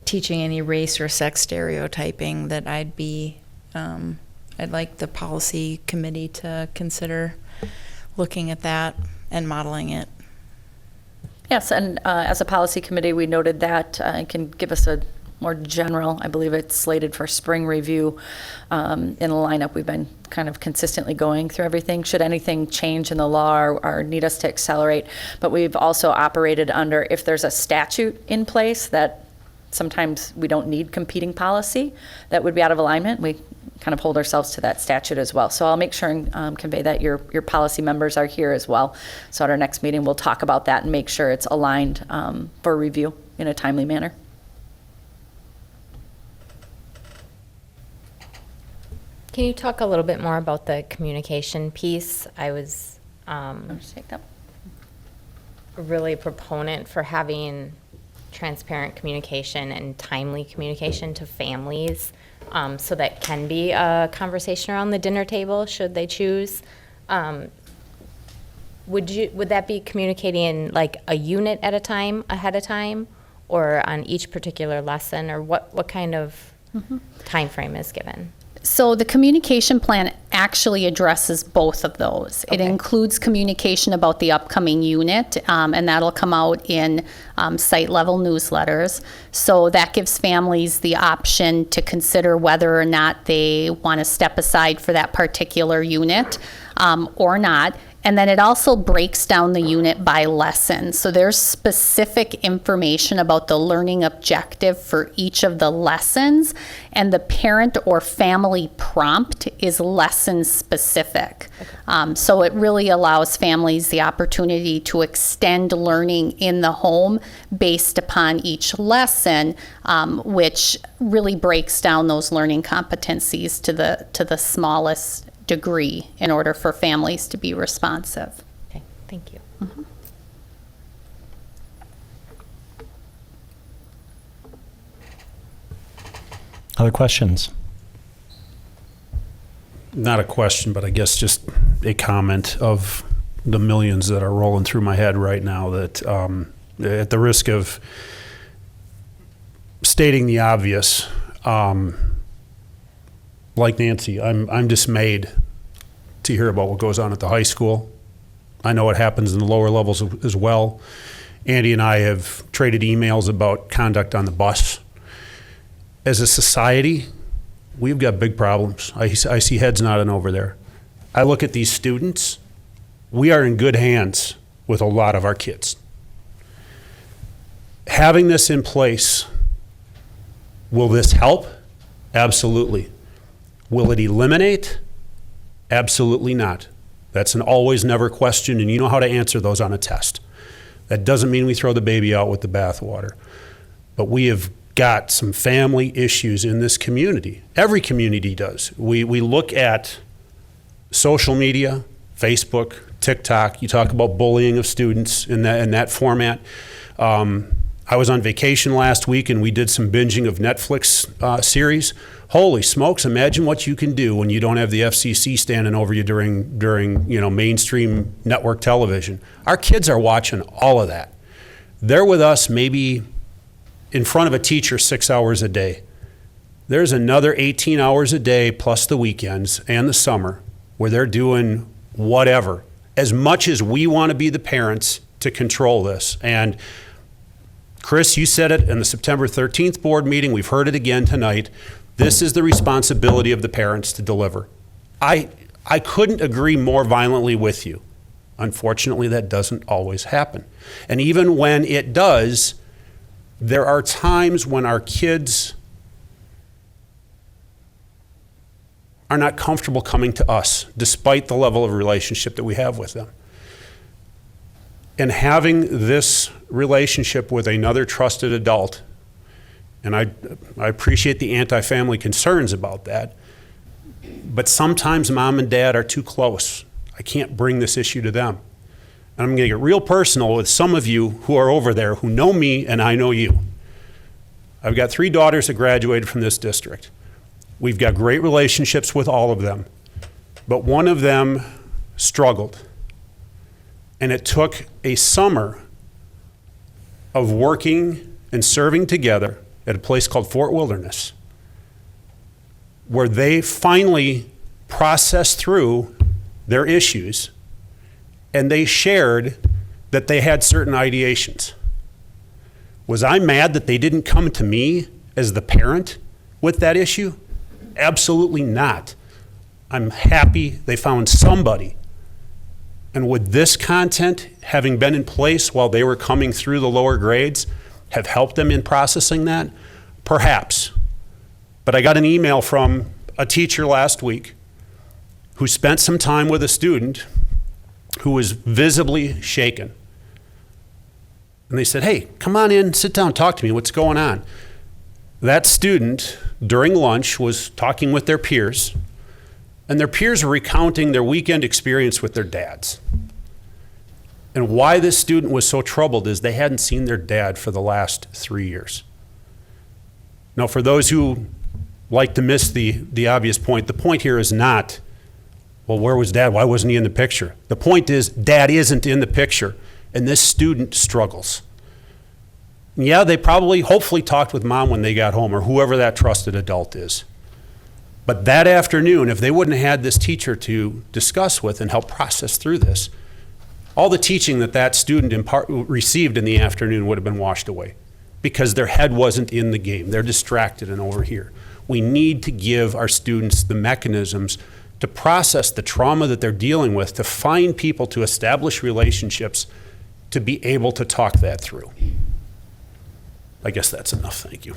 teaching any race or sex stereotyping, that I'd like the policy committee to consider looking at that and modeling it. Yes, and as a policy committee, we noted that it can give us a more general, I believe it's slated for spring review in the lineup. We've been kind of consistently going through everything. Should anything change in the law or need us to accelerate, but we've also operated under, if there's a statute in place that sometimes we don't need competing policy that would be out of alignment, we kind of hold ourselves to that statute as well. So I'll make sure and convey that your policy members are here as well. So at our next meeting, we'll talk about that and make sure it's aligned for review in a timely manner. Can you talk a little bit more about the communication piece? I was really a proponent for having transparent communication and timely communication to families, so that can be a conversation around the dinner table should they choose. Would that be communicating like a unit at a time ahead of time, or on each particular lesson, or what kind of time frame is given? So the communication plan actually addresses both of those. It includes communication about the upcoming unit, and that'll come out in site level newsletters. So that gives families the option to consider whether or not they want to step aside for that particular unit or not. And then it also breaks down the unit by lesson. So there's specific information about the learning objective for each of the lessons, and the parent or family prompt is lesson specific. So it really allows families the opportunity to extend learning in the home based upon each lesson, which really breaks down those learning competencies to the smallest degree in order for families to be responsive. Okay, thank you. Other questions? Not a question, but I guess just a comment of the millions that are rolling through my head right now that at the risk of stating the obvious, like Nancy, I'm dismayed to hear about what goes on at the high school. I know what happens in the lower levels as well. Andy and I have traded emails about conduct on the bus. As a society, we've got big problems. I see heads nodding over there. I look at these students. We are in good hands with a lot of our kids. Having this in place, will this help? Absolutely. Will it eliminate? Absolutely not. That's an always never question, and you know how to answer those on a test. That doesn't mean we throw the baby out with the bathwater. But we have got some family issues in this community. Every community does. We look at social media, Facebook, TikTok. You talk about bullying of students in that format. I was on vacation last week and we did some binging of Netflix series. Holy smokes, imagine what you can do when you don't have the FCC standing over you during mainstream network television. Our kids are watching all of that. They're with us maybe in front of a teacher 6 hours a day. There's another 18 hours a day plus the weekends and the summer where they're doing whatever, as much as we want to be the parents to control this. And Chris, you said it in the September 13th board meeting. We've heard it again tonight. This is the responsibility of the parents to deliver. I couldn't agree more violently with you. Unfortunately, that doesn't always happen. And even when it does, there are times when our kids are not comfortable coming to us, despite the level of relationship that we have with them. And having this relationship with another trusted adult, and I appreciate the anti-family concerns about that, but sometimes mom and dad are too close. I can't bring this issue to them. And I'm going to get real personal with some of you who are over there who know me and I know you. I've got 3 daughters that graduated from this district. We've got great relationships with all of them, but one of them struggled. And it took a summer of working and serving together at a place called Fort Wilderness, where they finally processed through their issues and they shared that they had certain ideations. Was I mad that they didn't come to me as the parent with that issue? Absolutely not. I'm happy they found somebody. And would this content, having been in place while they were coming through the lower grades, have helped them in processing that? Perhaps. But I got an email from a teacher last week who spent some time with a student who was visibly shaken. And they said, hey, come on in, sit down, talk to me, what's going on? That student, during lunch, was talking with their peers, and their peers were recounting their weekend experience with their dads. And why this student was so troubled is they hadn't seen their dad for the last 3 years. Now, for those who like to miss the obvious point, the point here is not, well, where was dad? Why wasn't he in the picture? The point is, dad isn't in the picture, and this student struggles. Yeah, they probably, hopefully talked with mom when they got home, or whoever that trusted adult is. But that afternoon, if they wouldn't have had this teacher to discuss with and help process through this, all the teaching that student received in the afternoon would have been washed away because their head wasn't in the game. They're distracted and over here. We need to give our students the mechanisms to process the trauma that they're dealing with, to find people, to establish relationships, to be able to talk that through. I guess that's enough. Thank you.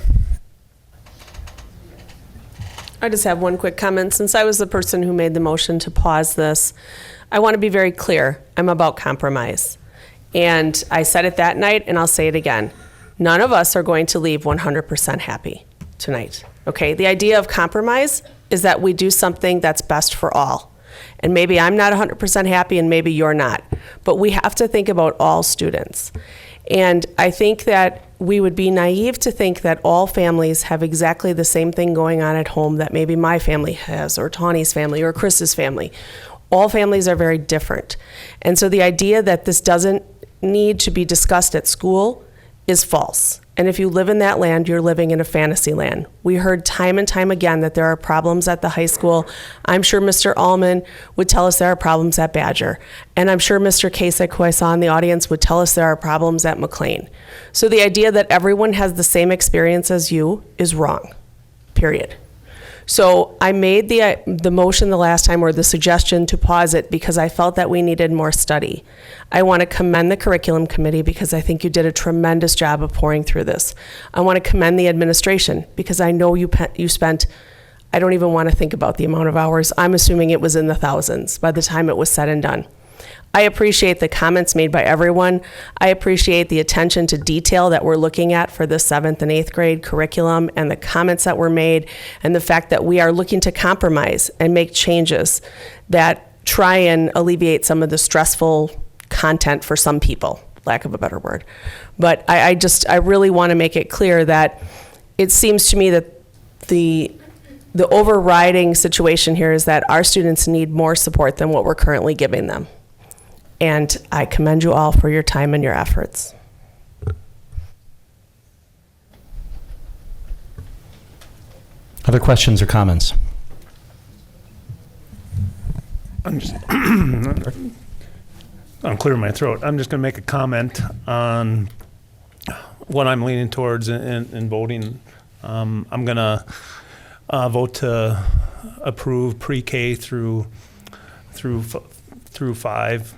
I just have one quick comment. Since I was the person who made the motion to pause this, I want to be very clear. I'm about compromise. And I said it that night, and I'll say it again. None of us are going to leave 100% happy tonight, okay? The idea of compromise is that we do something that's best for all. And maybe I'm not 100% happy, and maybe you're not. But we have to think about all students. And I think that we would be naive to think that all families have exactly the same thing going on at home that maybe my family has, or Tawny's family, or Chris's family. All families are very different. And so the idea that this doesn't need to be discussed at school is false. And if you live in that land, you're living in a fantasy land. We heard time and time again that there are problems at the high school. I'm sure Mr. Allman would tell us there are problems at Badger. And I'm sure Mr. Kasich, who I saw in the audience, would tell us there are problems at McLean. So the idea that everyone has the same experience as you is wrong, period. So I made the motion the last time, or the suggestion to pause it, because I felt that we needed more study. I want to commend the curriculum committee because I think you did a tremendous job of pouring through this. I want to commend the administration because I know you spent, I don't even want to think about the amount of hours. I'm assuming it was in the thousands by the time it was said and done. I appreciate the comments made by everyone. I appreciate the attention to detail that we're looking at for the 7th and 8th grade curriculum, and the comments that were made, and the fact that we are looking to compromise and make changes that try and alleviate some of the stressful content for some people, lack of a better word. But I really want to make it clear that it seems to me that the overriding situation here is that our students need more support than what we're currently giving them. And I commend you all for your time and your efforts. Other questions or comments? I'm clearing my throat. I'm just going to make a comment on what I'm leaning towards in voting. I'm going to vote to approve pre-K through 5,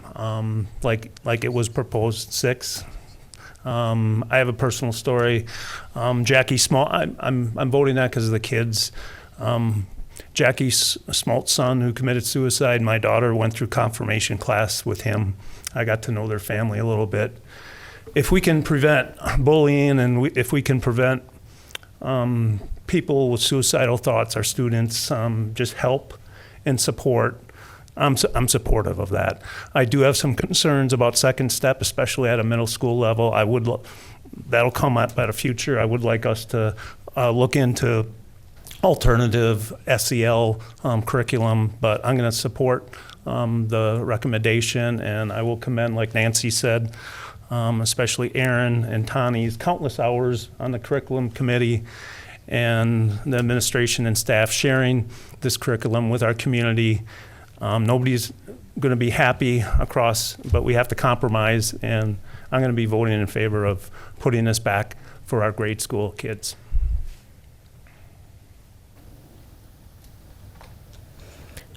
like it was proposed 6. I have a personal story. Jackie Small, I'm voting that because of the kids. Jackie Smalt's son, who committed suicide, my daughter went through confirmation class with him. I got to know their family a little bit. If we can prevent bullying, and if we can prevent people with suicidal thoughts, our students, just help and support, I'm supportive of that. I do have some concerns about second step, especially at a middle school level. That'll come up at a future. I would like us to look into alternative SEL curriculum, but I'm going to support the recommendation, and I will commend, like Nancy said, especially Aaron and Tawny's countless hours on the curriculum committee and the administration and staff sharing this curriculum with our community. Nobody's going to be happy across, but we have to compromise, and I'm going to be voting in favor of putting this back for our grade school kids.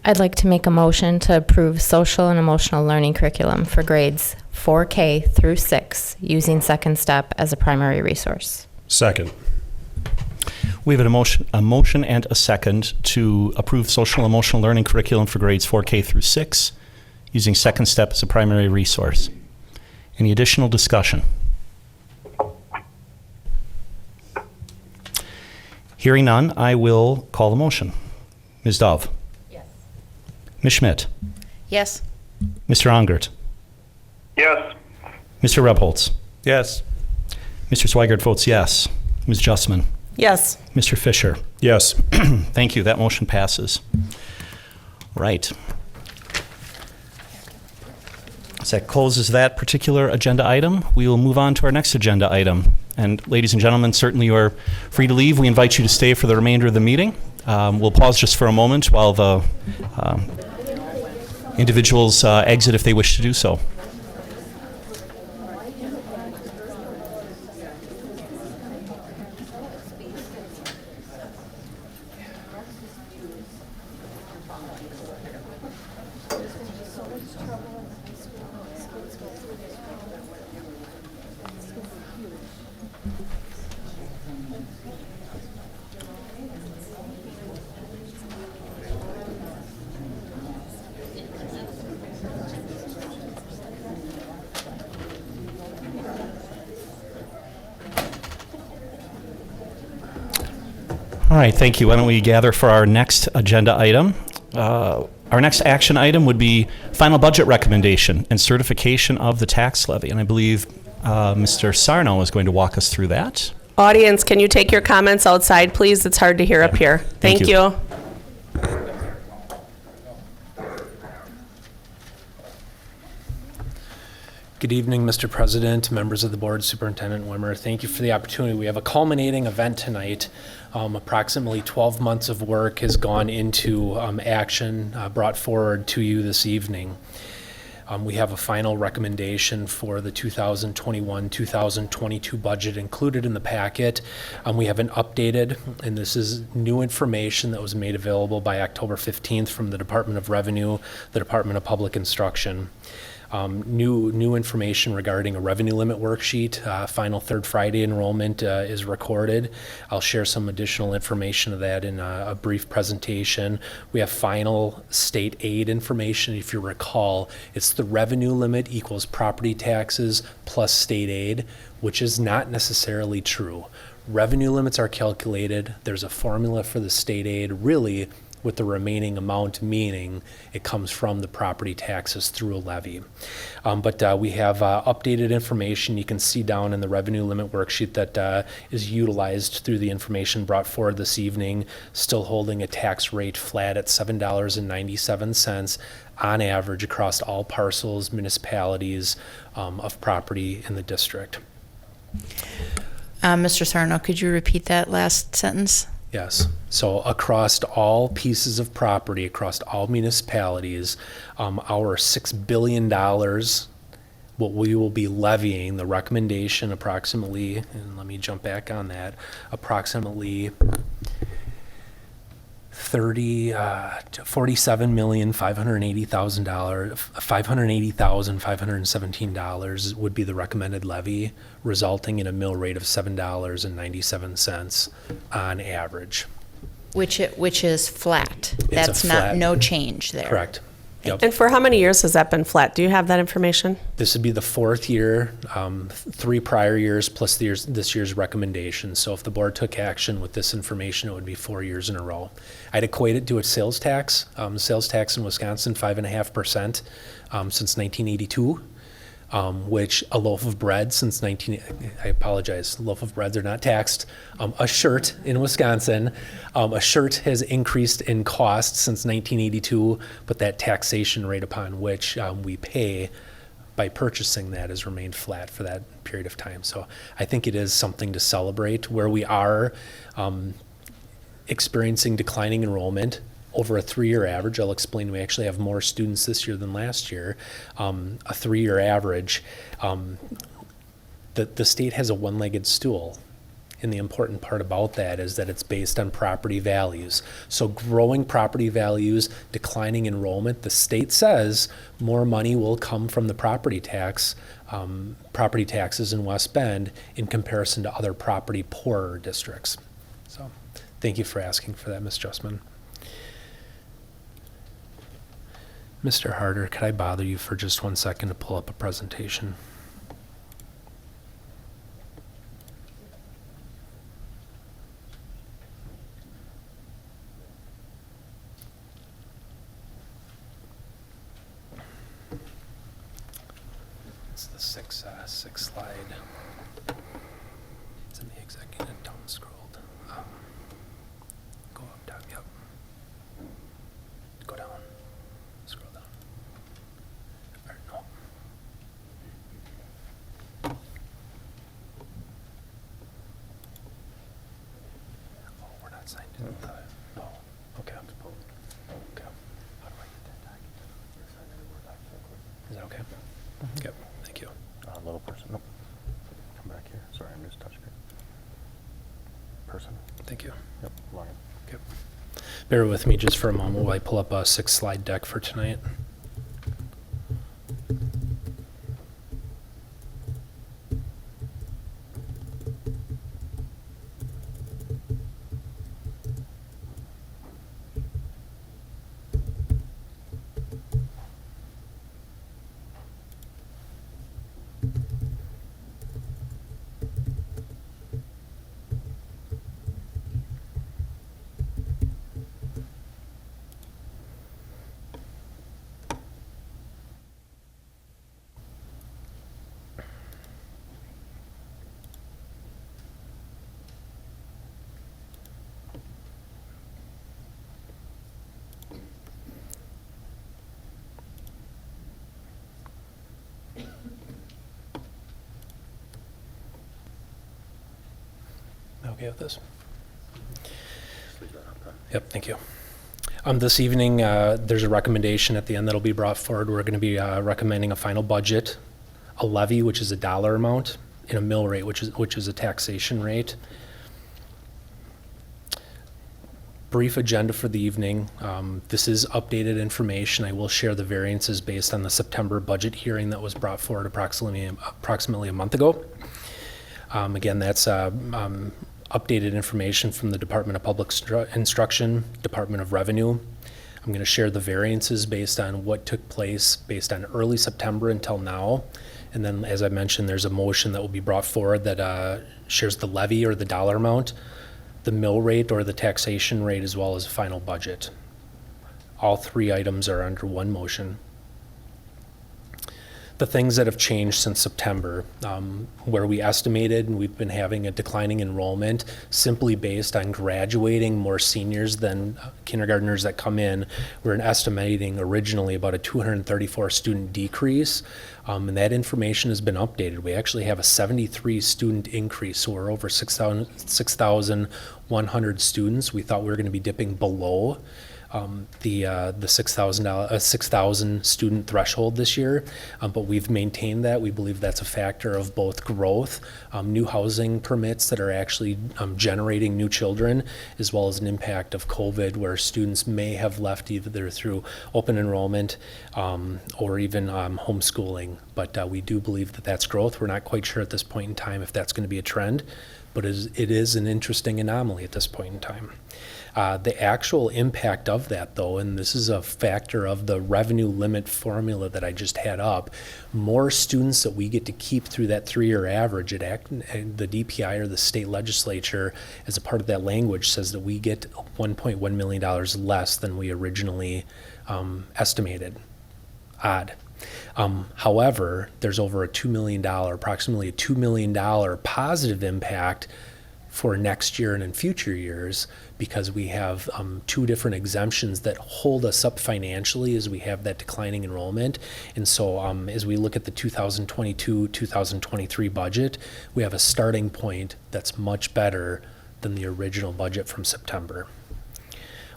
I'd like to make a motion to approve social and emotional learning curriculum for grades 4K through 6 using Second Step as a primary resource. Second. We have a motion and a second to approve social and emotional learning curriculum for grades 4K through 6 using Second Step as a primary resource. Any additional discussion? Hearing none, I will call the motion. Ms. Dove? Yes. Ms. Schmidt? Yes. Mr. Ongert? Yes. Mr. Rebholz? Yes. Mr. Swigert votes yes. Ms. Justman? Yes. Mr. Fisher? Yes. Thank you. That motion passes. Right. So that closes that particular agenda item. We will move on to our next agenda item. And ladies and gentlemen, certainly you are free to leave. We invite you to stay for the remainder of the meeting. We'll pause just for a moment while the individuals exit if they wish to do so. All right, thank you. Why don't we gather for our next agenda item? Our next action item would be final budget recommendation and certification of the tax levy. And I believe Mr. Sarno is going to walk us through that. Audience, can you take your comments outside, please? It's hard to hear up here. Thank you. Good evening, Mr. President, members of the board, Superintendent Wimmer. Thank you for the opportunity. We have a culminating event tonight. Approximately 12 months of work has gone into action brought forward to you this evening. We have a final recommendation for the 2021-2022 budget included in the packet. We have an updated, and this is new information that was made available by October 15th from the Department of Revenue, the Department of Public Instruction. New information regarding a revenue limit worksheet. Final third Friday enrollment is recorded. I'll share some additional information of that in a brief presentation. We have final state aid information. If you recall, it's the revenue limit equals property taxes plus state aid, which is not necessarily true. Revenue limits are calculated. There's a formula for the state aid, really, with the remaining amount, meaning it comes from the property taxes through a levy. But we have updated information you can see down in the revenue limit worksheet that is utilized through the information brought forward this evening, still holding a tax rate flat at $7.97 on average across all parcels, municipalities of property in the district. Mr. Sarno, could you repeat that last sentence? Yes. So across all pieces of property, across all municipalities, our $6 billion, what we will be levying, the recommendation approximately, and let me jump back on that, approximately $47,580,517 would be the recommended levy, resulting in a mill rate of $7.97 on average. Which is flat. It's That's a not flat- no change there. Correct. Yep. And for how many years has that been flat? Do you have that information? This would be the fourth year, 3 prior years plus this year's recommendation. So if the board took action with this information, it would be 4 years in a row. I'd equate it to a sales tax. Sales tax in Wisconsin, 5.5% since 1982. Which a loaf of bread I apologize, loaf of breads are not taxed. A shirt in Wisconsin, a shirt has increased in cost since 1982, but that taxation rate upon which we pay by purchasing that has remained flat for that period of time. So I think it is something to celebrate where we are experiencing declining enrollment over a 3-year average. I'll explain, we actually have more students this year than last year. A 3-year average, the state has a one-legged stool. And the important part about that is that it's based on property values. So growing property values, declining enrollment, the state says more money will come from the property taxes in West Bend in comparison to other property poorer districts. So thank you for asking for that, Ms. Justman. Mr. Harder, could I bother you for just 1 second to pull up a presentation? It's the six slide. It's in the executive, down scrolled. Go up, down, yep. Go down. Scroll down. Or no. Oh, we're not signed in. No. Okay. Okay. Is that okay? Okay, thank you. Little person. Nope. Come back here. Sorry, I missed touch screen. Person. Thank you. Yep. Line. Okay. Bear with me just for a moment while I pull up a 6-slide deck for tonight. Okay with this? Yep, thank you. This evening, there's a recommendation at the end that'll be brought forward. We're going to be recommending a final budget, a levy, which is a dollar amount, and a mill rate, which is a taxation rate. Brief agenda for the evening. This is updated information. I will share the variances based on the September budget hearing that was brought forward approximately a month ago. Again, that's updated information from the Department of Public Instruction, Department of Revenue. I'm going to share the variances based on what took place based on early September until now. And then, as I mentioned, there's a motion that will be brought forward that shares the levy or the dollar amount, the mill rate or the taxation rate, as well as a final budget. All three items are under one motion. The things that have changed since September, where we estimated and we've been having a declining enrollment simply based on graduating more seniors than kindergartners that come in. We're estimating originally about a 234 student decrease, and that information has been updated. We actually have a 73 student increase, so we're over 6,100 students. We thought we were going to be dipping below the 6,000 student threshold this year, but we've maintained that. We believe that's a factor of both growth, new housing permits that are actually generating new children, as well as an impact of COVID, where students may have left either through open enrollment or even homeschooling. But we do believe that that's growth. We're not quite sure at this point in time if that's going to be a trend, but it is an interesting anomaly at this point in time. The actual impact of that, though, and this is a factor of the revenue limit formula that I just had up, more students that we get to keep through that 3-year average, the DPI or the state legislature, as a part of that language, says that we get $1.1 million less than we originally estimated. Odd. However, there's over approximately a $2 million positive impact for next year and in future years, because we have two different exemptions that hold us up financially as we have that declining enrollment. And so as we look at the 2022-2023 budget, we have a starting point that's much better than the original budget from September.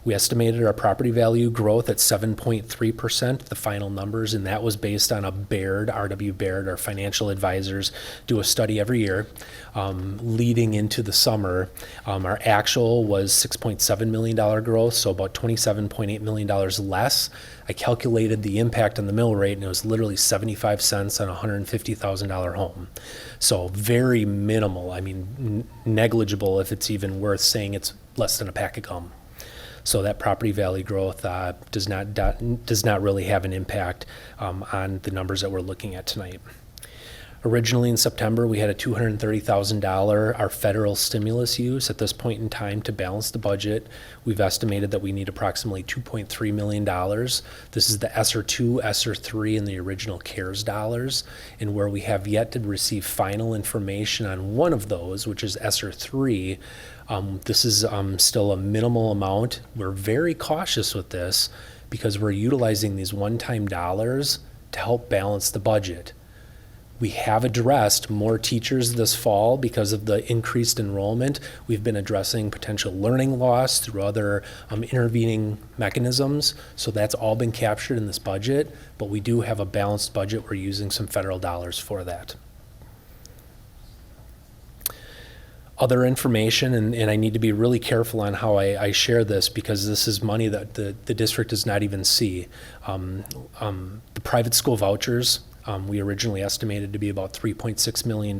We estimated our property value growth at 7.3%, the final numbers, and that was based on R.W. Baird, our financial advisors, do a study every year leading into the summer. Our actual was $6.7 million growth, so about $27.8 million less. I calculated the impact on the mill rate, and it was literally 75 cents on a $150,000 home. So very minimal, I mean negligible, if it's even worth saying it's less than a pack of gum. So that property value growth does not really have an impact on the numbers that we're looking at tonight. Originally in September, we had a $230,000 our federal stimulus use. At this point in time, to balance the budget, we've estimated that we need approximately $2.3 million. This is the ESSER 2, ESSER 3, and the original CARES dollars. And where we have yet to receive final information on one of those, which is ESSER 3, this is still a minimal amount. We're very cautious with this because we're utilizing these one-time dollars to help balance the budget. We have addressed more teachers this fall because of the increased enrollment. We've been addressing potential learning loss through other intervening mechanisms. So that's all been captured in this budget, but we do have a balanced budget. We're using some federal dollars for that. Other information, and I need to be really careful on how I share this because this is money that the district does not even see. The private school vouchers, we originally estimated to be about $3.6 million.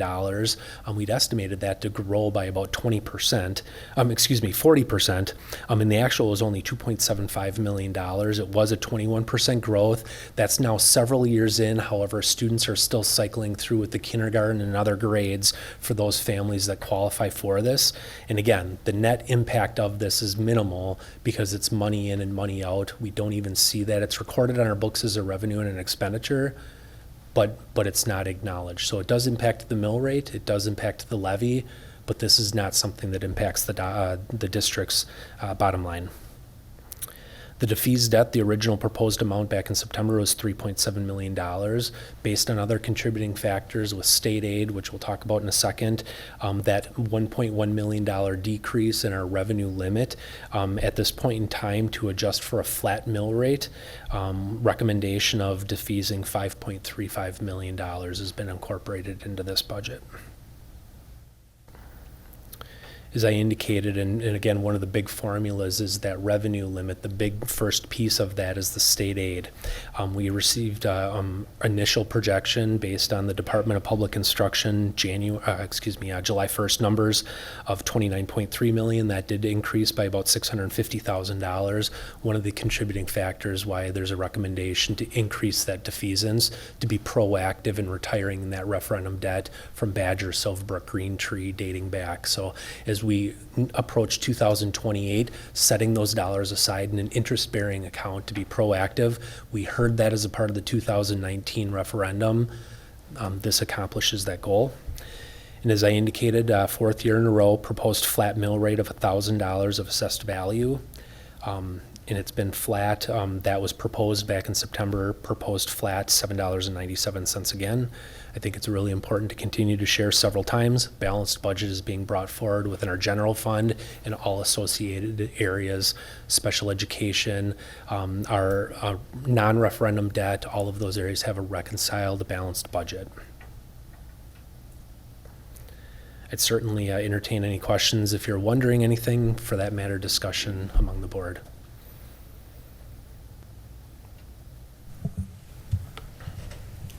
We'd estimated that to grow by about 40%. And the actual was only $2.75 million. It was a 21% growth. That's now several years in. However, students are still cycling through with the kindergarten and other grades for those families that qualify for this. And again, the net impact of this is minimal because it's money in and money out. We don't even see that. It's recorded on our books as a revenue and an expenditure, but it's not acknowledged. So it does impact the mill rate, it does impact the levy, but this is not something that impacts the district's bottom line. The defeased debt, the original proposed amount back in September was $3.7 million. Based on other contributing factors with state aid, which we'll talk about in a second, that $1.1 million decrease in our revenue limit at this point in time to adjust for a flat mill rate, recommendation of defeasing $5.35 million has been incorporated into this budget. As I indicated, and again, one of the big formulas is that revenue limit. The big first piece of that is the state aid. We received initial projection based on the Department of Public Instruction July 1st numbers of $29.3 million. That did increase by about $650,000. One of the contributing factors why there's a recommendation to increase that defeasance, to be proactive in retiring that referendum debt from Badger, Silverbrook, Green Tree dating back. So as we approach 2028, setting those dollars aside in an interest-bearing account to be proactive. We heard that as a part of the 2019 referendum. This accomplishes that goal. And as I indicated, fourth year in a row, proposed flat mill rate of $1,000 of assessed value. And it's been flat. That was proposed back in September, proposed flat, $7.97 again. I think it's really important to continue to share several times. Balanced budget is being brought forward within our general fund and all associated areas, special education, our non-referendum debt, all of those areas have a reconciled, balanced budget. I'd certainly entertain any questions if you're wondering anything, for that matter, discussion among the board.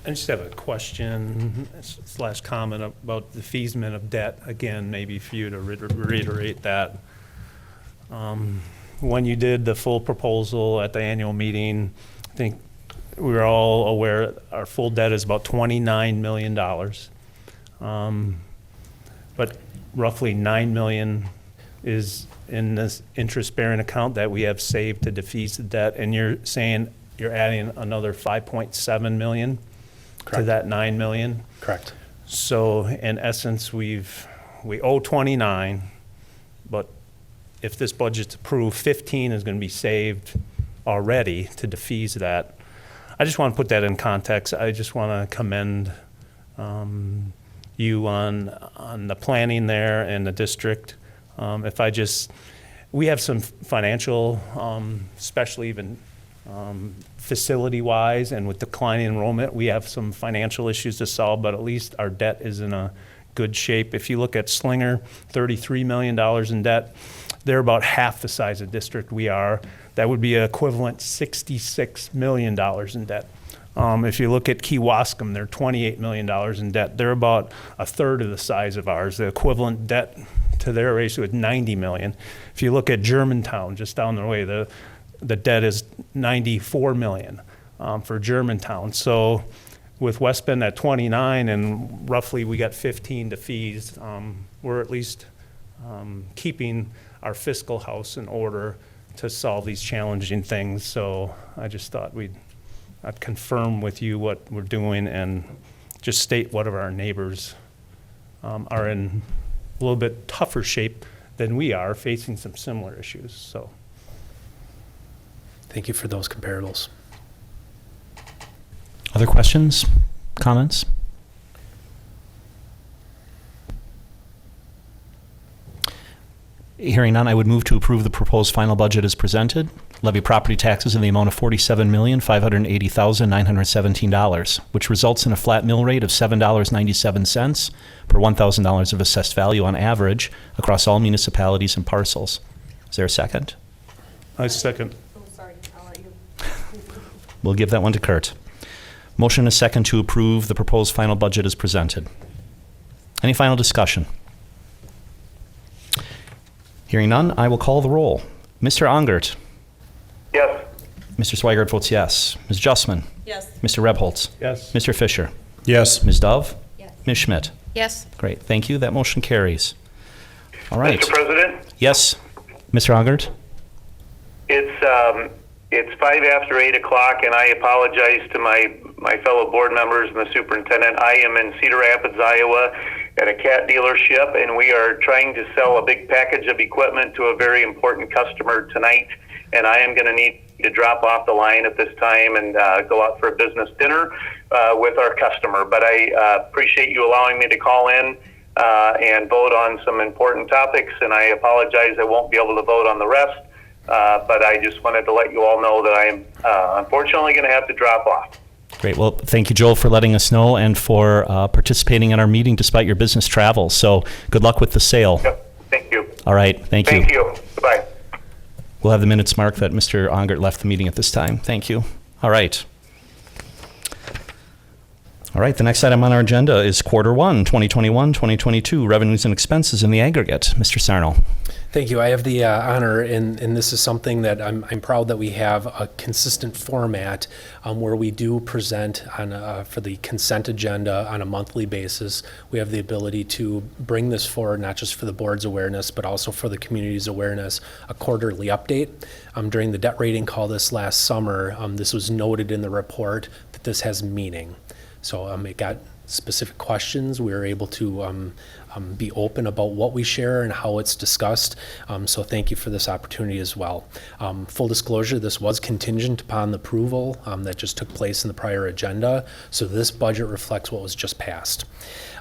I just have a question / comment about the defeasance of debt. Again, maybe for you to reiterate that. When you did the full proposal at the annual meeting, I think we were all aware our full debt is about $29 million. But roughly $9 million is in this interest-bearing account that we have saved to defease the debt. And you're saying you're adding another $5.7 million. Correct. To that $9 million. Correct. So in essence, we owe 29, but if this budget's approved, 15 is going to be saved already to defease that. I just want to put that in context. I just want to commend you on the planning there and the district. We have some financial, especially even facility-wise and with declining enrollment, we have some financial issues to solve, but at least our debt is in a good shape. If you look at Slinger, $33 million in debt, they're about half the size of district we are. That would be equivalent $66 million in debt. If you look at Kewaskum, they're $28 million in debt. They're about a third of the size of ours. The equivalent debt to their ratio is $90 million. If you look at Germantown, just down the way, the debt is $94 million for Germantown. So with West Bend at 29 and roughly we got 15 defeased, we're at least keeping our fiscal house in order to solve these challenging things. So I just thought I'd confirm with you what we're doing and just state what of our neighbors are in a little bit tougher shape than we are, facing some similar issues. So. Thank you for those comparables. Other questions, comments? Hearing none, I would move to approve the proposed final budget as presented. Levy property taxes in the amount of $47,580,917, which results in a flat mill rate of $7.97 per $1,000 of assessed value on average across all municipalities and parcels. Is there a second? I second. We'll give that one to Kurt. Motion and a second to approve the proposed final budget as presented. Any final discussion? Hearing none, I will call the roll. Mr. Ongert. Yes. Mr. Swigert votes yes. Ms. Justman. Yes. Mr. Rebholz. Yes. Mr. Fisher. Yes. Ms. Dove. Yes. Ms. Schmidt. Yes. Great, thank you. That motion carries. All right. Mr. President, Yes, Mr. Ongert. it's 5 after 8 o'clock, and I apologize to my fellow board members and the superintendent. I am in Cedar Rapids, Iowa, at a cat dealership, and we are trying to sell a big package of equipment to a very important customer tonight, and I am going to need to drop off the line at this time and go out for a business dinner with our customer. But I appreciate you allowing me to call in and vote on some important topics, and I apologize I won't be able to vote on the rest, but I just wanted to let you all know that I am unfortunately going to have to drop off. Great. Well, thank you, Joel, for letting us know and for participating in our meeting despite your business travels. So good luck with the sale. Yep. Thank you. All right. Thank you. Thank you. Goodbye. We'll have the minutes marked that Mr. Ongert left the meeting at this time. Thank you. All right. All right. The next item on our agenda is Quarter 1, 2021-2022, revenues and expenses in the aggregate. Mr. Sarno. Thank you. I have the honor, and this is something that I'm proud that we have a consistent format where we do present on for the consent agenda on a monthly basis. We have the ability to bring this forward, not just for the board's awareness, but also for the community's awareness, a quarterly update. During the debt rating call this last summer, this was noted in the report that this has meaning. So it got specific questions. We were able to be open about what we share and how it's discussed. So thank you for this opportunity as well. Full disclosure, this was contingent upon the approval that just took place in the prior agenda. So this budget reflects what was just passed.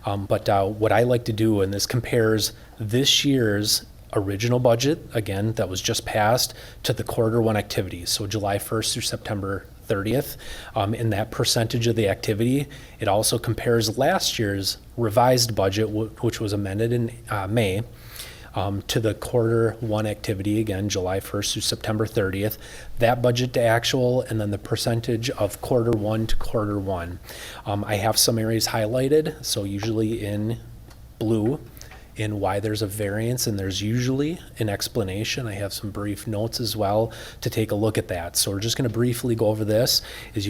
But what I like to do, and this compares this year's original budget, again, that was just passed, to the quarter one activities. So July 1st through September 30th. In that percentage of the activity, it also compares last year's revised budget, which was amended in May, to the quarter one activity, again, July 1st through September 30th, that budget to actual, and then the percentage of quarter one to quarter one. I have some areas highlighted, so usually in blue, in why there's a variance, and there's usually an explanation. I have some brief notes as well to take a look at that. So we're just going to briefly go over this. As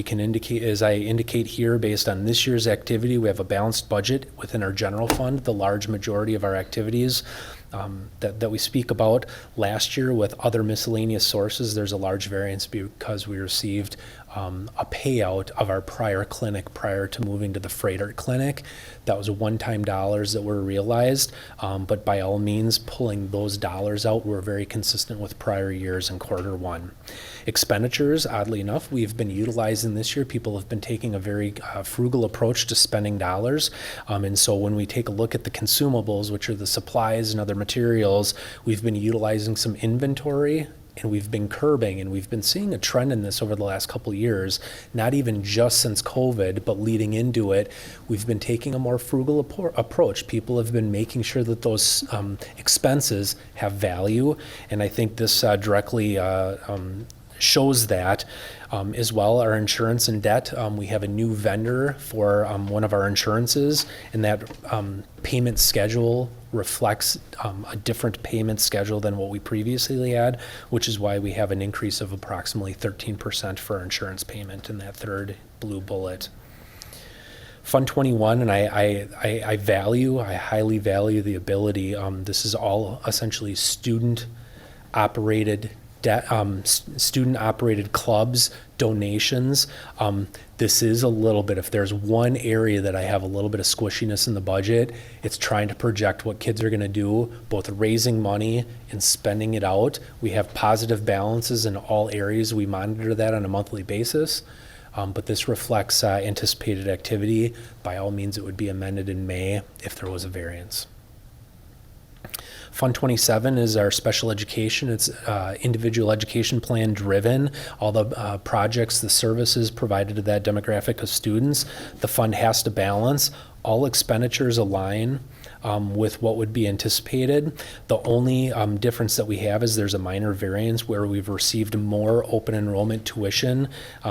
I indicate here, based on this year's activity, we have a balanced budget within our general fund. The large majority of our activities that we speak about last year with other miscellaneous sources, there's a large variance because we received a payout of our prior clinic prior to moving to the Freighter clinic. That was one-time dollars that were realized, but by all means, pulling those dollars out, we're very consistent with prior years in quarter one. Expenditures, oddly enough, we've been utilizing this year. People have been taking a very frugal approach to spending dollars, and so when we take a look at the consumables, which are the supplies and other materials, we've been utilizing some inventory, and we've been curbing, and we've been seeing a trend in this over the last couple of years, not even just since COVID, but leading into it, we've been taking a more frugal approach. People have been making sure that those expenses have value, and I think this directly shows that. As well, our insurance and debt, we have a new vendor for one of our insurances, and that payment schedule reflects a different payment schedule than what we previously had, which is why we have an increase of approximately 13% for our insurance payment in that third blue bullet. Fund 21, and I highly value the ability, this is all essentially student-operated student-operated clubs, donations. This is a little bit, if there's one area that I have a little bit of squishiness in the budget, it's trying to project what kids are going to do, both raising money and spending it out. We have positive balances in all areas. We monitor that on a monthly basis. But this reflects anticipated activity. By all means, it would be amended in May if there was a variance. Fund 27 is our special education. It's individual education plan driven. All the projects, the services provided to that demographic of students, the fund has to balance. All expenditures align with what would be anticipated. The only difference that we have is there's a minor variance where we've received more open enrollment tuition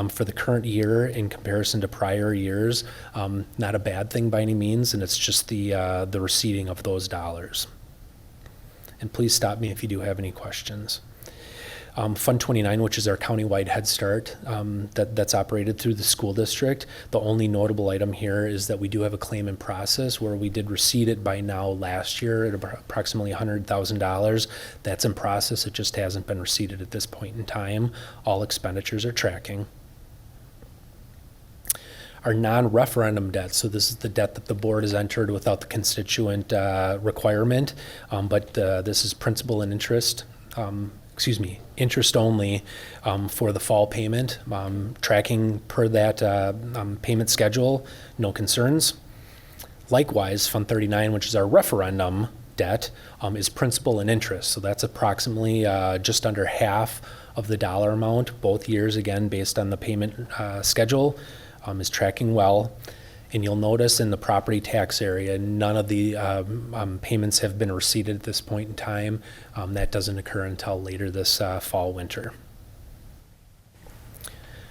for the current year in comparison to prior years. Not a bad thing by any means, and it's just the receiving of those dollars. And please stop me if you do have any questions. Fund 29, which is our countywide Head Start that's operated through the school district. The only notable item here is that we do have a claim in process where we did receipt it by now last year at approximately $100,000. That's in process. It just hasn't been receipted at this point in time. All expenditures are tracking. Our non-referendum debt, so this is the debt that the board has entered without the constituent requirement, but this is principal and interest, interest only for the fall payment, tracking per that payment schedule, no concerns. Likewise, Fund 39, which is our referendum debt, is principal and interest, so that's approximately just under half of the dollar amount, both years, again, based on the payment schedule. Is tracking well. And you'll notice in the property tax area, none of the payments have been receipted at this point in time. That doesn't occur until later this fall, winter.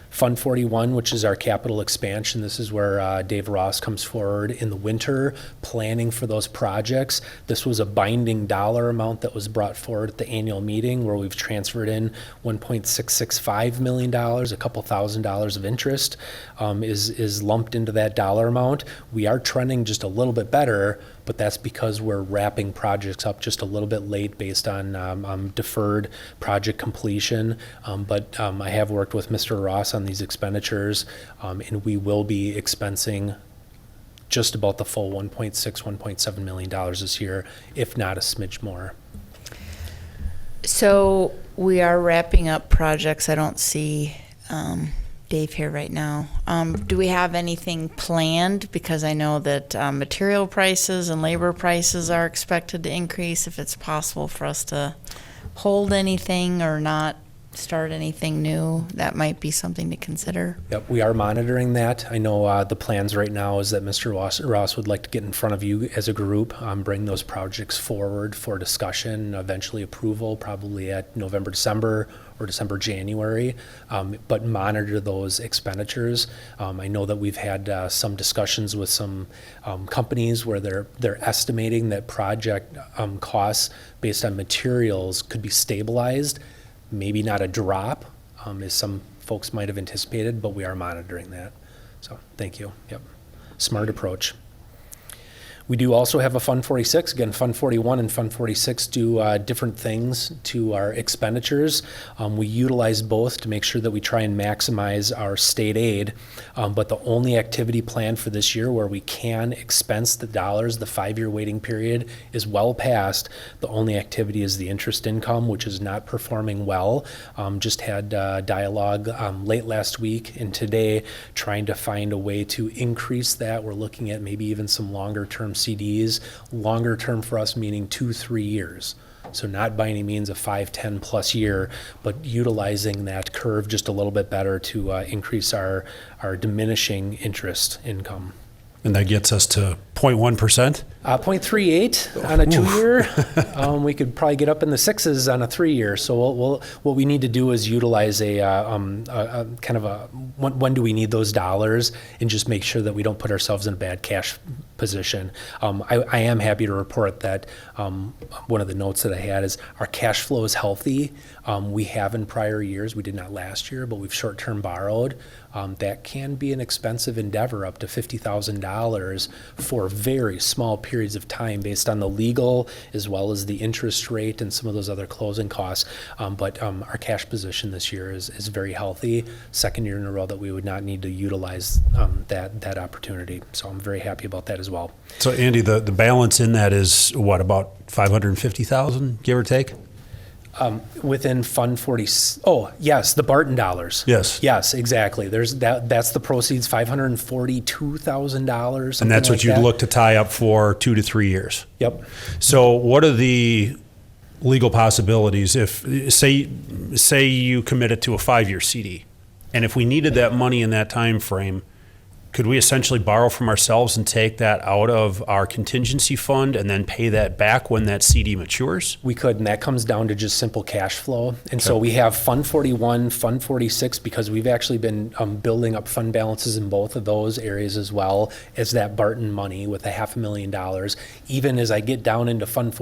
Fund 41, which is our capital expansion. This is where Dave Ross comes forward in the winter, planning for those projects. This was a binding dollar amount that was brought forward at the annual meeting where we've transferred in $1.665 million, a couple $1,000s of interest is lumped into that dollar amount. We are trending just a little bit better, but that's because we're wrapping projects up just a little bit late based on deferred project completion. But I have worked with Mr. Ross on these expenditures, and we will be expensing just about the full $1.7 million this year, if not a smidge more. So we are wrapping up projects. I don't see Dave here right now. Do we have anything planned? Because I know that material prices and labor prices are expected to increase. If it's possible for us to hold anything or not start anything new, that might be something to consider. Yep, we are monitoring that. I know the plans right now is that Mr. Ross would like to get in front of you as a group, bring those projects forward for discussion, eventually approval, probably at November, December, or December, January, but monitor those expenditures. I know that we've had some discussions with some companies where they're estimating that project costs based on materials could be stabilized. Maybe not a drop, as some folks might have anticipated, but we are monitoring that. So, thank you. Yep. Smart approach. We do also have a Fund 46. Again, Fund 41 and Fund 46 do different things to our expenditures. We utilize both to make sure that we try and maximize our state aid, but the only activity planned for this year where we can expense the dollars, the 5-year waiting period is well past. The only activity is the interest income, which is not performing well. Just had dialogue late last week and today trying to find a way to increase that. We're looking at maybe even some longer term CDs, longer term for us meaning 2-3 years. So not by any means a 5, 10 plus year, but utilizing that curve just a little bit better to increase our diminishing interest income. And that gets us to 0.1%? 0.38 on a 2-year. We could probably get up in the 6s on a 3-year. So what we need to do is utilize a kind of a when do we need those dollars, and just make sure that we don't put ourselves in a bad cash position. I am happy to report that one of the notes that I had is our cash flow is healthy. We have in prior years, we did not last year, but we've short-term borrowed. That can be an expensive endeavor, up to $50,000 for very small periods of time based on the legal as well as the interest rate and some of those other closing costs. But our cash position this year is very healthy. Second year in a row that we would not need to utilize that opportunity. So I'm very happy about that as well. So Andy, the balance in that is what, about 550,000, give or take? Within Fund 40, oh yes, the Barton dollars. Yes, exactly. There's that's the proceeds, $542,000. And that's what you'd look to tie up for 2 to 3 years. Yep. So what are the legal possibilities. If say you commit it to a 5-year CD, and if we needed that money in that time frame, could we essentially borrow from ourselves and take that out of our contingency fund and then pay that back when that CD matures? We could, and that comes down to just simple cash flow. And so we have Fund 41, Fund 46, because we've actually been building up fund balances in both of those areas as well as that Barton money with $500,000. Even as I get down into Fund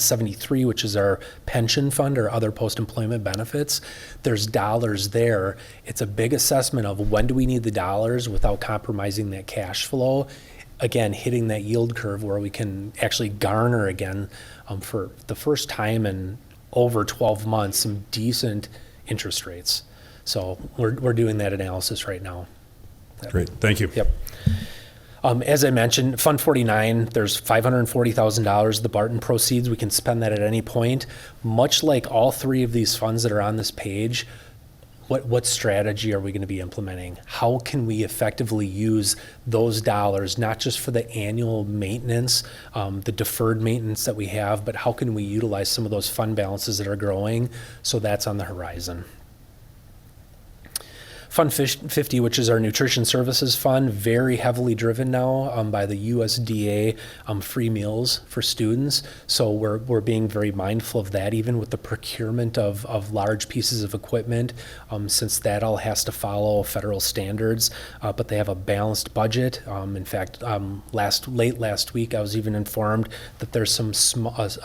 73, which is our pension fund or other post-employment benefits, there's dollars there. It's a big assessment of when do we need the dollars without compromising that cash flow. Again, hitting that yield curve where we can actually garner again for the first time in over 12 months some decent interest rates. So we're doing that analysis right now. Great, thank you. Yep. As I mentioned, Fund 49, there's $540,000, the Barton proceeds. We can spend that at any point. Much like all three of these funds that are on this page, what strategy are we going to be implementing? How can we effectively use those dollars, not just for the annual maintenance, the deferred maintenance that we have, but how can we utilize some of those fund balances that are growing? So that's on the horizon. Fund 50, which is our nutrition services fund, very heavily driven now by the USDA free meals for students. So we're being very mindful of that, even with the procurement of large pieces of equipment, since that all has to follow federal standards. But they have a balanced budget. In fact, late last week, I was even informed that there's a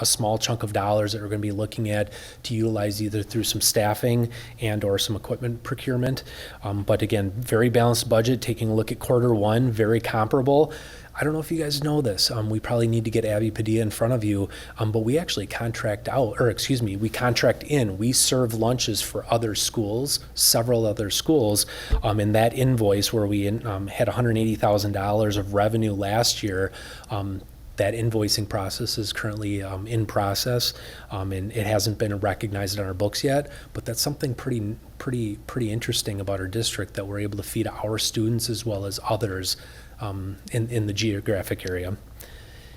small chunk of dollars that we're going to be looking at to utilize either through some staffing and or some equipment procurement. But again, very balanced budget, taking a look at Q1, very comparable. I don't know if you guys know this. We probably need to get Abby Padilla in front of you, but we actually contract in. We serve lunches for other schools, several other schools. In that invoice where we had $180,000 of revenue last year, that invoicing process is currently in process, and it hasn't been recognized on our books yet. But that's something pretty interesting about our district, that we're able to feed our students as well as others in the geographic area.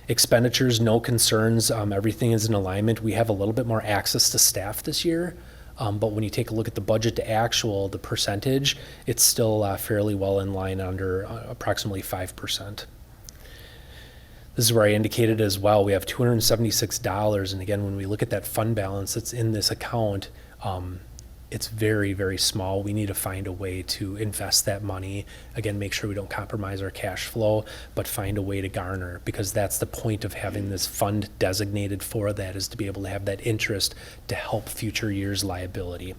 Expenditures, no concerns. Everything is in alignment. We have a little bit more access to staff this year. But when you take a look at the budget to actual, the percentage, it's still fairly well in line, under approximately 5%. This is where I indicated as well, we have $276, and again, when we look at that fund balance that's in this account, it's very, very small. We need to find a way to invest that money. Again, make sure we don't compromise our cash flow, but find a way to garner, because that's the point of having this fund designated for that, is to be able to have that interest to help future years' liability.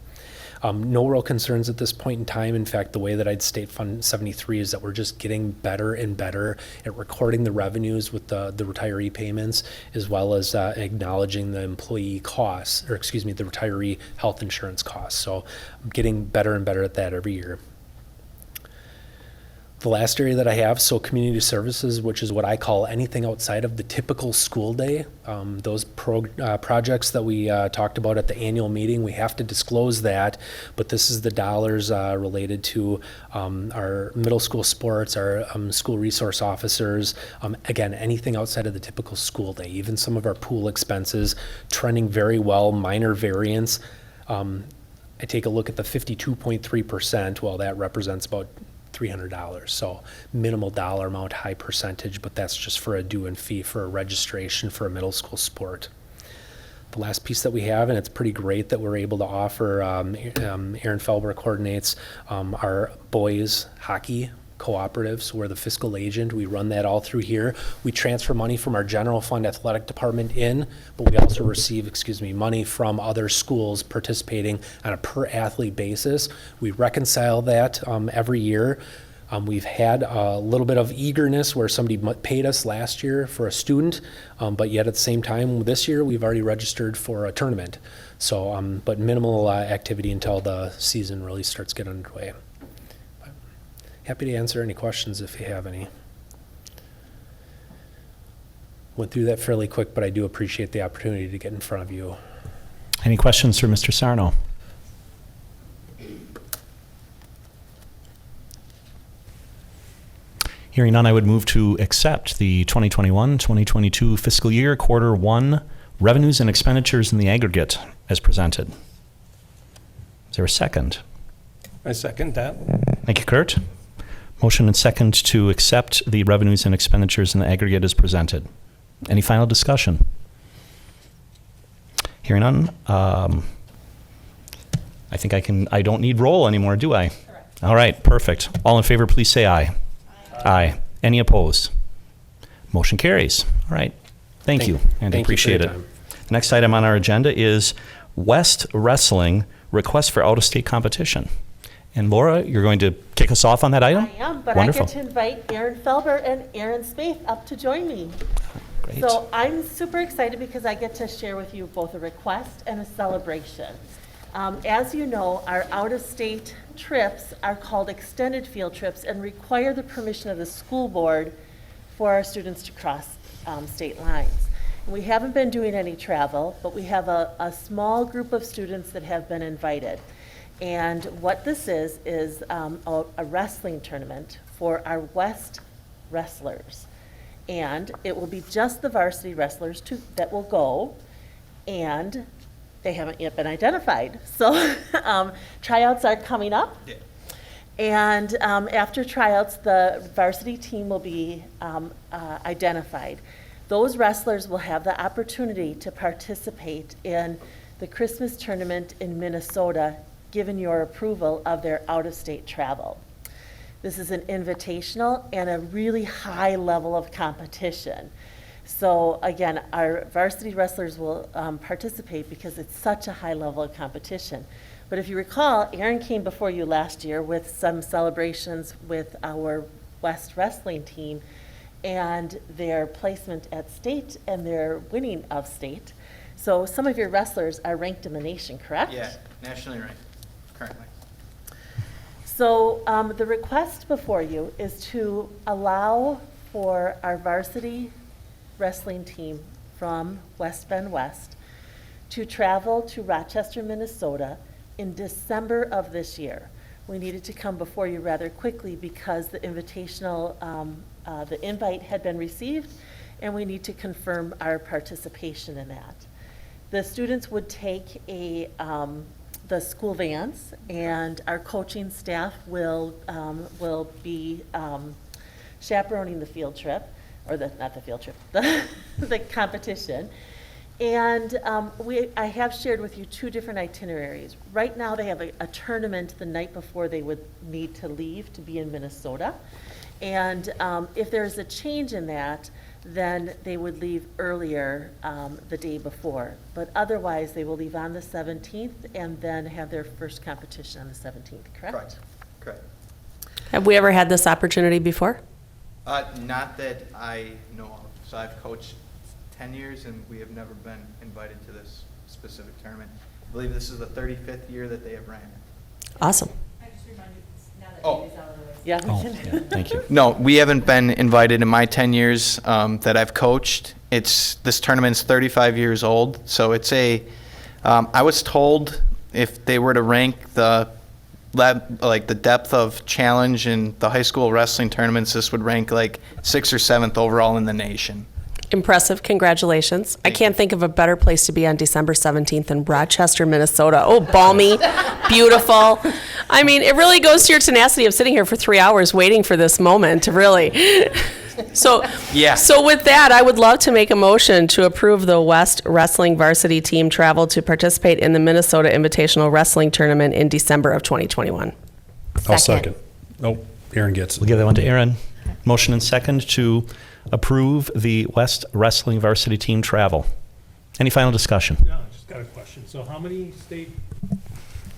No real concerns at this point in time. In fact, the way that I'd state Fund 73 is that we're just getting better and better at recording the revenues with the retiree payments, as well as acknowledging the employee costs, the retiree health insurance costs. So I'm getting better and better at that every year. The last area that I have, so community services, which is what I call anything outside of the typical school day. Those projects that we talked about at the annual meeting, we have to disclose that, but this is the dollars related to our middle school sports, our school resource officers. Again, anything outside of the typical school day, even some of our pool expenses, trending very well, minor variance. I take a look at the 52.3%, well, that represents about $300. So minimal dollar amount, high percentage, but that's just for a due and fee for a registration for a middle school sport. The last piece that we have, and it's pretty great that we're able to offer, Aaron Felber coordinates our boys hockey cooperatives. We're the fiscal agent. We run that all through here. We transfer money from our general fund athletic department in, but we also receive, money from other schools participating on a per athlete basis. We reconcile that every year. We've had a little bit of eagerness where somebody paid us last year for a student, but yet at the same time this year we've already registered for a tournament. So, but minimal activity until the season really starts getting underway. Happy to answer any questions if you have any. Went through that fairly quick, but I do appreciate the opportunity to get in front of you. Any questions for Mr. Sarno? Hearing none, I would move to accept the 2021-2022 fiscal year quarter one revenues and expenditures in the aggregate as presented. Is there a second? I second that. Thank you, Kurt. Motion and second to accept the revenues and expenditures in the aggregate as presented. Any final discussion? Hearing none, I think I don't need roll anymore, do I? Correct. All right, perfect. All in favor, please say aye. Aye. Any opposed? Motion carries. All right. Thank you, and I appreciate it. Next item on our agenda is West Wrestling request for out-of-state competition. And Laura, you're going to kick us off on that item? I am, but Wonderful. I get to invite Aaron Felber and Aaron Spaeth up to join me. Great. So I'm super excited because I get to share with you both a request and a celebration. As you know, our out-of-state trips are called extended field trips and require the permission of the school board for our students to cross state lines. We haven't been doing any travel, but we have a small group of students that have been invited. And what this is a wrestling tournament for our West wrestlers. And it will be just the varsity wrestlers that will go, and they haven't yet been identified. So tryouts are coming up. Yeah. And after tryouts, the varsity team will be identified. Those wrestlers will have the opportunity to participate in the Christmas tournament in Minnesota, given your approval of their out-of-state travel. This is an invitational and a really high level of competition. So again, our varsity wrestlers will participate because it's such a high level of competition. But if you recall, Aaron came before you last year with some celebrations with our West wrestling team and their placement at state and their winning of state. So some of your wrestlers are ranked in the nation, correct? Yeah, nationally ranked, currently. So the request before you is to allow for our varsity wrestling team from West Bend West to travel to Rochester, Minnesota in December of this year. We needed to come before you rather quickly because the invitational, the invite had been received, and we need to confirm our participation in that. The students would take the school vans, and our coaching staff will be chaperoning the field trip, or not the field trip, the competition. And I have shared with you two different itineraries. Right now, they have a tournament the night before they would need to leave to be in Minnesota. And if there's a change in that, then they would leave earlier the day before. But otherwise, they will leave on the 17th and then have their first competition on the 17th, correct? Correct. Have we ever had this opportunity before? Not that I know of. So I've coached 10 years and we have never been invited to this specific tournament. I believe this is the 35th year that they have ran it. Awesome. Yeah. Thank you. No, we haven't been invited in my 10 years that I've coached. This tournament's 35 years old, so it's I was told if they were to rank the depth of challenge in the high school wrestling tournaments, this would rank like 6th or 7th overall in the nation. Impressive. Congratulations. I can't think of a better place to be on December 17th than Rochester, Minnesota. Oh, balmy, beautiful. I mean, it really goes to your tenacity of sitting here for 3 hours waiting for this moment, really. So with that, I would love to make a motion to approve the West Wrestling varsity team travel to participate in the Minnesota Invitational Wrestling Tournament in December of 2021. I'll second. Oh, Aaron gets it. We'll give that one to Aaron. Motion and second to approve the West Wrestling varsity team travel. Any final discussion? Yeah, I just got a question. So how many state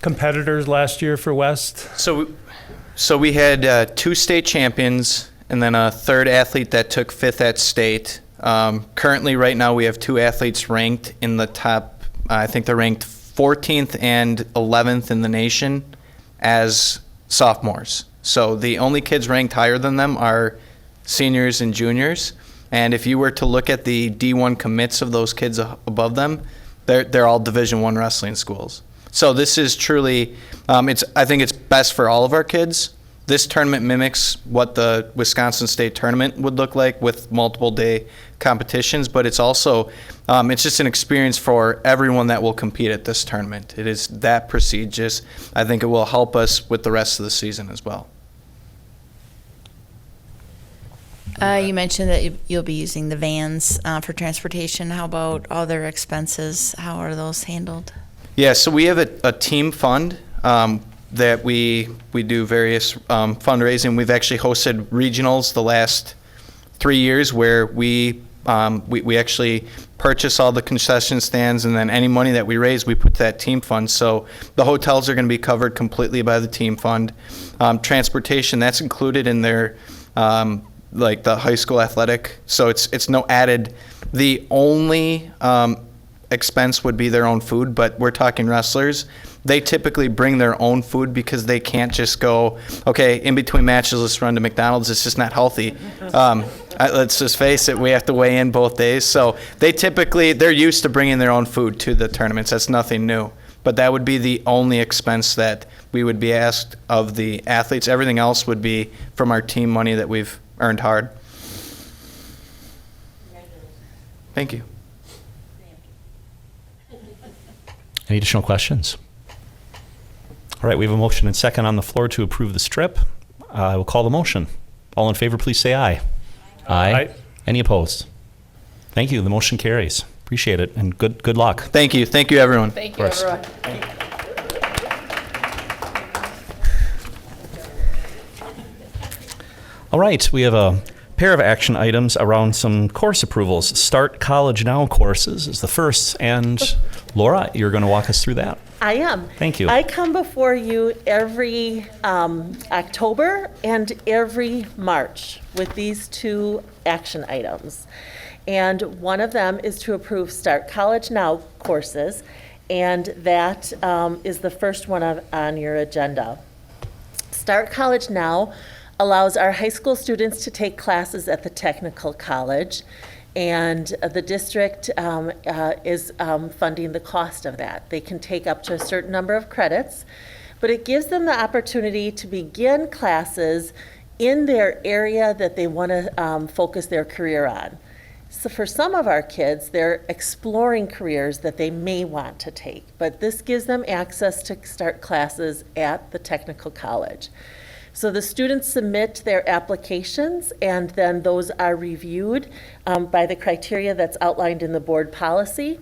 competitors last year for West? So we had 2 state champions and then a third athlete that took 5th at state. Currently, right now, we have 2 athletes ranked in the top, I think they're ranked 14th and 11th in the nation as sophomores. So the only kids ranked higher than them are seniors and juniors. And if you were to look at the D1 commits of those kids above them, they're all Division I wrestling schools. So this is truly, I think it's best for all of our kids. This tournament mimics what the Wisconsin State Tournament would look like with multiple day competitions, but it's also, it's just an experience for everyone that will compete at this tournament. It is that prestigious. I think it will help us with the rest of the season as well. You mentioned that you'll be using the vans for transportation. How about other expenses? How are those handled? Yeah, so we have a team fund that we do various fundraising. We've actually hosted regionals the last 3 years where we actually purchase all the concession stands, and then any money that we raise, we put to that team fund. So the hotels are going to be covered completely by the team fund. Transportation, that's included in their like the high school athletic. So it's no added. The only expense would be their own food, but we're talking wrestlers. They typically bring their own food because they can't just go, okay, in between matches, let's run to McDonald's. It's just not healthy. Let's just face it, we have to weigh in both days. So they're used to bringing their own food to the tournaments. That's nothing new. But that would be the only expense that we would be asked of the athletes. Everything else would be from our team money that we've earned hard. Thank you. Any additional questions? All right, we have a motion and second on the floor to approve the strip. I will call the motion. All in favor, please say aye. Aye. Any opposed? Thank you. The motion carries. Appreciate it, and good luck. Thank you. Thank you, everyone. Thank you, everyone. All right, we have a pair of action items around some course approvals. Start College Now courses is the first, and Laura, you're going to walk us through that. I am. Thank you. I come before you every October and every March with these two action items. And one of them is to approve Start College Now courses, and that is the first one on your agenda. Start College Now allows our high school students to take classes at the technical college, and the district is funding the cost of that. They can take up to a certain number of credits, but it gives them the opportunity to begin classes in their area that they want to focus their career on. So for some of our kids, they're exploring careers that they may want to take, but this gives them access to start classes at the technical college. So the students submit their applications, and then those are reviewed by the criteria that's outlined in the board policy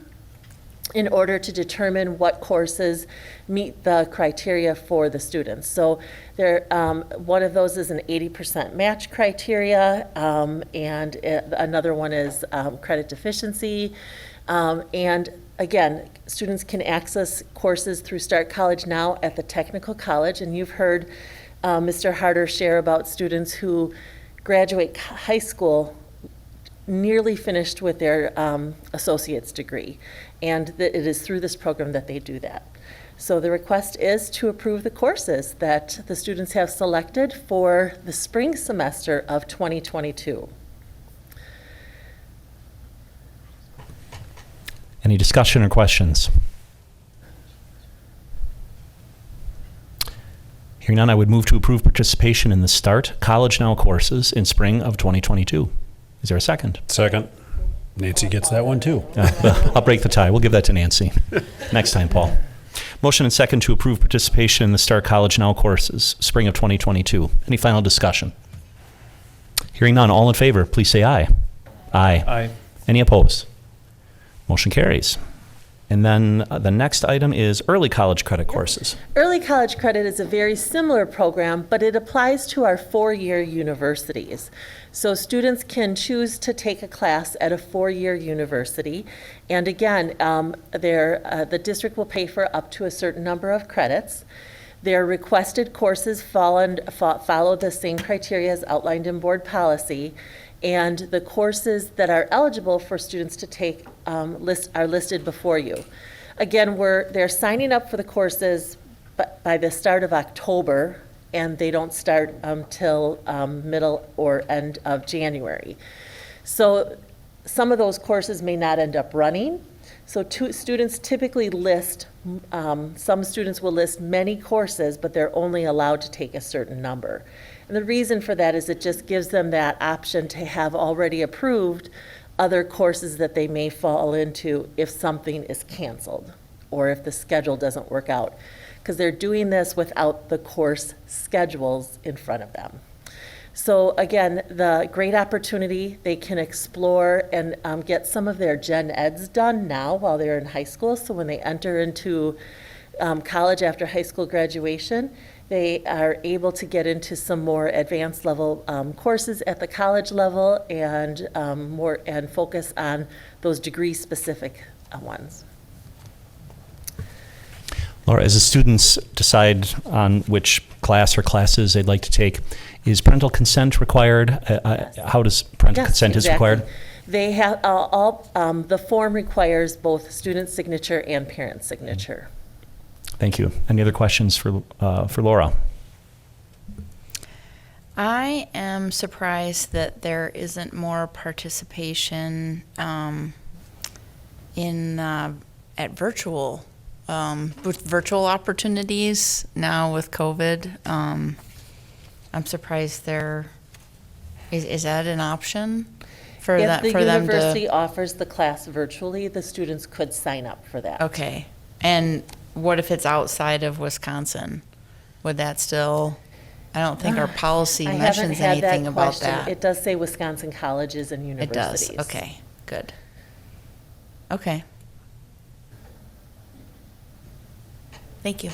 in order to determine what courses meet the criteria for the students. So one of those is an 80% match criteria, and another one is credit deficiency. And again, students can access courses through Start College Now at the technical college, and you've heard Mr. Harder share about students who graduate high school nearly finished with their associate's degree, and that it is through this program that they do that. So the request is to approve the courses that the students have selected for the spring semester of 2022. Any discussion or questions? Hearing none, I would move to approve participation in the Start College Now courses in spring of 2022. Is there a second? Second. Nancy gets that one too. I'll break the tie. We'll give that to Nancy next time, Paul. Motion and second to approve participation in the Start College Now courses, spring of 2022. Any final discussion? Hearing none, all in favor, please say aye. Aye. Aye. Any opposed? Motion carries. And then the next item is early college credit courses. Early college credit is a very similar program, but it applies to our four-year universities. So students can choose to take a class at a four-year university. And again, the district will pay for up to a certain number of credits. Their requested courses follow the same criteria as outlined in board policy. And the courses that are eligible for students to take are listed before you. Again, they're signing up for the courses by the start of October, and they don't start until middle or end of January. So some of those courses may not end up running. So students typically list, some students will list many courses, but they're only allowed to take a certain number. And the reason for that is it just gives them that option to have already approved other courses that they may fall into if something is canceled or if the schedule doesn't work out. Because they're doing this without the course schedules in front of them. So again, the great opportunity, they can explore and get some of their gen eds done now while they're in high school. So when they enter into college after high school graduation, they are able to get into some more advanced level courses at the college level and focus on those degree specific ones. Laura, as the students decide on which class or classes they'd like to take, is parental consent required? How does parental consent is required? They have the form requires both student signature and parent signature. Thank you. Any other questions for Laura? I am surprised that there isn't more participation at virtual with virtual opportunities now with COVID. I'm surprised there is that an option for If that the for them university to. offers the class virtually, the students could sign up for that. Okay, and what if it's outside of Wisconsin? Would that still? I don't think our policy I haven't mentions had that anything about question. that. It does say Wisconsin colleges and It universities. does. Okay, good. Okay. Thank you.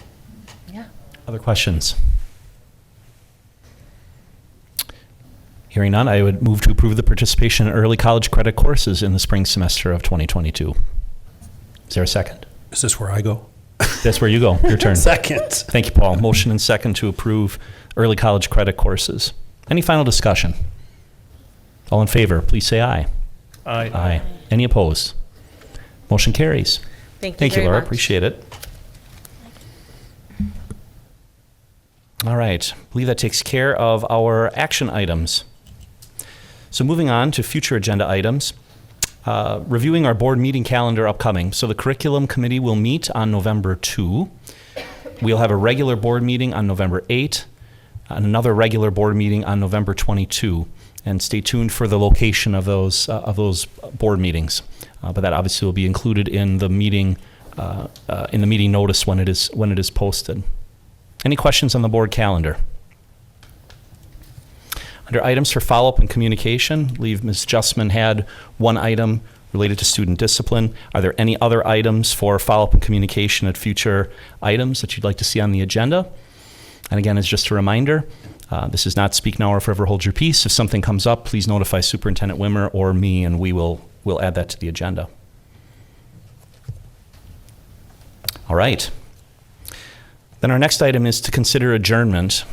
Yeah. Other questions? Hearing none, I would move to approve the participation in early college credit courses in the spring semester of 2022. Is there a second? Is this where I go? That's where you go. Your turn. Second. Thank you, Paul. Motion and second to approve early college credit courses. Any final discussion? All in favor, please say aye. Aye. Aye. Any opposed? Motion carries. Thank you Thank you, very Laura. much. Appreciate it. All right. I believe that takes care of our action items. So moving on to future agenda items. Reviewing our board meeting calendar upcoming. So the curriculum committee will meet on November 2. We'll have a regular board meeting on November 8, and another regular board meeting on November 22. And stay tuned for the location of those board meetings. But that obviously will be included in the meeting notice when it is posted. Any questions on the board calendar? Under items for follow-up and communication, I believe Ms. Justman had one item related to student discipline. Are there any other items for follow-up and communication at future items that you'd like to see on the agenda? And again, as just a reminder, this is not speak now or forever hold your peace. If something comes up, please notify Superintendent Wimmer or me, and we'll add that to the agenda. All right. Then our next item is to consider adjournment.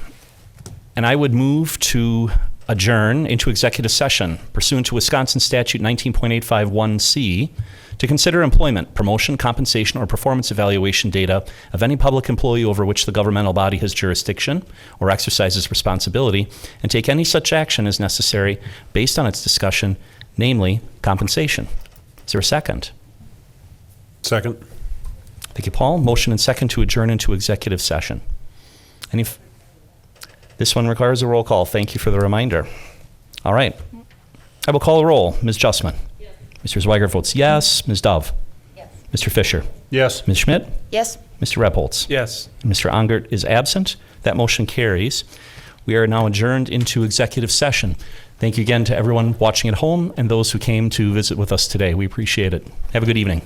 And I would move to adjourn into executive session pursuant to Wisconsin Statute 19.851C to consider employment, promotion, compensation, or performance evaluation data of any public employee over which the governmental body has jurisdiction or exercises responsibility, and take any such action as necessary based on its discussion, namely compensation. Is there a second? Second. Thank you, Paul. Motion and second to adjourn into executive session. This one requires a roll call. Thank you for the reminder. All right. I will call a roll. Ms. Justman? Yes. Mr. Zweigert votes yes. Ms. Dove? Yes. Mr. Fisher? Yes. Ms. Schmidt? Yes. Mr. Rebholz? Yes. And Mr. Ongert is absent. That motion carries. We are now adjourned into executive session. Thank you again to everyone watching at home and those who came to visit with us today. We appreciate it. Have a good evening.